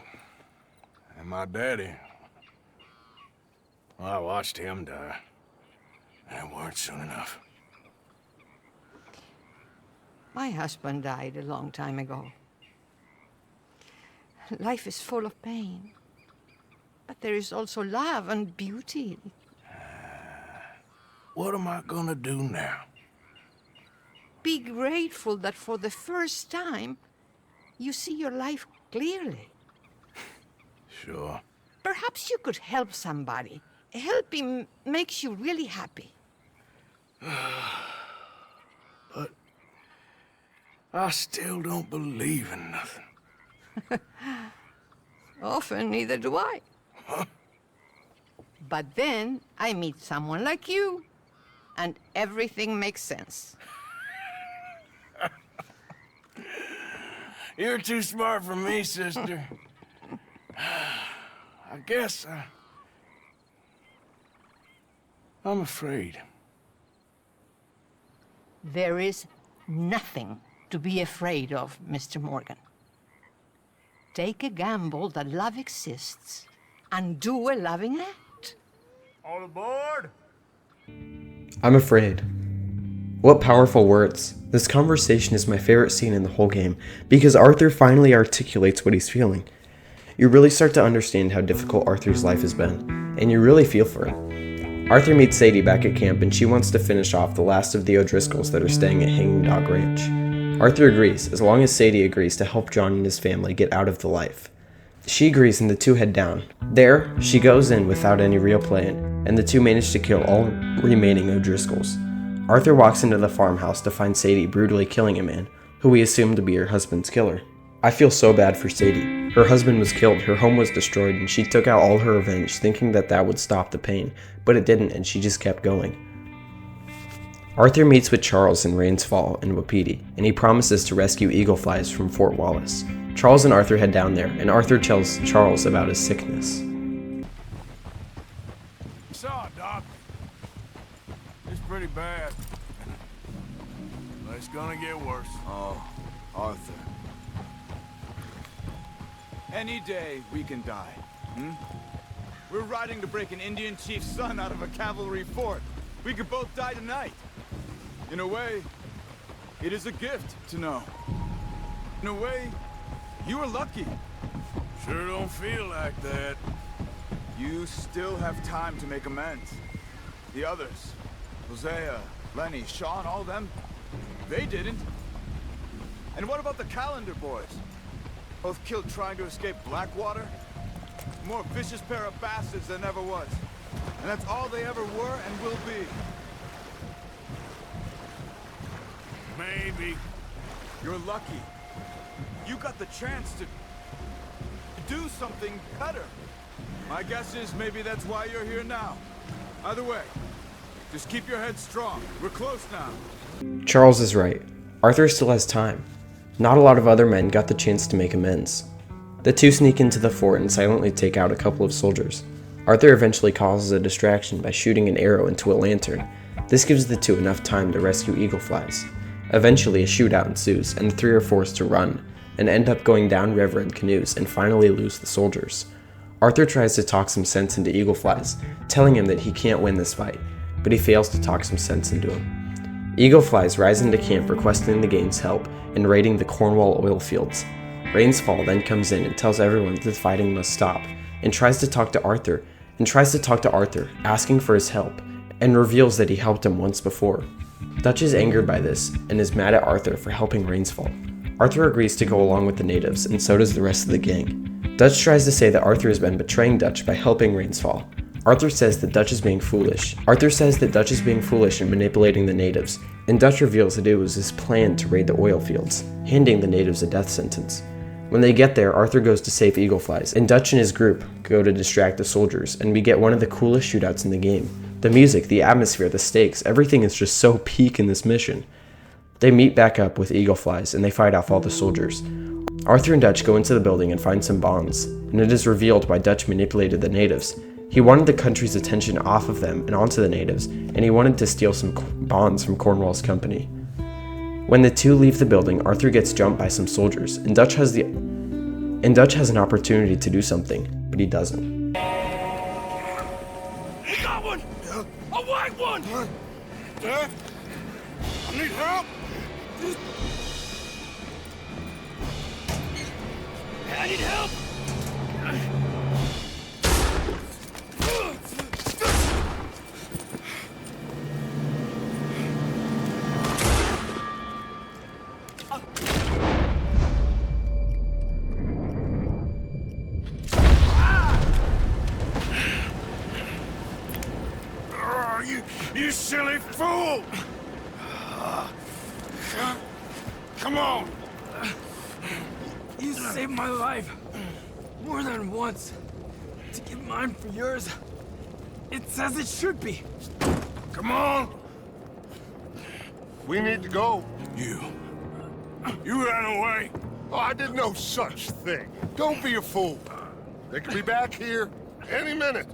And my daddy, well, I watched him die. And it weren't soon enough. My husband died a long time ago. Life is full of pain. But there is also love and beauty. What am I gonna do now? Be grateful that for the first time, you see your life clearly. Sure. Perhaps you could help somebody. Helping makes you really happy. But I still don't believe in nothing. Often, neither do I. But then I meet someone like you, and everything makes sense. You're too smart for me, sister. I guess I'm afraid. There is nothing to be afraid of, Mr. Morgan. Take a gamble that love exists and do a loving act. All aboard! I'm afraid. What powerful words. This conversation is my favorite scene in the whole game because Arthur finally articulates what he's feeling. You really start to understand how difficult Arthur's life has been, and you really feel for him. Arthur meets Sadie back at camp and she wants to finish off the last of the O'Driscolls that are staying at Hanging Dog Ranch. Arthur agrees, as long as Sadie agrees to help John and his family get out of the life. She agrees and the two head down. There, she goes in without any real plan, and the two manage to kill all remaining O'Driscolls. Arthur walks into the farmhouse to find Sadie brutally killing a man, who we assume to be her husband's killer. I feel so bad for Sadie. Her husband was killed, her home was destroyed, and she took out all her revenge thinking that that would stop the pain, but it didn't and she just kept going. Arthur meets with Charles in Rains Fall in Wapiti, and he promises to rescue eagle flies from Fort Wallace. Charles and Arthur head down there, and Arthur tells Charles about his sickness. Saw, Doc. It's pretty bad. But it's gonna get worse. Oh, Arthur. Any day we can die. We're riding to break an Indian chief's son out of a cavalry fort. We could both die tonight. In a way, it is a gift to know. In a way, you were lucky. Sure don't feel like that. You still have time to make amends. The others, Hosea, Lenny, Sean, all them, they didn't. And what about the Calendar boys? Both killed trying to escape Blackwater? More vicious pair of bastards than ever was. And that's all they ever were and will be. Maybe. You're lucky. You got the chance to do something better. My guess is maybe that's why you're here now. Either way, just keep your head strong. We're close now. Charles is right. Arthur still has time. Not a lot of other men got the chance to make amends. The two sneak into the fort and silently take out a couple of soldiers. Arthur eventually causes a distraction by shooting an arrow into a lantern. This gives the two enough time to rescue eagle flies. Eventually, a shootout ensues, and the three are forced to run, and end up going downriver in canoes and finally lose the soldiers. Arthur tries to talk some sense into eagle flies, telling him that he can't win this fight, but he fails to talk some sense into him. Eagle flies rise into camp requesting the gang's help in raiding the Cornwall oil fields. Rains Fall then comes in and tells everyone that the fighting must stop, and tries to talk to Arthur, asking for his help, and reveals that he helped him once before. Dutch is angered by this, and is mad at Arthur for helping Rains Fall. Arthur agrees to go along with the natives, and so does the rest of the gang. Dutch tries to say that Arthur has been betraying Dutch by helping Rains Fall. Arthur says that Dutch is being foolish. And manipulating the natives, and Dutch reveals that it was his plan to raid the oil fields, handing the natives a death sentence. When they get there, Arthur goes to save eagle flies, and Dutch and his group go to distract the soldiers, and we get one of the coolest shootouts in the game. The music, the atmosphere, the stakes, everything is just so peak in this mission. They meet back up with eagle flies, and they fight off all the soldiers. Arthur and Dutch go into the building and find some bonds, and it is revealed why Dutch manipulated the natives. He wanted the country's attention off of them and onto the natives, and he wanted to steal some bonds from Cornwall's company. When the two leave the building, Arthur gets jumped by some soldiers, and Dutch has the and Dutch has an opportunity to do something, but he doesn't. He got one! A white one! Dad? I need help! I need help! You silly fool! Come on! You saved my life more than once. To give mine for yours, it's as it should be. Come on! We need to go. You ran away. Oh, I did no such thing. Don't be a fool. They could be back here any minute.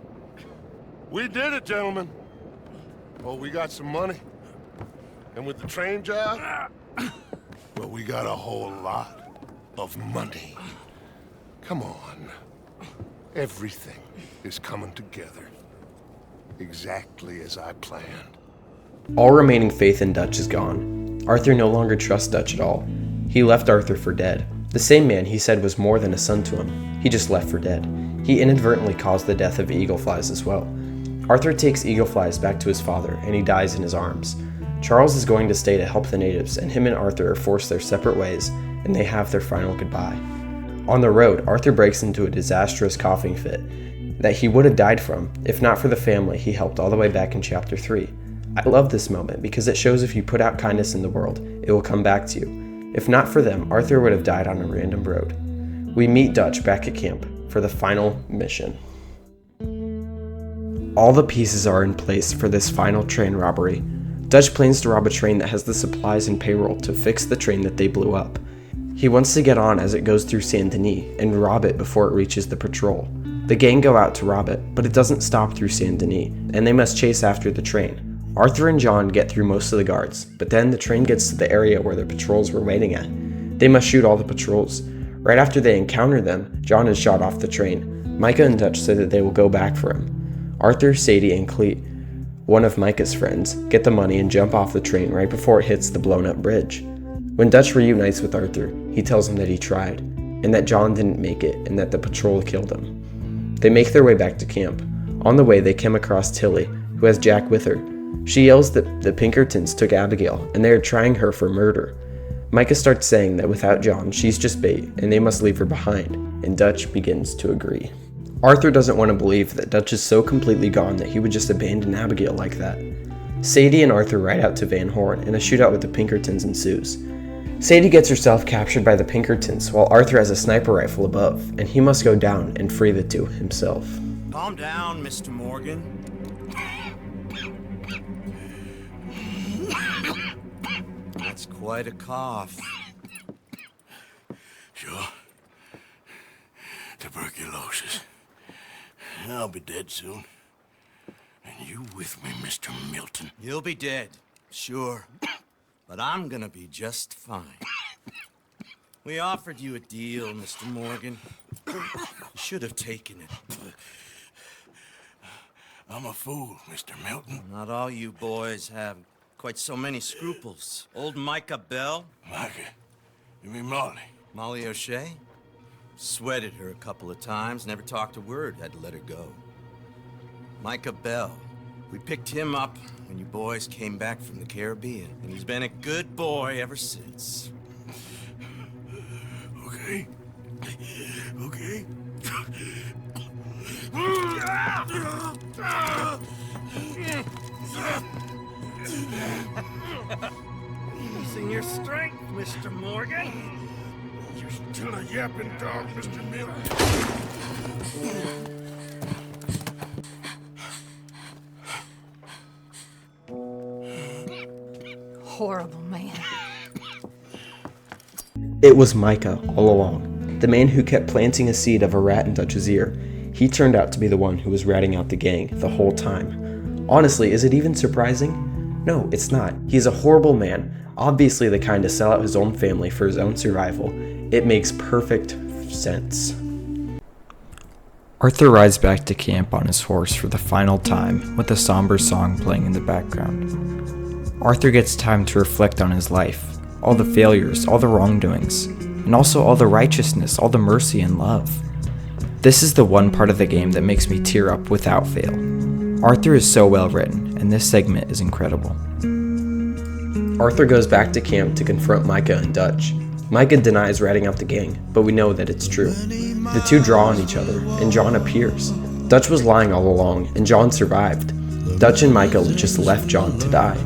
We did it, gentlemen. Oh, we got some money. And with the train job, well, we got a whole lot of money. Come on. Everything is coming together. Exactly as I planned. All remaining faith in Dutch is gone. Arthur no longer trusts Dutch at all. He left Arthur for dead. The same man he said was more than a son to him. He just left for dead. He inadvertently caused the death of Eagleflies as well. Arthur takes Eagleflies back to his father, and he dies in his arms. Charles is going to stay to help the natives, and him and Arthur are forced their separate ways, and they have their final goodbye. On the road, Arthur breaks into a disastrous coughing fit that he would have died from if not for the family he helped all the way back in Chapter 3. I love this moment because it shows if you put out kindness in the world, it will come back to you. If not for them, Arthur would have died on a random road. We meet Dutch back at camp for the final mission. All the pieces are in place for this final train robbery. Dutch plans to rob a train that has the supplies and payroll to fix the train that they blew up. He wants to get on as it goes through Saint Denis and rob it before it reaches the patrol. The gang go out to rob it, but it doesn't stop through Saint Denis, and they must chase after the train. Arthur and John get through most of the guards, but then the train gets to the area where the patrols were waiting at. They must shoot all the patrols. Right after they encounter them, John is shot off the train. Micah and Dutch say that they will go back for him. Arthur, Sadie, and Cleet, one of Micah's friends, get the money and jump off the train right before it hits the blown-up bridge. When Dutch reunites with Arthur, he tells him that he tried, and that John didn't make it, and that the patrol killed him. They make their way back to camp. On the way, they come across Tilly, who has Jack with her. She yells that the Pinkertons took Abigail, and they are trying her for murder. Micah starts saying that without John, she's just bait, and they must leave her behind, and Dutch begins to agree. Arthur doesn't want to believe that Dutch is so completely gone that he would just abandon Abigail like that. Sadie and Arthur ride out to Van Horn, and a shootout with the Pinkertons ensues. Sadie gets herself captured by the Pinkertons, while Arthur has a sniper rifle above, and he must go down and free the two himself. Calm down, Mr. Morgan. That's quite a cough. Sure. Tuberculosis. I'll be dead soon. And you with me, Mr. Milton? You'll be dead, sure. But I'm gonna be just fine. We offered you a deal, Mr. Morgan. You should have taken it. I'm a fool, Mr. Milton. Not all you boys have quite so many scruples. Old Micah Bell. Micah? You mean Molly? Molly O'Shea? Sweated her a couple of times, never talked a word, had to let her go. Micah Bell. We picked him up when you boys came back from the Caribbean, and he's been a good boy ever since. Okay. Okay. Using your strength, Mr. Morgan. You're still a yapping dog, Mr. Milton. Horrible man. It was Micah all along, the man who kept planting a seed of a rat in Dutch's ear. He turned out to be the one who was ratting out the gang the whole time. Honestly, is it even surprising? No, it's not. He's a horrible man, obviously the kind to sell out his own family for his own survival. It makes perfect sense. Arthur rides back to camp on his horse for the final time, with a somber song playing in the background. Arthur gets time to reflect on his life, all the failures, all the wrongdoings, and also all the righteousness, all the mercy and love. This is the one part of the game that makes me tear up without fail. Arthur is so well written, and this segment is incredible. Arthur goes back to camp to confront Micah and Dutch. Micah denies ratting out the gang, but we know that it's true. The two draw on each other, and John appears. Dutch was lying all along, and John survived. Dutch and Micah just left John to die.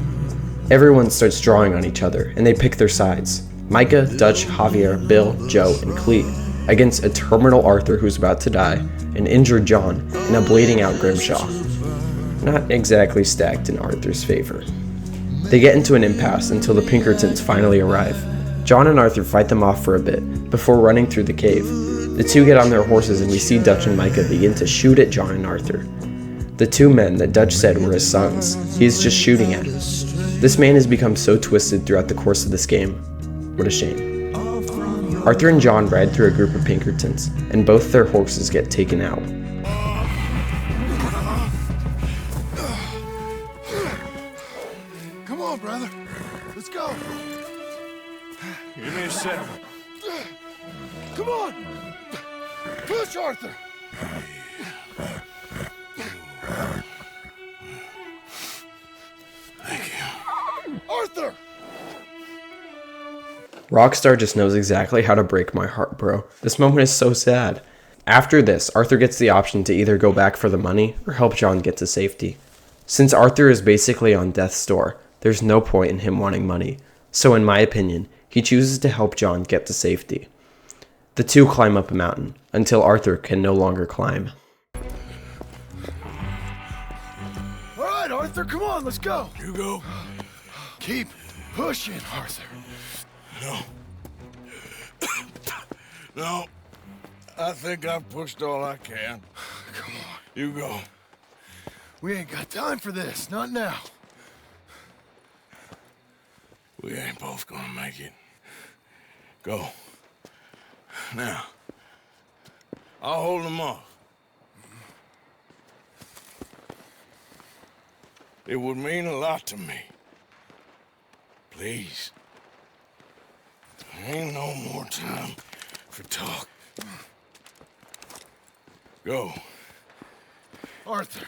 Everyone starts drawing on each other, and they pick their sides. Micah, Dutch, Javier, Bill, Joe, and Clete, against a terminal Arthur who's about to die, an injured John, and a bleeding out Grimshaw. Not exactly stacked in Arthur's favor. They get into an impasse until the Pinkertons finally arrive. John and Arthur fight them off for a bit, before running through the cave. The two get on their horses and we see Dutch and Micah begin to shoot at John and Arthur. The two men that Dutch said were his sons, he is just shooting at. This man has become so twisted throughout the course of this game. What a shame. Arthur and John ride through a group of Pinkertons, and both their horses get taken out. Come on, brother. Let's go. Give me a second. Come on. Push, Arthur. Thank you. Arthur! Rockstar just knows exactly how to break my heart, bro. This moment is so sad. After this, Arthur gets the option to either go back for the money or help John get to safety. Since Arthur is basically on death's door, there's no point in him wanting money. So in my opinion, he chooses to help John get to safety. The two climb up a mountain until Arthur can no longer climb. All right, Arthur, come on, let's go. You go. Keep pushing, Arthur. No. No. I think I've pushed all I can. Come on. You go. We ain't got time for this, not now. We ain't both gonna make it. Go. Now. I'll hold them off. It would mean a lot to me. Please. There ain't no more time for talk. Go. Arthur.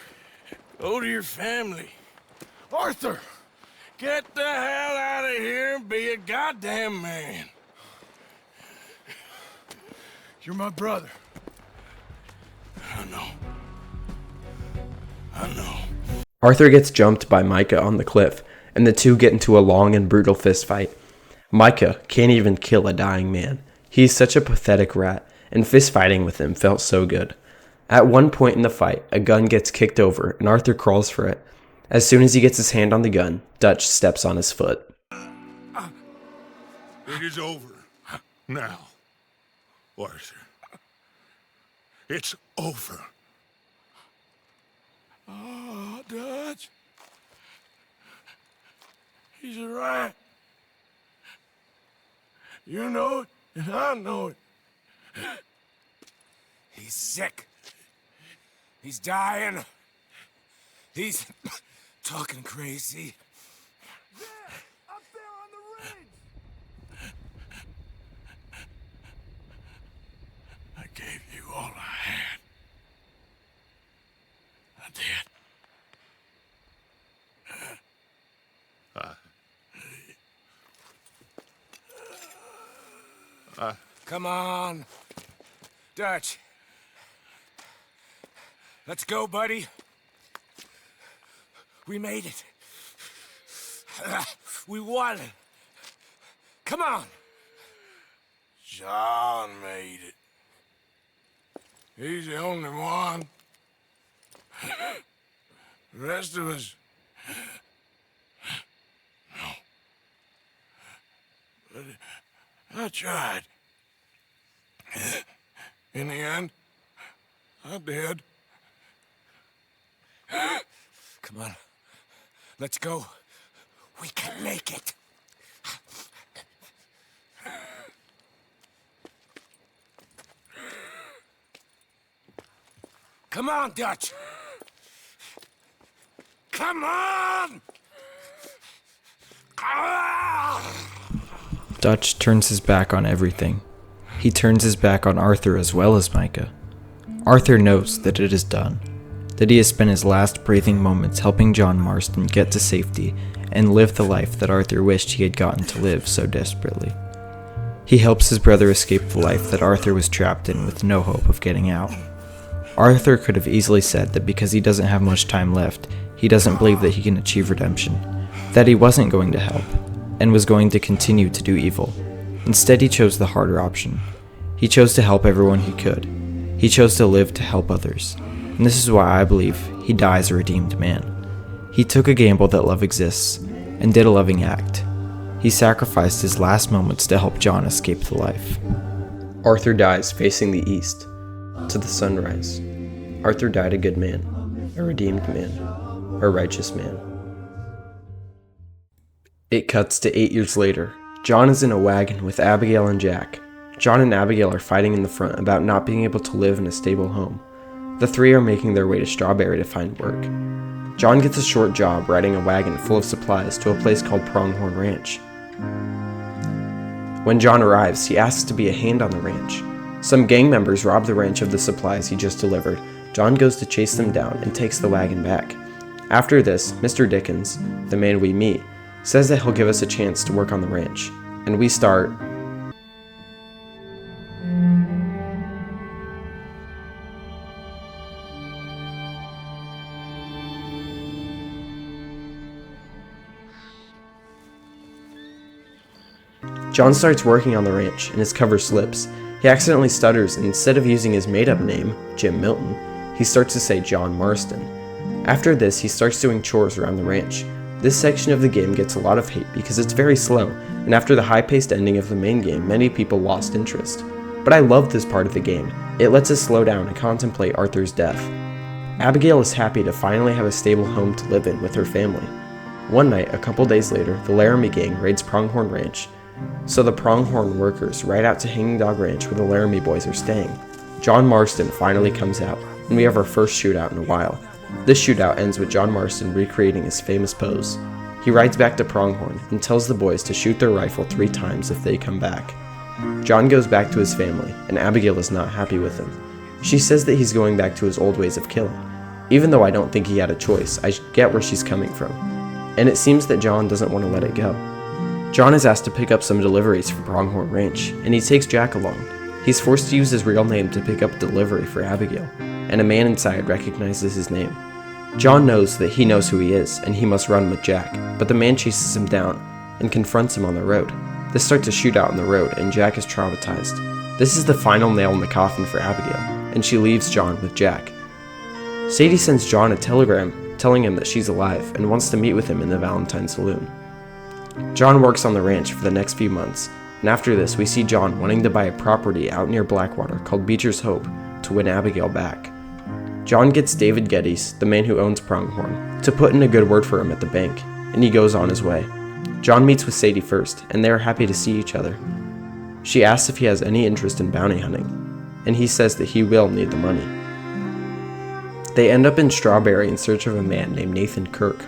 Go to your family. Arthur! Get the hell out of here and be a goddamn man. You're my brother. I know. I know. Arthur gets jumped by Micah on the cliff, and the two get into a long and brutal fistfight. Micah can't even kill a dying man. He's such a pathetic rat, and fistfighting with him felt so good. At one point in the fight, a gun gets kicked over, and Arthur crawls for it. As soon as he gets his hand on the gun, Dutch steps on his foot. It is over. Now, Arthur. It's over. Oh, Dutch. He's a rat. You know it, and I know it. He's sick. He's dying. He's talking crazy. Up there on the ridge! I gave you all I had. I did. Come on. Dutch. Let's go, buddy. We made it. We won. Come on. John made it. He's the only one. The rest of us... No. But I tried. In the end, I did. Come on. Let's go. We can make it. Come on, Dutch. Come on! Dutch turns his back on everything. He turns his back on Arthur as well as Micah. Arthur knows that it is done, that he has spent his last breathing moments helping John Marston get to safety and live the life that Arthur wished he had gotten to live so desperately. He helps his brother escape the life that Arthur was trapped in with no hope of getting out. Arthur could have easily said that because he doesn't have much time left, he doesn't believe that he can achieve redemption, that he wasn't going to help, and was going to continue to do evil. Instead, he chose the harder option. He chose to help everyone he could. He chose to live to help others. And this is why I believe he dies a redeemed man. He took a gamble that love exists, and did a loving act. He sacrificed his last moments to help John escape the life. Arthur dies facing the east, to the sunrise. Arthur died a good man, a redeemed man, a righteous man. It cuts to 8 years later. John is in a wagon with Abigail and Jack. John and Abigail are fighting in the front about not being able to live in a stable home. The three are making their way to Strawberry to find work. John gets a short job riding a wagon full of supplies to a place called Pronghorn Ranch. When John arrives, he asks to be a hand on the ranch. Some gang members rob the ranch of the supplies he just delivered. John goes to chase them down and takes the wagon back. After this, Mr. Dickens, the man we meet, says that he'll give us a chance to work on the ranch, and we start. John starts working on the ranch, and his cover slips. He accidentally stutters, and instead of using his made-up name, Jim Milton, he starts to say John Marston. After this, he starts doing chores around the ranch. This section of the game gets a lot of hate because it's very slow, and after the high-paced ending of the main game, many people lost interest. But I love this part of the game. It lets us slow down and contemplate Arthur's death. Abigail is happy to finally have a stable home to live in with her family. One night, a couple days later, the Laramie gang raids Pronghorn Ranch, so the Pronghorn workers ride out to Hanging Dog Ranch where the Laramie boys are staying. John Marston finally comes out, and we have our first shootout in a while. This shootout ends with John Marston recreating his famous pose. He rides back to Pronghorn and tells the boys to shoot their rifle 3 times if they come back. John goes back to his family, and Abigail is not happy with him. She says that he's going back to his old ways of killing. Even though I don't think he had a choice, I get where she's coming from. And it seems that John doesn't want to let it go. John is asked to pick up some deliveries for Pronghorn Ranch, and he takes Jack along. He's forced to use his real name to pick up a delivery for Abigail, and a man inside recognizes his name. John knows that he knows who he is, and he must run with Jack, but the man chases him down and confronts him on the road. This starts a shootout on the road, and Jack is traumatized. This is the final nail in the coffin for Abigail, and she leaves John with Jack. Sadie sends John a telegram telling him that she's alive and wants to meet with him in the Valentine Saloon. John works on the ranch for the next few months, and after this we see John wanting to buy a property out near Blackwater called Beecher's Hope to win Abigail back. John gets David Geddes, the man who owns Pronghorn, to put in a good word for him at the bank, and he goes on his way. John meets with Sadie first, and they are happy to see each other. She asks if he has any interest in bounty hunting, and he says that he will need the money. They end up in Strawberry in search of a man named Nathan Kirk.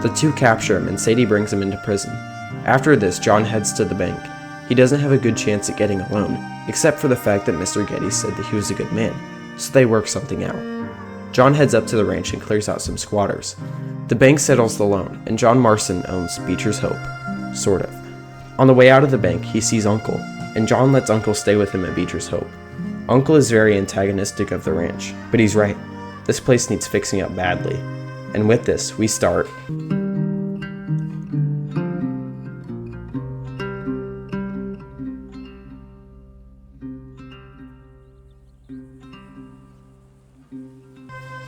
The two capture him, and Sadie brings him into prison. After this, John heads to the bank. He doesn't have a good chance at getting a loan, except for the fact that Mr. Geddes said that he was a good man, so they work something out. John heads up to the ranch and clears out some squatters. The bank settles the loan, and John Marston owns Beecher's Hope. Sort of. On the way out of the bank, he sees Uncle, and John lets Uncle stay with him at Beecher's Hope. Uncle is very antagonistic of the ranch, but he's right. This place needs fixing up badly. And with this, we start.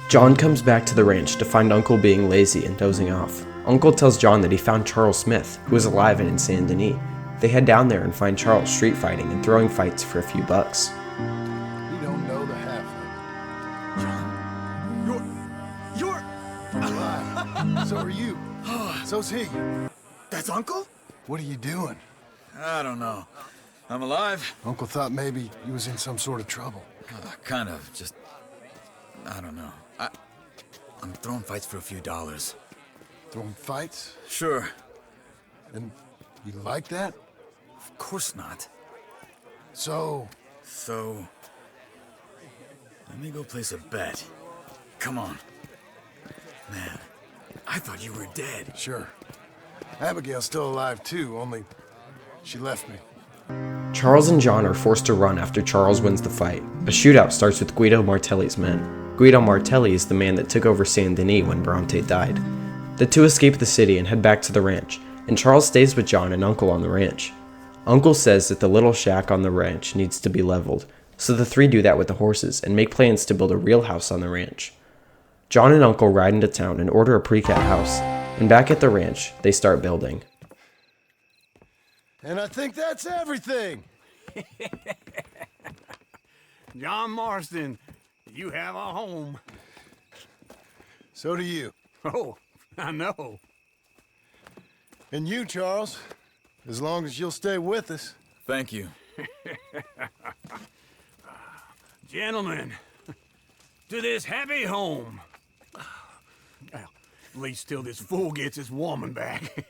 John comes back to the ranch to find Uncle being lazy and dozing off. Uncle tells John that he found Charles Smith, who is alive and in Saint Denis. They head down there and find Charles street fighting and throwing fights for a few bucks. You don't know the half of it. John, you're alive. So are you. So's he. That's Uncle? What are you doing? I don't know. I'm alive. Uncle thought maybe you was in some sort of trouble. Kind of, just I don't know. I'm throwing fights for a few dollars. Throwing fights? Sure. And you like that? Of course not. So, let me go place a bet. Come on. Man, I thought you were dead. Sure. Abigail's still alive too, only she left me. Charles and John are forced to run after Charles wins the fight. A shootout starts with Guido Martelli's men. Guido Martelli is the man that took over Saint Denis when Bronte died. The two escape the city and head back to the ranch, and Charles stays with John and Uncle on the ranch. Uncle says that the little shack on the ranch needs to be leveled, so the three do that with the horses and make plans to build a real house on the ranch. John and Uncle ride into town and order a pre-cat house, and back at the ranch, they start building. And I think that's everything! John Marston, you have a home. So do you. Oh, I know. And you, Charles, as long as you'll stay with us. Thank you. Gentlemen, to this happy home. Well, at least till this fool gets his woman back.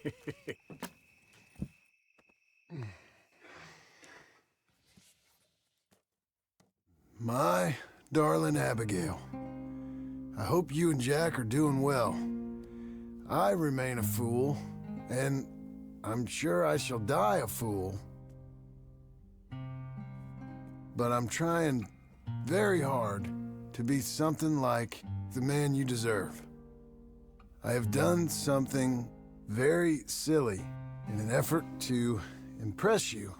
My darling Abigail, I hope you and Jack are doing well. I remain a fool, and I'm sure I shall die a fool. But I'm trying very hard to be something like the man you deserve. I have done something very silly in an effort to impress you.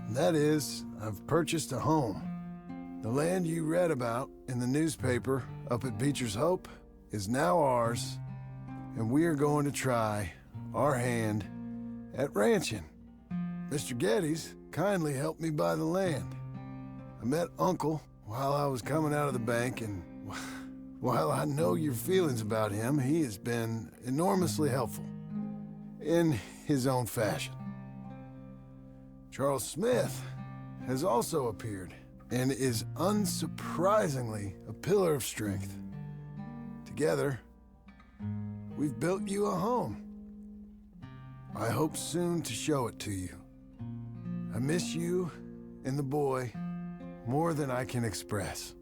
And that is, I've purchased a home. The land you read about in the newspaper up at Beecher's Hope is now ours, and we are going to try our hand at ranching. Mr. Geddes kindly helped me buy the land. I met Uncle while I was coming out of the bank, and while I know your feelings about him, he has been enormously helpful in his own fashion. Charles Smith has also appeared and is unsurprisingly a pillar of strength. Together, we've built you a home. I hope soon to show it to you. I miss you and the boy more than I can express.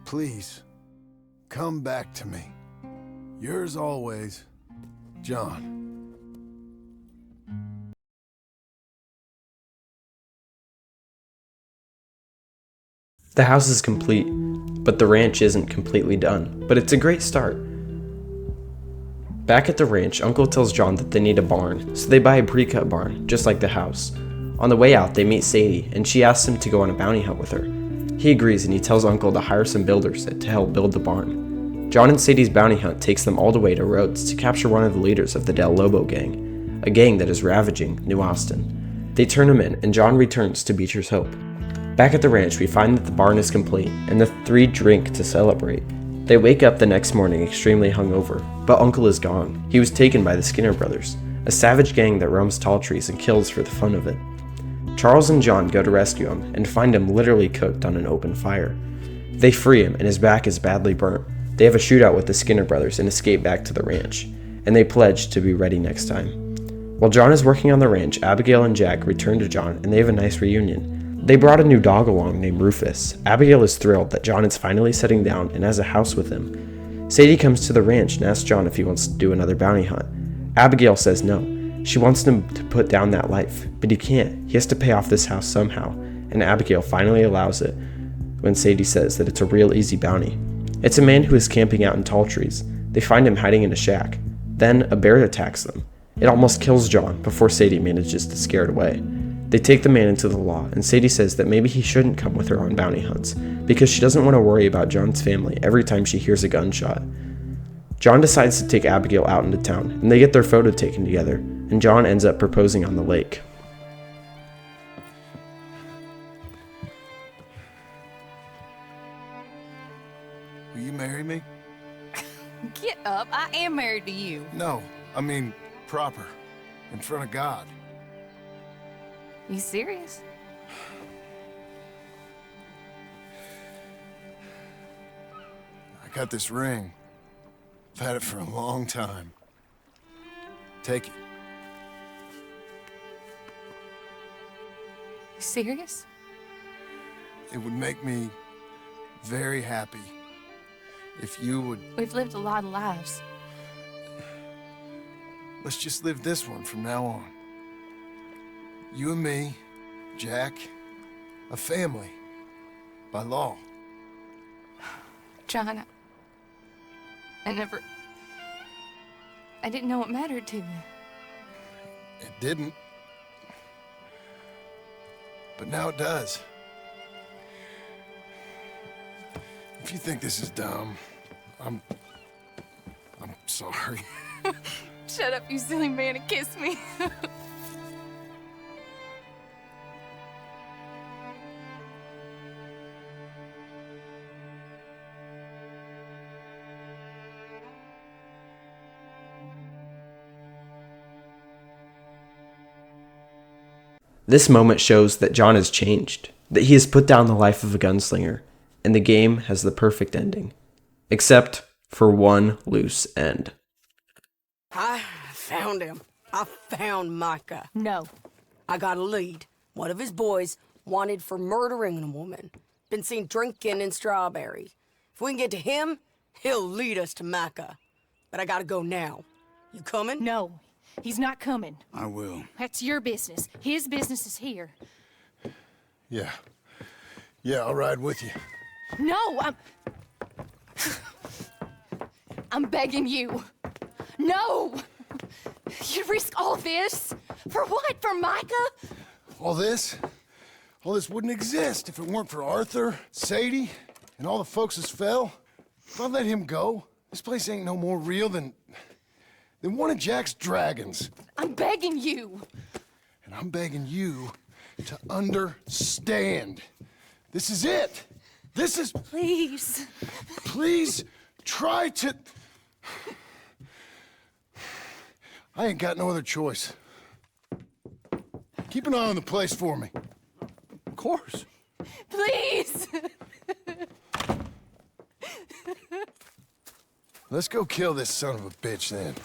Please, come back to me. Yours always, John. The house is complete, but the ranch isn't completely done, but it's a great start. Back at the ranch, Uncle tells John that they need a barn, so they buy a pre-cut barn, just like the house. On the way out, they meet Sadie, and she asks him to go on a bounty hunt with her. He agrees, and he tells Uncle to hire some builders to help build the barn. John and Sadie's bounty hunt takes them all the way to Rhodes to capture one of the leaders of the Del Lobo gang, a gang that is ravaging New Austin. They turn him in, and John returns to Beecher's Hope. Back at the ranch, we find that the barn is complete, and the three drink to celebrate. They wake up the next morning extremely hungover, but Uncle is gone. He was taken by the Skinner brothers, a savage gang that roams tall trees and kills for the fun of it. Charles and John go to rescue him and find him literally cooked on an open fire. They free him, and his back is badly burnt. They have a shootout with the Skinner brothers and escape back to the ranch, and they pledge to be ready next time. While John is working on the ranch, Abigail and Jack return to John, and they have a nice reunion. They brought a new dog along named Rufus. Abigail is thrilled that John is finally settling down and has a house with him. Sadie comes to the ranch and asks John if he wants to do another bounty hunt. Abigail says no. She wants him to put down that life, but he can't. He has to pay off this house somehow, and Abigail finally allows it when Sadie says that it's a real easy bounty. It's a man who is camping out in tall trees. They find him hiding in a shack. Then a bear attacks them. It almost kills John before Sadie manages to scare it away. They take the man into the law, and Sadie says that maybe he shouldn't come with her on bounty hunts, because she doesn't want to worry about John's family every time she hears a gunshot. John decides to take Abigail out into town, and they get their photo taken together, and John ends up proposing on the lake. Will you marry me? Get up. I am married to you. No, I mean proper, in front of God. You serious? I got this ring. I've had it for a long time. Take it. You serious? It would make me very happy if you would... We've lived a lot of lives. Let's just live this one from now on. You and me, Jack, a family, by law. John, I didn't know it mattered to you. It didn't. But now it does. If you think this is dumb, I'm sorry. Shut up, you silly man, and kiss me. This moment shows that John has changed, that he has put down the life of a gunslinger, and the game has the perfect ending. Except for one loose end. I found him. I found Micah. No. I got a lead. One of his boys wanted for murdering a woman. Been seen drinking in Strawberry. If we can get to him, he'll lead us to Micah. But I gotta go now. You coming? No. He's not coming. I will. That's your business. His business is here. Yeah. Yeah, I'll ride with you. No, I'm begging you. No! You risk all this? For what? For Micah? All this wouldn't exist if it weren't for Arthur, Sadie, and all the folks as fell. If I let him go, this place ain't no more real than one of Jack's dragons. I'm begging you. And I'm begging you to understand. This is it. This is... Please. Please try to... I ain't got no other choice. Keep an eye on the place for me. Of course. Please. Let's go kill this son of a bitch then.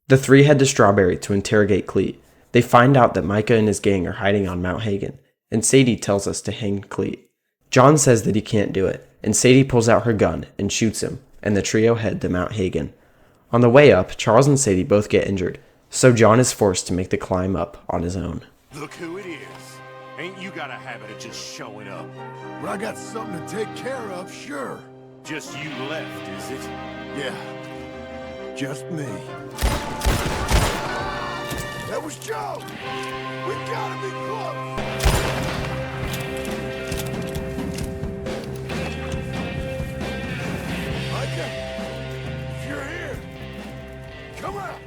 The three head to Strawberry to interrogate Cleet. They find out that Micah and his gang are hiding on Mount Hagen, and Sadie tells us to hang Cleet. John says that he can't do it, and Sadie pulls out her gun and shoots him, and the trio head to Mount Hagen. On the way up, Charles and Sadie both get injured, so John is forced to make the climb up on his own. Look who it is. Ain't you got a habit of just showing up? But I got something to take care of, sure. Just you left, is it? Yeah. Just me. That was Joe! We gotta be close! Micah, if you're here, come out!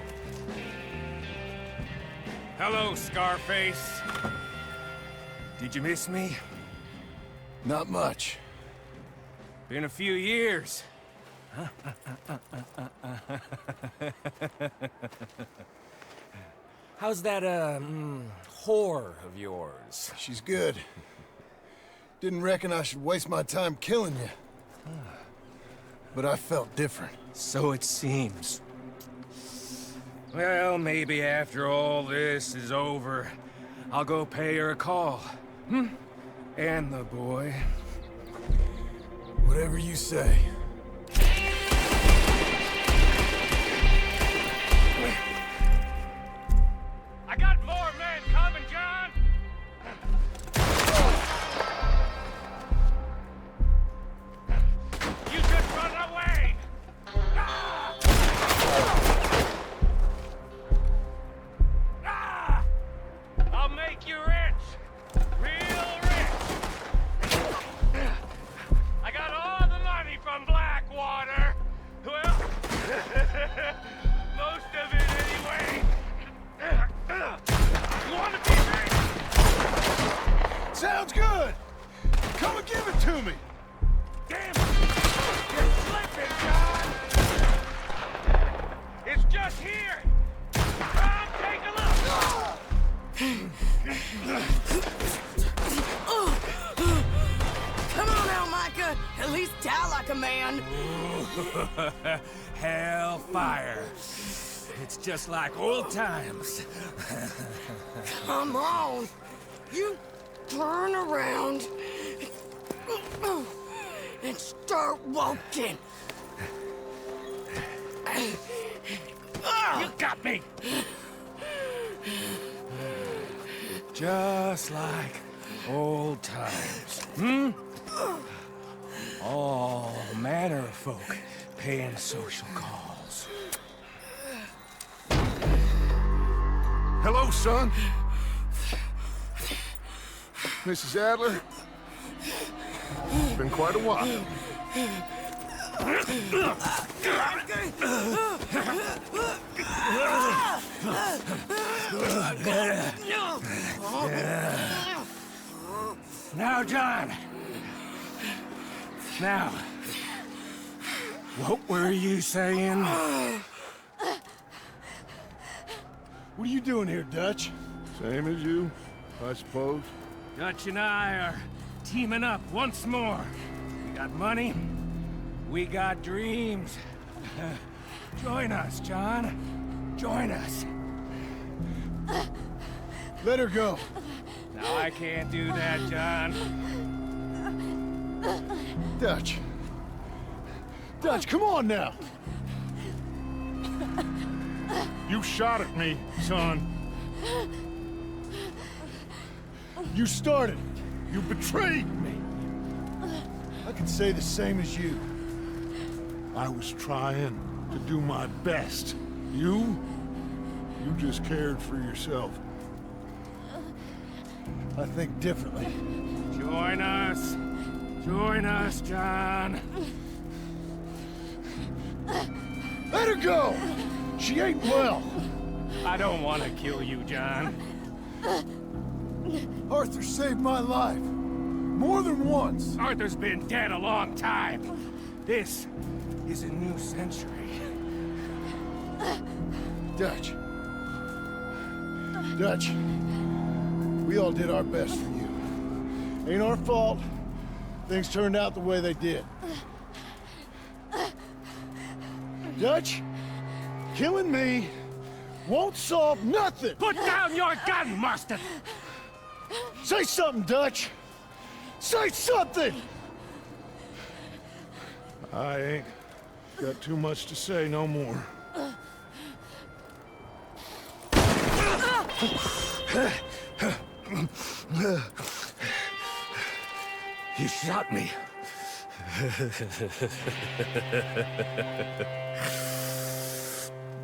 Hello, Scarface. Did you miss me? Not much. Been a few years. How's that, whore of yours? She's good. Didn't reckon I should waste my time killing you. But I felt different. So it seems. Well, maybe after all this is over, I'll go pay her a call. And the boy. Whatever you say. I got more men coming, John! You just run away! I'll make you rich! Real rich! I got all the money from Blackwater! Well, most of it anyway! You want to be rich? Sounds good! Come and give it to me! Damn it! You're slipping, John! It's just here! Come, take a look! Come on now, Micah! At least die like a man. Hellfire. It's just like old times. Come on. You turn around and start walking. You got me. Just like old times. All manner of folk paying social calls. Hello, son. Mrs. Adler. It's been quite a while. Now, John. Now, what were you saying? What are you doing here, Dutch? Same as you, I suppose. Dutch and I are teaming up once more. We got money. We got dreams. Join us, John. Join us. Let her go. No, I can't do that, John. Dutch. Dutch, come on now. You shot at me, son. You started it. You betrayed me. I can say the same as you. I was trying to do my best. You just cared for yourself. I think differently. Join us. Join us, John. Let her go! She ain't well. I don't want to kill you, John. Arthur saved my life. More than once. Arthur's been dead a long time. This is a new century. Dutch. Dutch. We all did our best for you. Ain't our fault. Things turned out the way they did. Dutch, killing me won't solve nothing. Put down your gun, Marston! Say something, Dutch. Say something! I ain't got too much to say no more. You shot me.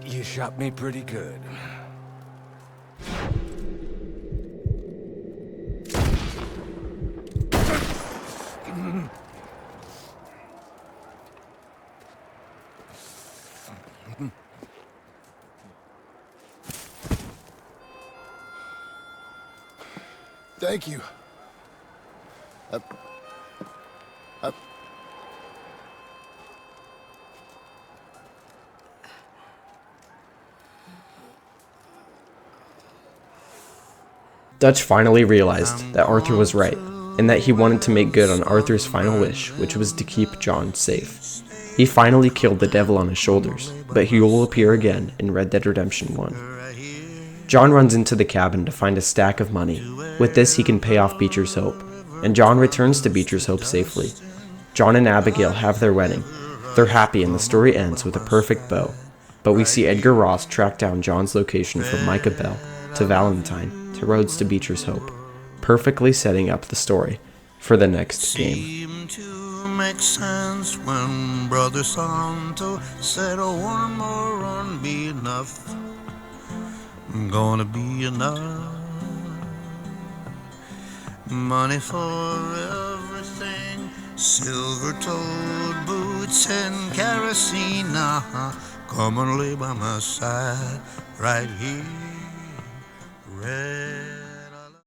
You shot me pretty good. Thank you. Dutch finally realized that Arthur was right, and that he wanted to make good on Arthur's final wish, which was to keep John safe. He finally killed the devil on his shoulders, but he will appear again in Red Dead Redemption 1. John runs into the cabin to find a stack of money. With this, he can pay off Beecher's Hope, and John returns to Beecher's Hope safely. John and Abigail have their wedding. They're happy, and the story ends with a perfect bow. But we see Edgar Ross track down John's location from Micah Bell to Valentine to Rhodes to Beecher's Hope, perfectly setting up the story for the next game. Seemed to make sense when Brother Santo said one more run be enough. Gonna be enough. Money for everything, silver-toed boots and kerosene. Come and lay by my side right here. Red